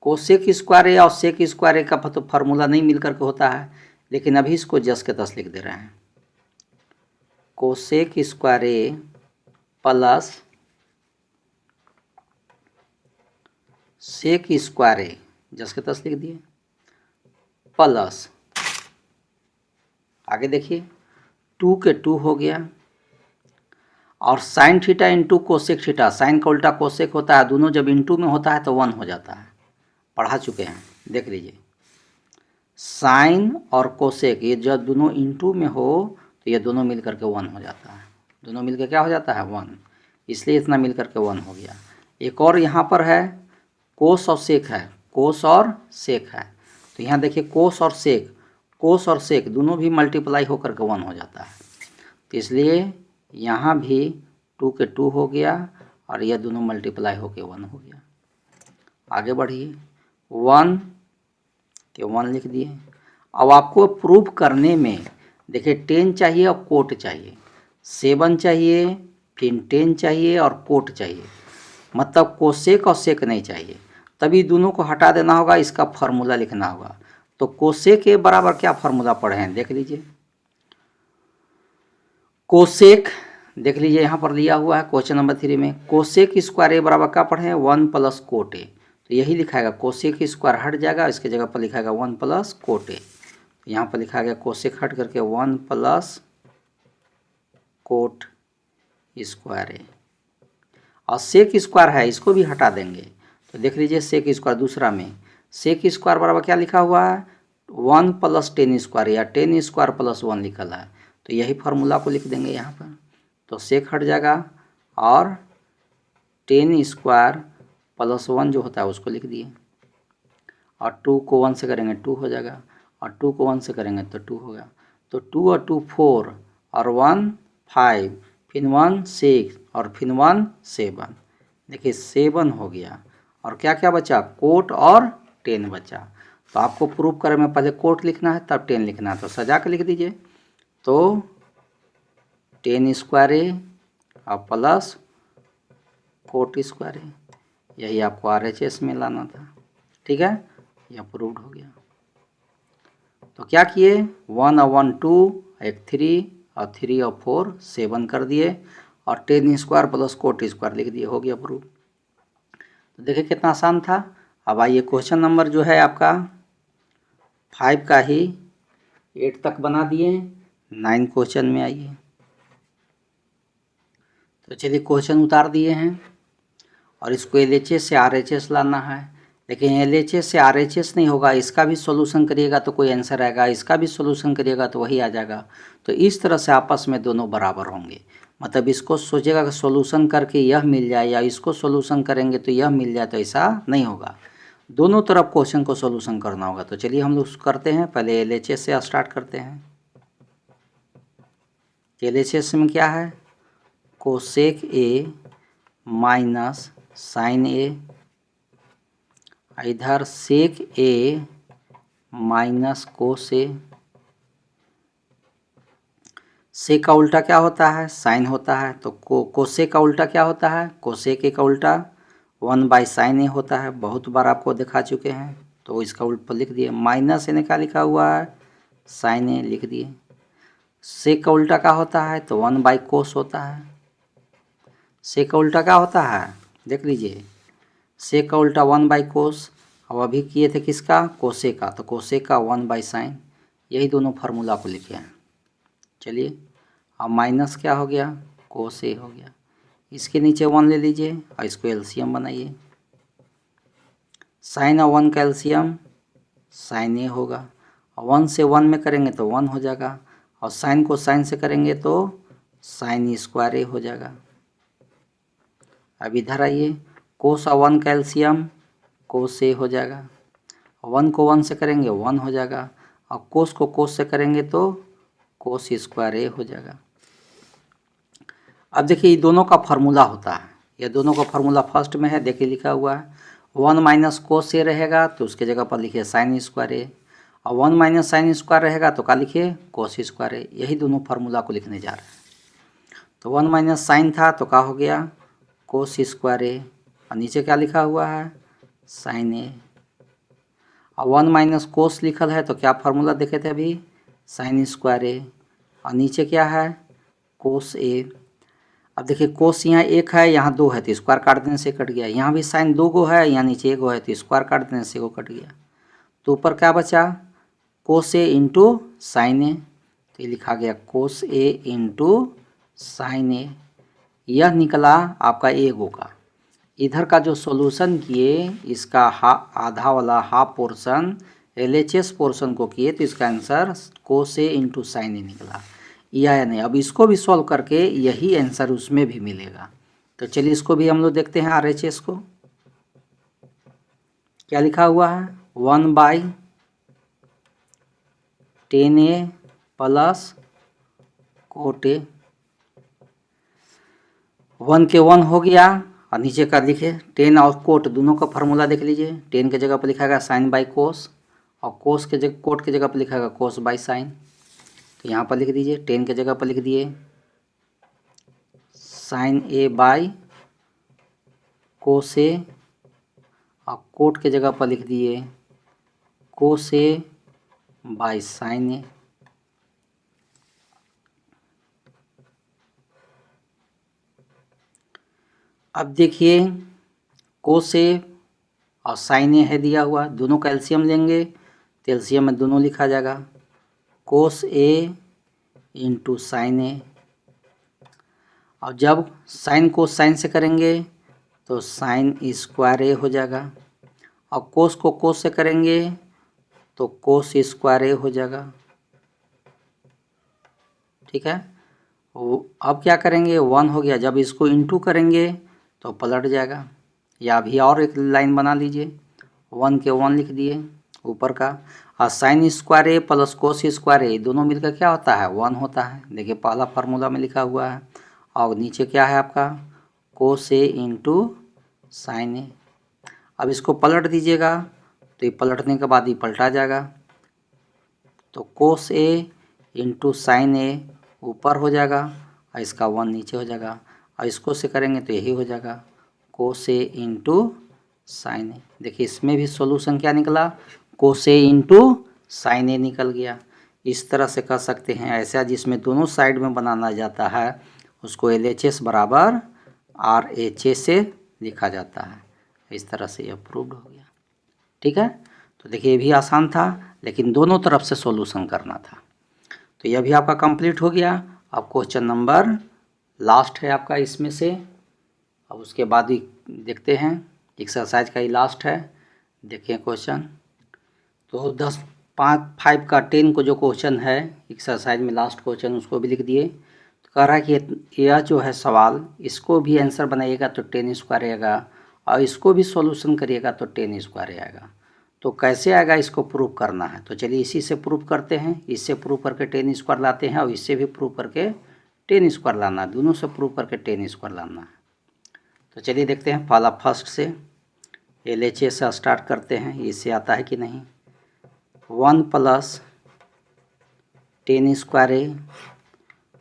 कोसेक स्क्वायर ए और सेक स्क्वायर ए का तो फार्मूला नहीं मिल करके होता है, लेकिन अभी इसको जस के तस लिख दे रहे हैं, कोसेक स्क्वायर ए प्लस सेक स्क्वायर ए, जस के तस लिख दिए, प्लस आगे देखिए 2 के 2 हो गया, और sine theta into cosec theta, sine का उल्टा कोसेक होता है, दोनों जब इंटू में होता है तो 1 हो जाता है, पढ़ा चुके हैं, देख लीजिए। साइन और कोसेक ये जब दोनों इंटू में हो तो ये दोनों मिल करके 1 हो जाता है, दोनों मिलकर क्या हो जाता है 1, इसलिए इतना मिल करके 1 हो गया। एक और यहाँ पर है कोस और सेक है, कोस और सेक है, तो यहाँ देखिए कोस और सेक दोनों भी मल्टीप्लाई होकर के 1 हो जाता है, तो इसलिए यहाँ भी 2 के 2 हो गया और यह दोनों मल्टीप्लाई होकर 1 हो गया। आगे बढ़िए, 1 के 1 लिख दिए। अब आपको प्रूफ करने में देखिए 10 चाहिए और कोट चाहिए, 7 चाहिए, फिर 10 चाहिए और कोट चाहिए, मतलब कोसेक और सेक नहीं चाहिए, तभी दोनों को हटा देना होगा, इसका फार्मूला लिखना होगा। तो कोसेक के बराबर क्या फार्मूला पढ़े हैं देख लीजिए, कोसेक देख लीजिए यहाँ पर लिया हुआ है क्वेश्चन नंबर 3 में, कोसेक स्क्वायर ए बराबर क्या पढ़े हैं 1 प्लस कोट ए, तो यही लिखाएगा, कोसेक स्क्वायर हट जाएगा, इसके जगह पर लिखाएगा 1 प्लस कोट ए, यहाँ पर लिखा गया कोसेक हट करके 1 प्लस कोट स्क्वायर ए, और सेक स्क्वायर है इसको भी हटा देंगे, तो देख लीजिए सेक स्क्वायर दूसरा में, सेक स्क्वायर बराबर क्या लिखा हुआ है 1 प्लस टेन स्क्वायर या टेन स्क्वायर प्लस 1 लिखल है, तो यही फार्मूला को लिख देंगे यहाँ पर। तो सेक हट जाएगा और टेन स्क्वायर प्लस 1 जो होता है उसको लिख दिए, और 2 को 1 से करेंगे 2 हो जाएगा, और 2 को 1 से करेंगे तो 2 होगा। तो 2 और 2 4 और 1 5, फिर 1 6 और फिर 1 7। देखिए 7 हो गया, और क्या क्या बचा, कोट और 10 बचा। तो आपको प्रूव करे में पहले कोट लिखना है तब 10 लिखना है, तो सजा के लिख दीजिए। तो 10 स्क्वायर ए और प्लस कोट स्क्वायर ए, यही आपको RHS में लाना था। ठीक है, यह प्रूव्ड हो गया। तो क्या किए, 1 और 1 2, एक 3 और 3 और 4 7 कर दिए, और 10 स्क्वायर प्लस कोट स्क्वायर लिख दिए, हो गया प्रूव। तो देखिए कितना आसान था। अब आइए क्वेश्चन नंबर जो है आपका 5 का ही 8 तक बना दिए, 9 क्वेश्चन में आइए। तो चलिए क्वेश्चन उतार दिए हैं, और इसको LHS से RHS लाना है। लेकिन LHS से RHS नहीं होगा, इसका भी सॉल्यूशन करिएगा तो कोई आंसर आएगा, इसका भी सॉल्यूशन करिएगा तो वही आ जाएगा। तो इस तरह से आपस में दोनों बराबर होंगे। मतलब इसको सोचेगा कि सॉल्यूशन करके यह मिल जाए, या इसको सॉल्यूशन करेंगे तो यह मिल जाए, तो ऐसा नहीं होगा। दोनों तरफ क्वेश्चन को सॉल्यूशन करना होगा। तो चलिए हम लोग करते हैं, पहले LHS से स्टार्ट करते हैं। LHS में क्या है, कोसेक ए माइनस साइन ए, इधर सेक ए माइनस कोस ए। सेक का उल्टा क्या होता है, साइन होता है। तो कोसेक का उल्टा क्या होता है, कोसेक ए का उल्टा 1/sin ए होता है। बहुत बार आपको दिखा चुके हैं, तो इसका उल्टा लिख दिए। माइनस ए का लिखा हुआ है, साइन ए लिख दिए। सेक का उल्टा क्या होता है, तो 1/cos होता है। सेक का उल्टा क्या होता है, देख लीजिए, सेक का उल्टा 1/cos। अब अभी किए थे किसका, कोसेक का, तो कोसेक का 1/sin। यही दोनों फार्मूला को लिखे हैं। चलिए, अब माइनस क्या हो गया, कोस ए हो गया। इसके नीचे 1 ले लीजिए और इसको एलसीएम बनाइए। साइन और 1 का एलसीएम साइन ए होगा, और 1 से 1 में करेंगे तो 1 हो जाएगा, और साइन को साइन से करेंगे तो साइन स्क्वायर ए हो जाएगा। अब इधर आइए, कोस और 1 का एलसीएम कोस ए हो जाएगा, 1 को 1 से करेंगे 1 हो जाएगा, और कोस को कोस से करेंगे तो कोस स्क्वायर ए हो जाएगा। अब देखिए, ये दोनों का फार्मूला होता है, ये दोनों का फार्मूला फर्स्ट में है, देखिए लिखा हुआ है 1 माइनस कोस ए रहेगा तो उसके जगह पर लिखिए साइन स्क्वायर ए, और 1 माइनस साइन स्क्वायर रहेगा तो क्या लिखिए, कोस स्क्वायर ए। यही दोनों फार्मूला को लिखने जा रहे हैं। तो 1 माइनस साइन था तो क्या हो गया, कोस स्क्वायर ए, और नीचे क्या लिखा हुआ है, साइन ए। और 1 माइनस कोस लिखल है तो क्या फार्मूला देखे थे अभी, साइन स्क्वायर ए, और नीचे क्या है, कोस ए। अब देखिए, कोस यहाँ 1 है, यहाँ 2 है, तो स्क्वायर काट देने से कट गया। यहाँ भी साइन 2 गो है, यहाँ नीचे 1 गो है, तो स्क्वायर काट देने से वो कट गया। तो ऊपर क्या बचा, कोस ए इंटू साइन ए, तो ये लिखा गया कोस ए इंटू साइन ए। यह निकला आपका ए गो का। इधर का जो सॉल्यूशन किए, इसका आधा वाला हाफ पोर्शन LHS पोर्शन को किए, तो इसका आंसर कोस ए इंटू साइन ए निकला। या नहीं, अब इसको भी सॉल्व करके यही आंसर उसमें भी मिलेगा। तो चलिए इसको भी हम लोग देखते हैं। RHS को क्या लिखा हुआ है, 1/10a प्लस कोट ए। 1 के 1 हो गया, और नीचे का लिखे 10 और कोट दोनों का फार्मूला देख लीजिए। 10 के जगह पर लिखा गया साइन बाई कोस, और कोस के जगह कोट के जगह पर लिखा गया कोस बाई साइन। तो यहाँ पर लिख दीजिए, 10 के जगह पर लिख दिए sign A by cos A, और कोट के जगह पर लिख दिए कोस ए बाई साइन ए। अब देखिए, कोस ए और साइन ए है दिया हुआ, दोनों का एलसीएम लेंगे तो एलसीएम में दोनों लिखा जाएगा, कोस ए इंटू साइन ए। और जब साइन को साइन से करेंगे तो साइन स्क्वायर ए हो जाएगा, और कोस को कोस से करेंगे तो कोस स्क्वायर ए हो जाएगा, ठीक है। वो अब क्या करेंगे, 1 हो गया, जब इसको इंटू करेंगे तो पलट जाएगा। या अभी और एक लाइन बना लीजिए, 1 के 1 लिख दिए ऊपर का, और साइन स्क्वायर ए प्लस कोस स्क्वायर ए दोनों मिलकर क्या होता है, 1 होता है। देखिए पहला फार्मूला में लिखा हुआ है। और नीचे क्या है आपका, कोस ए इंटू साइन ए। अब इसको पलट दीजिएगा तो ये पलटने के बाद ये पलटा जाएगा, तो कोस ए इंटू साइन ए ऊपर हो जाएगा और इसका 1 नीचे हो जाएगा, और इसको से करेंगे तो यही हो जाएगा कोस ए इंटू साइन ए। देखिए इसमें भी सॉल्यूशन क्या निकला, कोस ए इंटू साइन ए निकल गया। इस तरह से कर सकते हैं। ऐसा जिसमें दोनों साइड में बनाना जाता है उसको LHS बराबर RHA से लिखा जाता है। इस तरह से यह प्रूव्ड हो गया, ठीक है। तो देखिए ये भी आसान था, लेकिन दोनों तरफ से सॉल्यूशन करना था। तो यह भी आपका कंप्लीट हो गया। अब क्वेश्चन नंबर लास्ट है आपका इसमें से। अब उसके बाद ही देखते हैं, एक्सरसाइज का ही लास्ट है। देखिए क्वेश्चन तो 5 का 10 को जो क्वेश्चन है एक्सरसाइज में लास्ट क्वेश्चन उसको भी लिख दिए। तो कह रहा है कि यह जो है सवाल, इसको भी आंसर बनाइएगा तो 10 स्क्वायर आएगा, और इसको भी सॉल्यूशन करिएगा तो 10 स्क्वायर आएगा। तो कैसे आएगा इसको प्रूव करना है। तो चलिए इसी से प्रूव करते हैं। इससे प्रूव करके 10 स्क्वायर लाते हैं, और इससे भी प्रूव करके 10 स्क्वायर लाना है। दोनों से प्रूव करके 10 स्क्वायर लाना है। तो चलिए देखते हैं, पहला फर्स्ट से LHA से स्टार्ट करते हैं। इससे आता है कि नहीं। 1 प्लस 10 स्क्वायर ए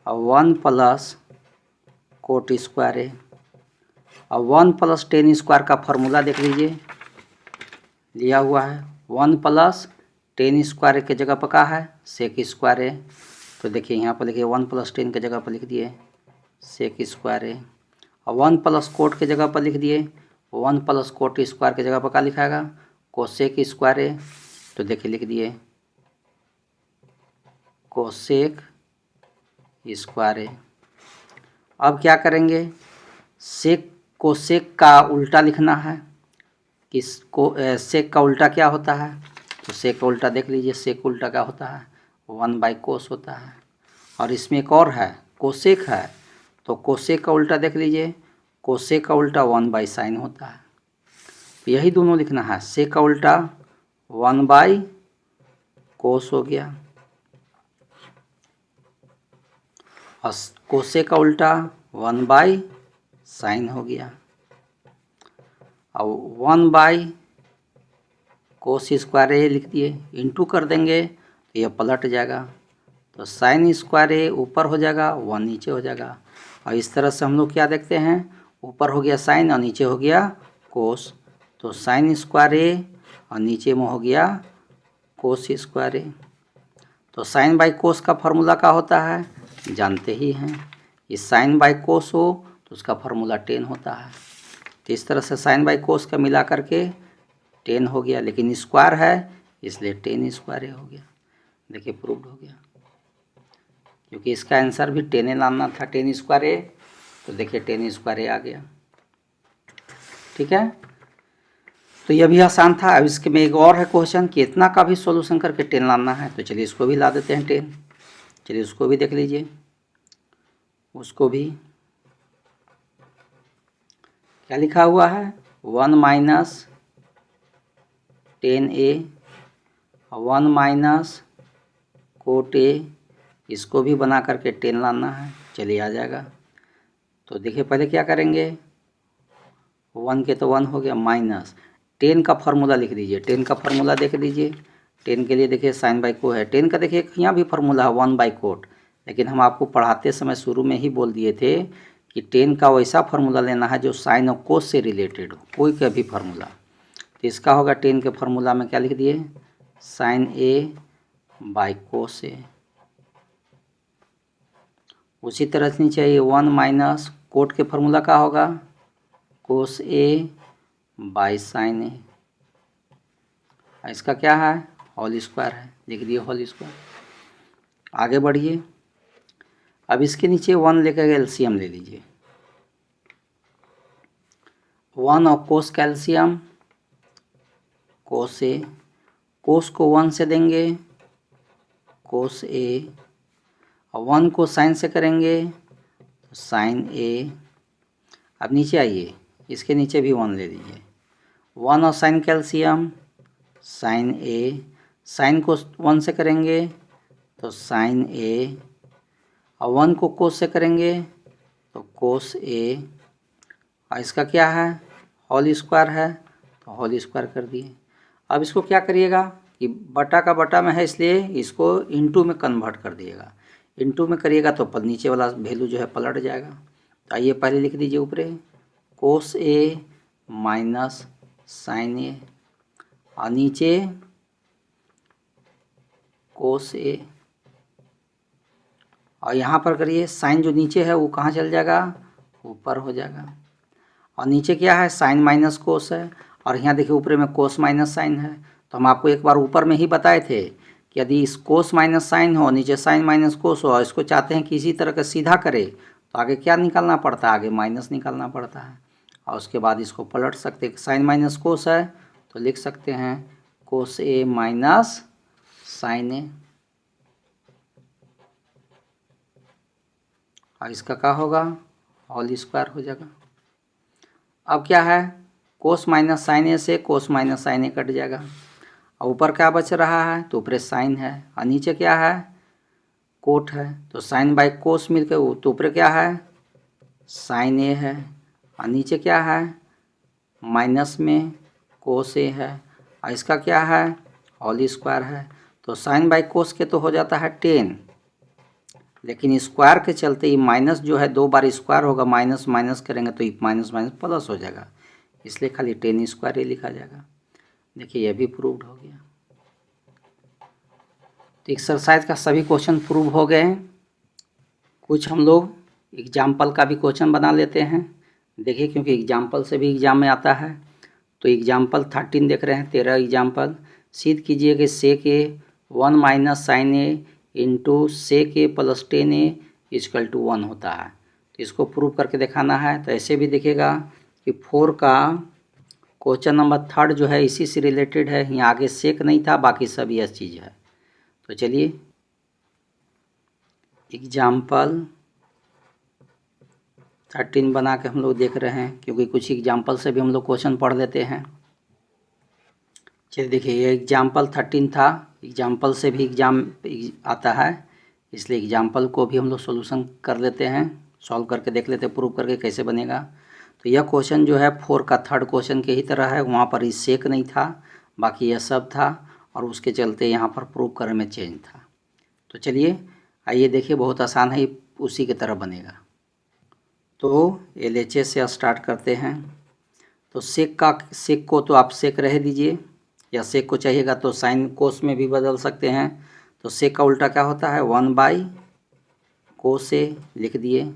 और 1 प्लस कोट स्क्वायर ए, और 1 प्लस 10 स्क्वायर का फॉर्मूला देख लीजिए लिया हुआ है। 1 प्लस 10 स्क्वायर के जगह पर क्या है, सेक स्क्वायर ए। तो देखिए यहाँ पर लिखिए 1 प्लस 10 के जगह पर लिख दिए सेक स्क्वायर ए, और 1 प्लस कोट के जगह पर लिख दिए 1 प्लस कोट स्क्वायर के जगह पर क्या लिखाएगा, कोसेक स्क्वायर ए। तो देखिए लिख दिए कोसेक स्क्वायर ए। अब क्या करेंगे, सेक कोसेक का उल्टा लिखना है। किसको सेक का उल्टा क्या होता है, तो सेक का उल्टा देख लीजिए, सेक उल्टा क्या होता है, 1/कोस होता है। और इसमें एक और है कोसेक है, तो कोसेक का उल्टा देख लीजिए, कोसेक का उल्टा 1/साइन होता है। तो यही दोनों लिखना है, सेक का उल्टा 1/कोस हो गया, और कोसेक का उल्टा 1/साइन हो गया, और 1/कोस स्क्वायर ए लिख दिए, इंटू कर देंगे तो यह पलट जाएगा। तो साइन स्क्वायर ए ऊपर हो जाएगा, 1 नीचे हो जाएगा। और इस तरह से हम लोग क्या देखते हैं, ऊपर हो गया साइन और नीचे हो गया कोस, तो साइन स्क्वायर ए और नीचे में हो गया कोस स्क्वायर ए। तो साइन बाई कोस का फॉर्मूला क्या होता है, जानते ही हैं। ये साइन बाई कोस हो तो उसका फॉर्मूला 10 होता है। तो इस तरह से साइन बाई कोस का मिला करके 10 हो गया, लेकिन स्क्वायर है इसलिए 10 स्क्वायर ए हो गया। देखिए प्रूव्ड हो गया, क्योंकि इसका आंसर भी 10 लाना था, 10 स्क्वायर ए। तो देखिए 10 स्क्वायर ए आ गया, ठीक है। तो यह भी आसान था। अब इसके में एक और है क्वेश्चन कि इतना का भी सॉल्यूशन करके 10 लाना है। तो चलिए इसको भी ला देते हैं 10। चलिए उसको भी देख लीजिए, उसको भी क्या लिखा हुआ है, 1 minus 10a 1 minus cot A, इसको भी बना करके 10 लाना है। चलिए आ जाएगा। तो देखिए पहले क्या करेंगे, 1 के तो 1 हो गया, माइनस 10 का फार्मूला लिख दीजिए। 10 का फार्मूला देख लीजिए, 10 के लिए देखिए साइन बाई को है, 10 का देखिए यहाँ भी फार्मूला है 1/कोट। लेकिन हम आपको पढ़ाते समय शुरू में ही बोल दिए थे कि 10 का वैसा फार्मूला लेना है जो साइन और कोस से रिलेटेड हो, कोई का भी फार्मूला। तो इसका होगा 10 के फार्मूला में क्या लिख दिए, साइन ए बाई कोस ए। उसी तरह से नीचे ये 1 माइनस कोट के फार्मूला का होगा कोस ए बाई साइन ए। इसका क्या है, होल स्क्वायर है, लिख दिए होल स्क्वायर। आगे बढ़िए। अब इसके नीचे 1 लेकर एलसीएम ले लीजिए। 1 और कोस का एलसीएम कोस ए, कोस को 1 से देंगे, कोस ए, और 1 को साइन से करेंगे तो साइन ए। अब नीचे आइए, इसके नीचे भी 1 ले लीजिए, 1 और साइन कैल्शियम, साइन ए, साइन को 1 से करेंगे तो साइन ए, और 1 को कोस से करेंगे तो कोस ए, और इसका क्या है, होल स्क्वायर है तो होल स्क्वायर कर दिए। अब इसको क्या करिएगा कि बटा का बटा में है इसलिए इसको इनटू में कन्वर्ट कर दिएगा, इनटू में करिएगा तो नीचे वाला वैल्यू जो है पलट जाएगा। तो आइए पहले लिख दीजिए ऊपर कोस ए माइनस साइन ए, और नीचे कोस ए, और यहाँ पर करिए साइन जो नीचे है वो कहाँ चल जाएगा, ऊपर हो जाएगा, और नीचे क्या है साइन माइनस कोस है, और यहाँ देखिए ऊपर में कोस माइनस साइन है। तो हम आपको एक बार ऊपर में ही बताए थे कि यदि इस कोस माइनस साइन हो, नीचे साइन माइनस कोस हो, और इसको चाहते हैं कि इसी तरह का सीधा करे तो आगे क्या निकालना पड़ता है, आगे माइनस निकालना पड़ता है, और उसके बाद इसको पलट सकते हैं। साइन माइनस कोस है तो लिख सकते हैं कोस ए माइनस साइन ए, और इसका क्या होगा, होल स्क्वायर हो जाएगा। अब क्या है, कोस माइनस साइन ए से कोस माइनस साइन ए कट जाएगा, और ऊपर क्या बच रहा है, तो ऊपर साइन है, और नीचे क्या है, कोट है, तो साइन बाई कोस मिलकर तो ऊपर क्या है, साइन ए है, और नीचे क्या है, माइनस में कोस ए है, और इसका क्या है, होल स्क्वायर है। तो साइन बाई कोस के तो हो जाता है 10, लेकिन स्क्वायर के चलते ये माइनस जो है 2 बार स्क्वायर होगा, माइनस माइनस करेंगे तो ये माइनस माइनस प्लस हो जाएगा, इसलिए खाली 10 स्क्वायर ही लिखा जाएगा। देखिए यह भी प्रूव्ड हो गया। तो एक्सरसाइज का सभी क्वेश्चन प्रूव हो गए हैं। कुछ हम लोग एग्जाम्पल का भी क्वेश्चन बना लेते हैं। देखिए क्योंकि एग्जाम्पल से भी एग्जाम में आता है। तो एग्जाम्पल 13 देख रहे हैं, 13 एग्जाम्पल। सिद्ध कीजिए कि sec A 1 minus sine A into sec A plus 10 A equal to 1 होता है। तो इसको प्रूव करके दिखाना है। तो ऐसे भी दिखेगा कि 4 का क्वेश्चन नंबर 3 जो है इसी से रिलेटेड है। यहाँ आगे सेक नहीं था, बाकी सब यह चीज़ है। तो चलिए एग्जाम्पल 13 बना के हम लोग देख रहे हैं, क्योंकि कुछ एग्जाम्पल से भी हम लोग क्वेश्चन पढ़ लेते हैं। चलिए देखिए ये एग्जाम्पल 13 था, एग्जाम्पल से भी एग्जाम आता है, इसलिए एग्जाम्पल को भी हम लोग सोल्यूशन कर लेते हैं, सॉल्व करके देख लेते हैं प्रूव करके कैसे बनेगा। तो यह क्वेश्चन जो है 4 का 3rd क्वेश्चन के ही तरह है। वहाँ पर इस सेक नहीं था, बाकी यह सब था, और उसके चलते यहाँ पर प्रूव करने में चेंज था। तो चलिए आइए देखिए, बहुत आसान है, उसी की तरह बनेगा। तो LHS से स्टार्ट करते हैं। तो सेक को तो आप सेक रह दीजिए, या सेक को चाहिएगा तो साइन कोस में भी बदल सकते हैं। तो सेक का उल्टा क्या होता है, 1 बाई कोस ए लिख दिए,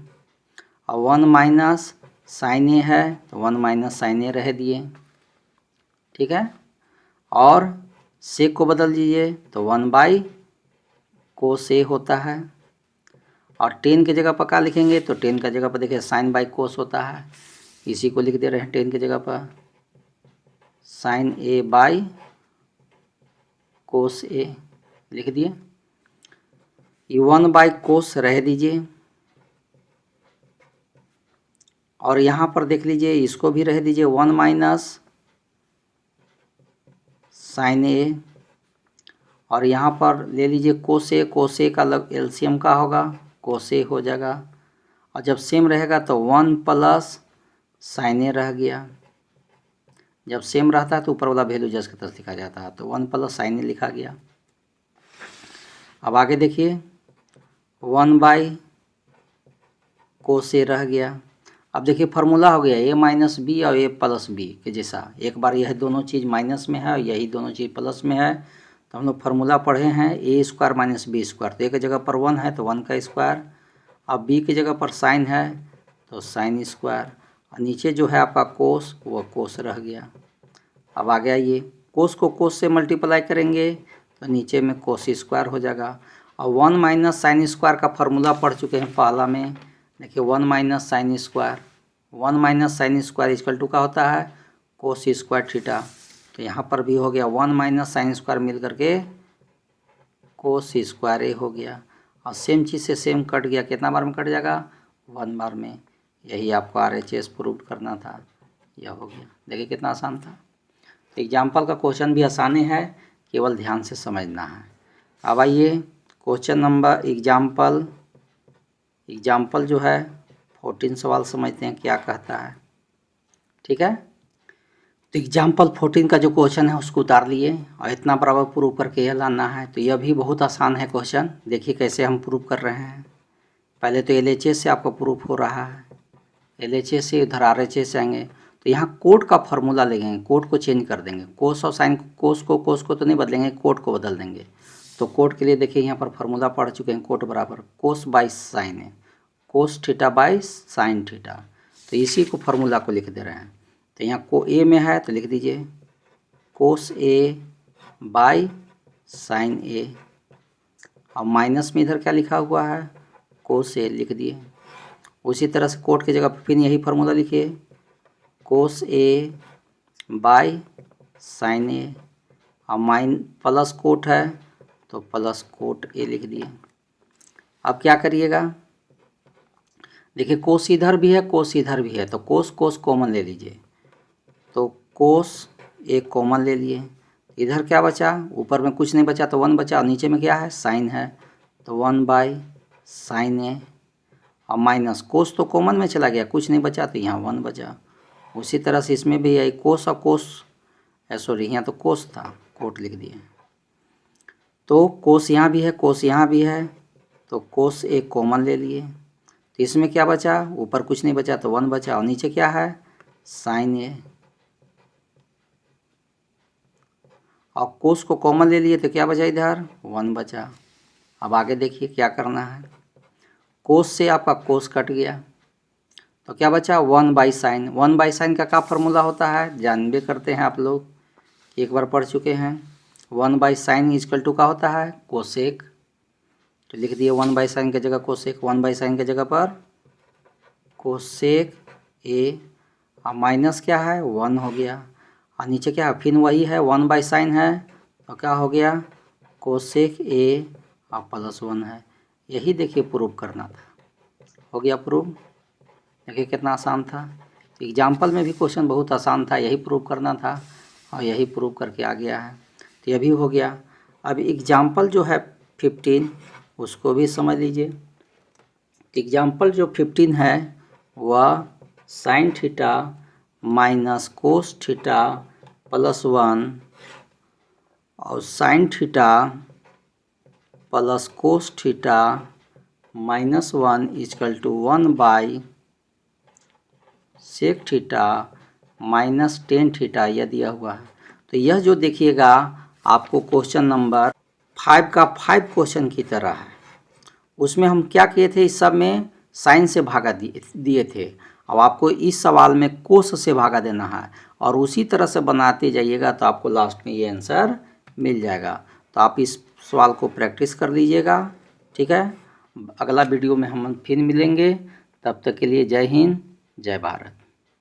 और 1 माइनस साइन ए है तो 1 माइनस साइन ए रह दिए, ठीक है। और सेक को बदल दीजिए तो 1 बाई कोस ए होता है, और 10 की जगह पर क्या लिखेंगे, तो 10 का जगह पर देखिए साइन बाई कोस होता है, इसी को लिख दे रहे हैं 10 की जगह पर साइन ए बाई कोस ए लिख दिए। ये 1 बाई कोस रह दीजिए, और यहाँ पर देख लीजिए इसको भी रह दीजिए 1 माइनस साइन ए, और यहाँ पर ले लीजिए कोस ए का एलसीएम का होगा, कोस ए हो जाएगा, और जब सेम रहेगा तो 1 प्लस साइन ए रह गया। जब सेम रहता है तो ऊपर वाला वैल्यू जस्ट की तरह लिखा जाता है, तो 1 प्लस साइन ए लिखा गया। अब आगे देखिए 1 बाई कोस ए रह गया। अब देखिए फार्मूला हो गया a माइनस बी और a प्लस बी के जैसा। एक बार यह दोनों चीज़ माइनस में है और यही दोनों चीज़ प्लस में है, तो हम लोग फार्मूला पढ़े हैं a square minus B square. तो a की जगह पर 1 है तो 1 का स्क्वायर, अब b की जगह पर साइन है तो साइन स्क्वायर, और नीचे जो है आपका कोस, वो कोस रह गया। अब आ गया ये कोस को कोस से मल्टीप्लाई करेंगे तो नीचे में कोस स्क्वायर हो जाएगा। और 1 माइनस साइन स्क्वायर का फार्मूला पढ़ चुके हैं पहला में। देखिए 1 minus sine square equal to का होता है कोस स्क्वायर थीटा। तो यहाँ पर भी हो गया 1 माइनस साइन स्क्वायर मिल करके कोस स्क्वायर ए हो गया, और सेम चीज़ से सेम कट गया, कितना बार में कट जाएगा, 1 बार में। यही आपको RHS प्रूव करना था, यह हो गया। देखिए कितना आसान था। एग्जाम्पल का क्वेश्चन भी आसान है, केवल ध्यान से समझना है। अब आइए क्वेश्चन नंबर एग्जाम्पल जो है 14 सवाल समझते हैं क्या कहता है। ठीक है, तो एग्जाम्पल 14 का जो क्वेश्चन है उसको उतार लिए और इतना बराबर प्रूव करके यह लाना है। तो यह भी बहुत आसान है क्वेश्चन, देखिए कैसे हम प्रूव कर रहे हैं। पहले तो LHS से आपका प्रूफ हो रहा है, LHS से उधर RHS आएंगे। तो यहाँ कोड का फॉर्मूला लेंगे, कोड को चेंज कर देंगे, कोस और साइन, कोस को तो नहीं बदलेंगे, कोड को बदल देंगे। तो कोड के लिए देखिए यहाँ पर फॉर्मूला पढ़ चुके हैं, कोड बराबर कोस बाई साइन है, कोस थीटा बाई साइन थीटा। तो इसी को फॉर्मूला को लिख दे रहे हैं। तो यहाँ को ए में है तो लिख दीजिए कोस ए बाई साइन ए, और माइनस में इधर क्या लिखा हुआ है, कोस ए लिख दिए। उसी तरह से कोट की जगह पर फिर यही फार्मूला लिखिए, कोस ए बाई साइन ए, और माइन प्लस कोट है तो प्लस कोट ए लिख दिए। अब क्या करिएगा, देखिए कोस इधर भी है, कोस इधर भी है, तो कोस कोस कॉमन ले लीजिए। तो कोस ए कॉमन ले लिए, इधर क्या बचा, ऊपर में कुछ नहीं बचा तो 1 बचा, और नीचे में क्या है, साइन है, तो 1 बाई साइन ए, और माइनस कोस तो कॉमन में चला गया, कुछ नहीं बचा तो यहाँ 1 बचा। उसी तरह से इसमें भी यही कोस और कोस, सॉरी यहाँ तो कोस था, कोट लिख दिए। तो कोस यहाँ भी है, कोस यहाँ भी है, तो कोस ए कॉमन ले लिए। तो इसमें क्या बचा, ऊपर कुछ नहीं बचा तो 1 बचा, और नीचे क्या है, साइन ए, और कोस को कॉमन ले लिए तो क्या बचा, इधर 1 बचा। अब आगे देखिए क्या करना है, कोस से आपका कोस कट गया तो क्या बचा, 1 बाई साइन। 1 बाई साइन का क्या फार्मूला होता है, जानबे करते हैं आप लोग, एक बार पढ़ चुके हैं। 1 बाई साइन इजकल टू का होता है कोसेक, तो लिख दिए 1 बाई साइन की जगह कोसेक, 1 बाई साइन की जगह पर कोसेक ए, और माइनस क्या है 1 हो गया, और नीचे क्या है, फिर वही है 1 बाई साइन है तो क्या हो गया, कोसेक ए और प्लस 1 है। यही देखिए प्रूव करना था, हो गया प्रूव। देखिए कितना आसान था। एग्जाम्पल में भी क्वेश्चन बहुत आसान था, यही प्रूव करना था और यही प्रूव करके आ गया है, तो यह भी हो गया। अब एग्जाम्पल जो है 15 उसको भी समझ लीजिए। एग्जाम्पल जो 15 है वह sine theta minus cos theta plus 1 और sine theta plus cos theta minus 1 equal to 1 by sec theta minus tan theta, यह दिया हुआ है। तो यह जो देखिएगा आपको क्वेश्चन नंबर 5 का 5 क्वेश्चन की तरह है। उसमें हम क्या किए थे, इस सब में साइन से भागा दिए थे। अब आपको इस सवाल में कोस से भागा देना है, और उसी तरह से बनाते जाइएगा तो आपको लास्ट में ये आंसर मिल जाएगा। तो आप इस सवाल को प्रैक्टिस कर लीजिएगा, ठीक है। अगला वीडियो में हम फिर मिलेंगे, तब तक के लिए जय हिंद, जय भारत।